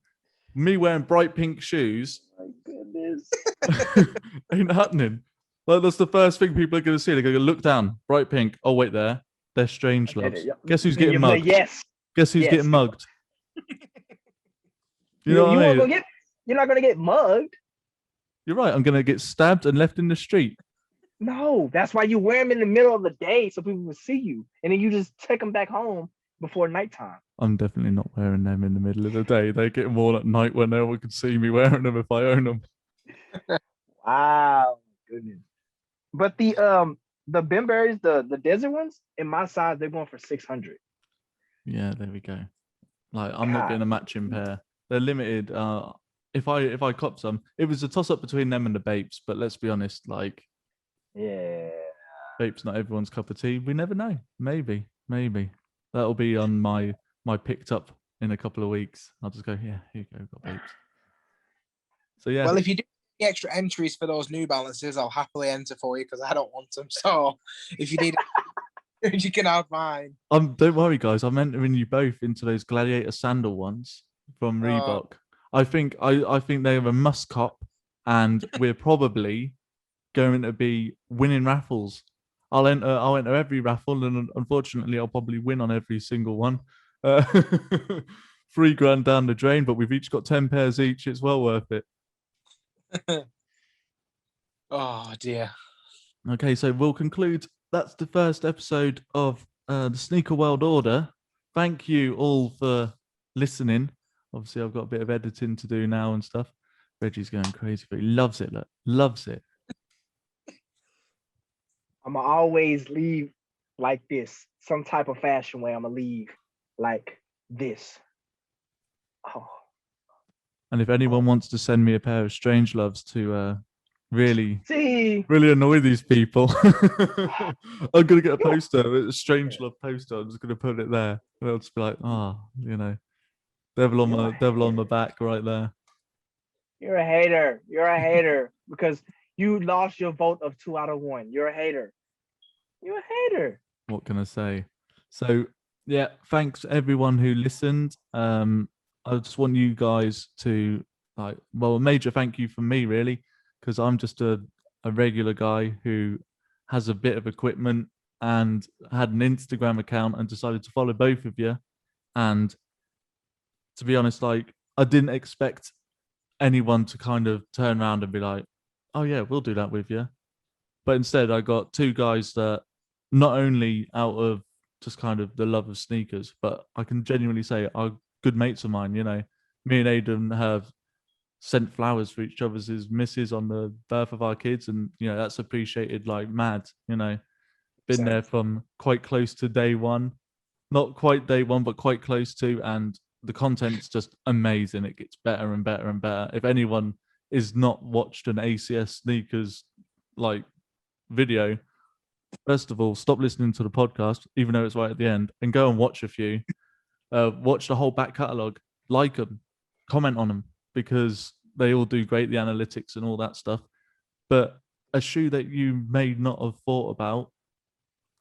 Me wearing bright pink shoes. My goodness. Ain't happening. Like that's the first thing people are gonna see. They're gonna look down, bright pink. Oh wait, they're strange loves. Guess who's getting mugged? Yes. Guess who's getting mugged? You know what I mean? You're not gonna get mugged. You're right. I'm gonna get stabbed and left in the street. No, that's why you wear them in the middle of the day so people will see you, and then you just take them back home before nighttime. I'm definitely not wearing them in the middle of the day. They get worn at night when no one can see me wearing them if I own them. Wow, goodness. But the Bimberries, the desert ones, in my size, they're going for 600. Yeah, there we go. Like I'm not getting a matching pair. They're limited. If I cop some, it was a toss up between them and the Babes. But let's be honest, like, yeah, vape's not everyone's cup of tea. We never know. Maybe that'll be on my picked up in a couple of weeks. I'll just go, yeah, here you go, got vapes. So yeah. Well, if you do any extra entries for those New Balances, I'll happily enter for you because I don't want them. So if you need it, you can have mine. Don't worry, guys. I'm entering you both into those Gladiator sandal ones from Reebok. I think they're a must cop, and we're probably going to be winning raffles. I'll enter every raffle, and unfortunately, I'll probably win on every single one. $3,000 down the drain, but we've each got 10 pairs each. It's well worth it. Oh dear. Okay, so we'll conclude. That's the first episode of the Sneaker World Order. Thank you all for listening. Obviously, I've got a bit of editing to do now and stuff. Reggie's going crazy, but he loves it. Look, loves it. I'm gonna always leave like this, some type of fashion way. I'm gonna leave like this. Oh. And if anyone wants to send me a pair of Strange Loves to really See, annoy these people, I'm gonna get a poster, a Strange Love poster. I'm just gonna put it there, and I'll just be like, devil on my back right there. you're a hater. You're a hater because you lost your vote of 2 out of 1. You're a hater. You're a hater. What can I say? So yeah, thanks everyone who listened. I just want you guys to a major thank you from me, really, because I'm just a regular guy who has a bit of equipment and had an Instagram account and decided to follow both of you. And to be honest, like, I didn't expect anyone to kind of turn around and be like, oh yeah, we'll do that with you. But instead I got two guys that not only out of just kind of the love of sneakers, but I can genuinely say are good mates of mine. You know, me and Aidan have sent flowers for each other's misses on the birth of our kids, and you know that's appreciated like mad. You know, been there from quite close to day one, not quite day one, but quite close to, and the content's just amazing. It gets better and better and better. If anyone is not watched an ACS sneakers like video, first of all, stop listening to the podcast, even though it's right at the end, and go and watch a few. Watch the whole back catalogue, like them, comment on them, because they all do great, the analytics and all that stuff. But a shoe that you may not have thought about,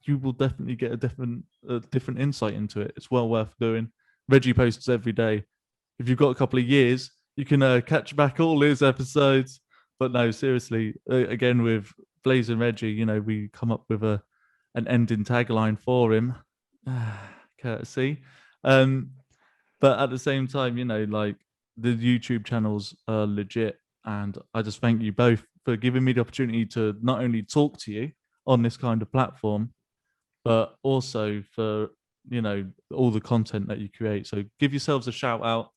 you will definitely get a different insight into it. It's well worth doing. Reggie posts every day. If you've got a couple of years, you can catch back all his episodes. But no, seriously, again with Blaze and Reggie, you know, we come up with an ending tagline for him. Courtesy. But at the same time, you know, like, the YouTube channels are legit, and I just thank you both for giving me the opportunity to not only talk to you on this kind of platform, but also for, you know, all the content that you create. So give yourselves a shout out,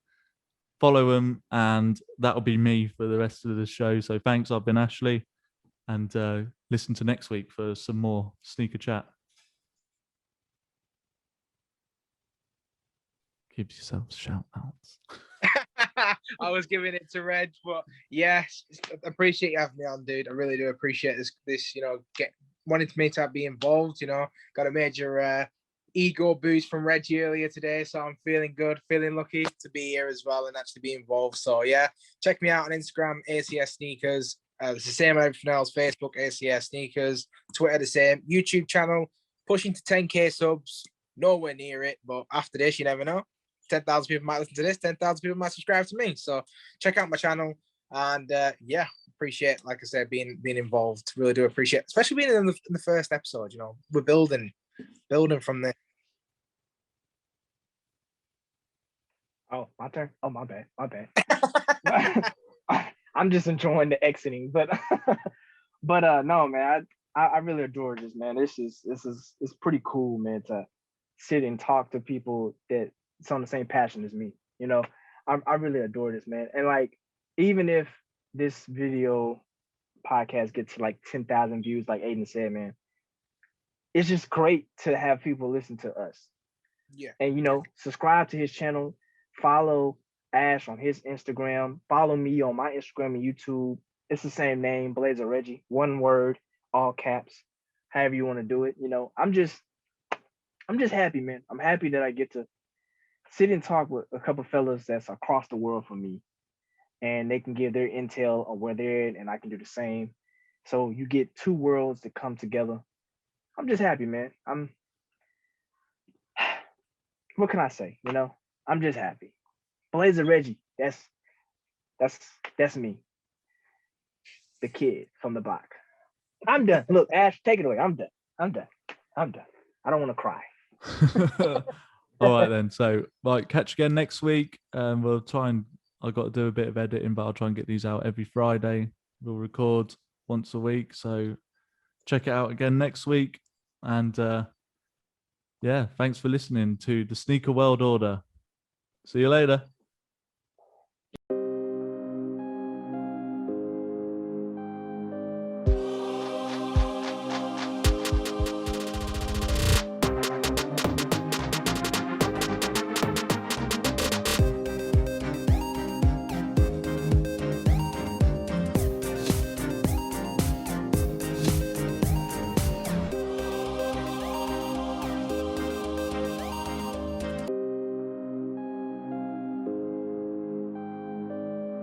follow them, and that'll be me for the rest of the show. So thanks. I've been Ashley, and listen to next week for some more sneaker chat. Give yourselves shout outs. I was giving it to Reg, but yes, appreciate you having me on, dude. I really do appreciate this, you know, wanted me to be involved, you know. Got a major ego boost from Reggie earlier today, so I'm feeling good, feeling lucky to be here as well and actually be involved. So yeah, check me out on Instagram, ACS Sneakers. It's the same on everything else. Facebook, ACS Sneakers. Twitter, the same. YouTube channel, pushing to 10K subs. Nowhere near it, but after this, you never know. 10,000 people might listen to this. 10,000 people might subscribe to me. So check out my channel, and yeah, appreciate, like I said, being involved. Really do appreciate, especially being in the first episode. You know, we're building from there. Oh, my turn. Oh, my bad. I'm just enjoying the exiting, but no, man, I really adore this, man. It's pretty cool, man, to sit and talk to people that's on the same passion as me. You know, I really adore this, man. And like, even if this video podcast gets to like 10,000 views, like Aiden said, man, it's just great to have people listen to us. Yeah. And, you know, subscribe to his channel, follow Ash on his Instagram, follow me on my Instagram and YouTube. It's the same name, Blazer Reggie, one word, all caps. however you want to do it. I'm just happy, man. I'm happy that I get to sit and talk with a couple fellas that's across the world from me, and they can give their intel on where they're at, and I can do the same. So you get two worlds that come together. I'm just happy, man. What can I say? I'm just happy. Blazer Reggie, that's that's me, the kid from the block. I'm done. Look, Ash, take it away. I'm done. I'm done. I'm done. I don't want to cry. All right then. So, right, catch you again next week. We'll try and I've got to do a bit of editing, but I'll try and get these out every Friday. We'll record once a week. So check it out again next week. And yeah, thanks for listening to the Sneaker World Order. See you later.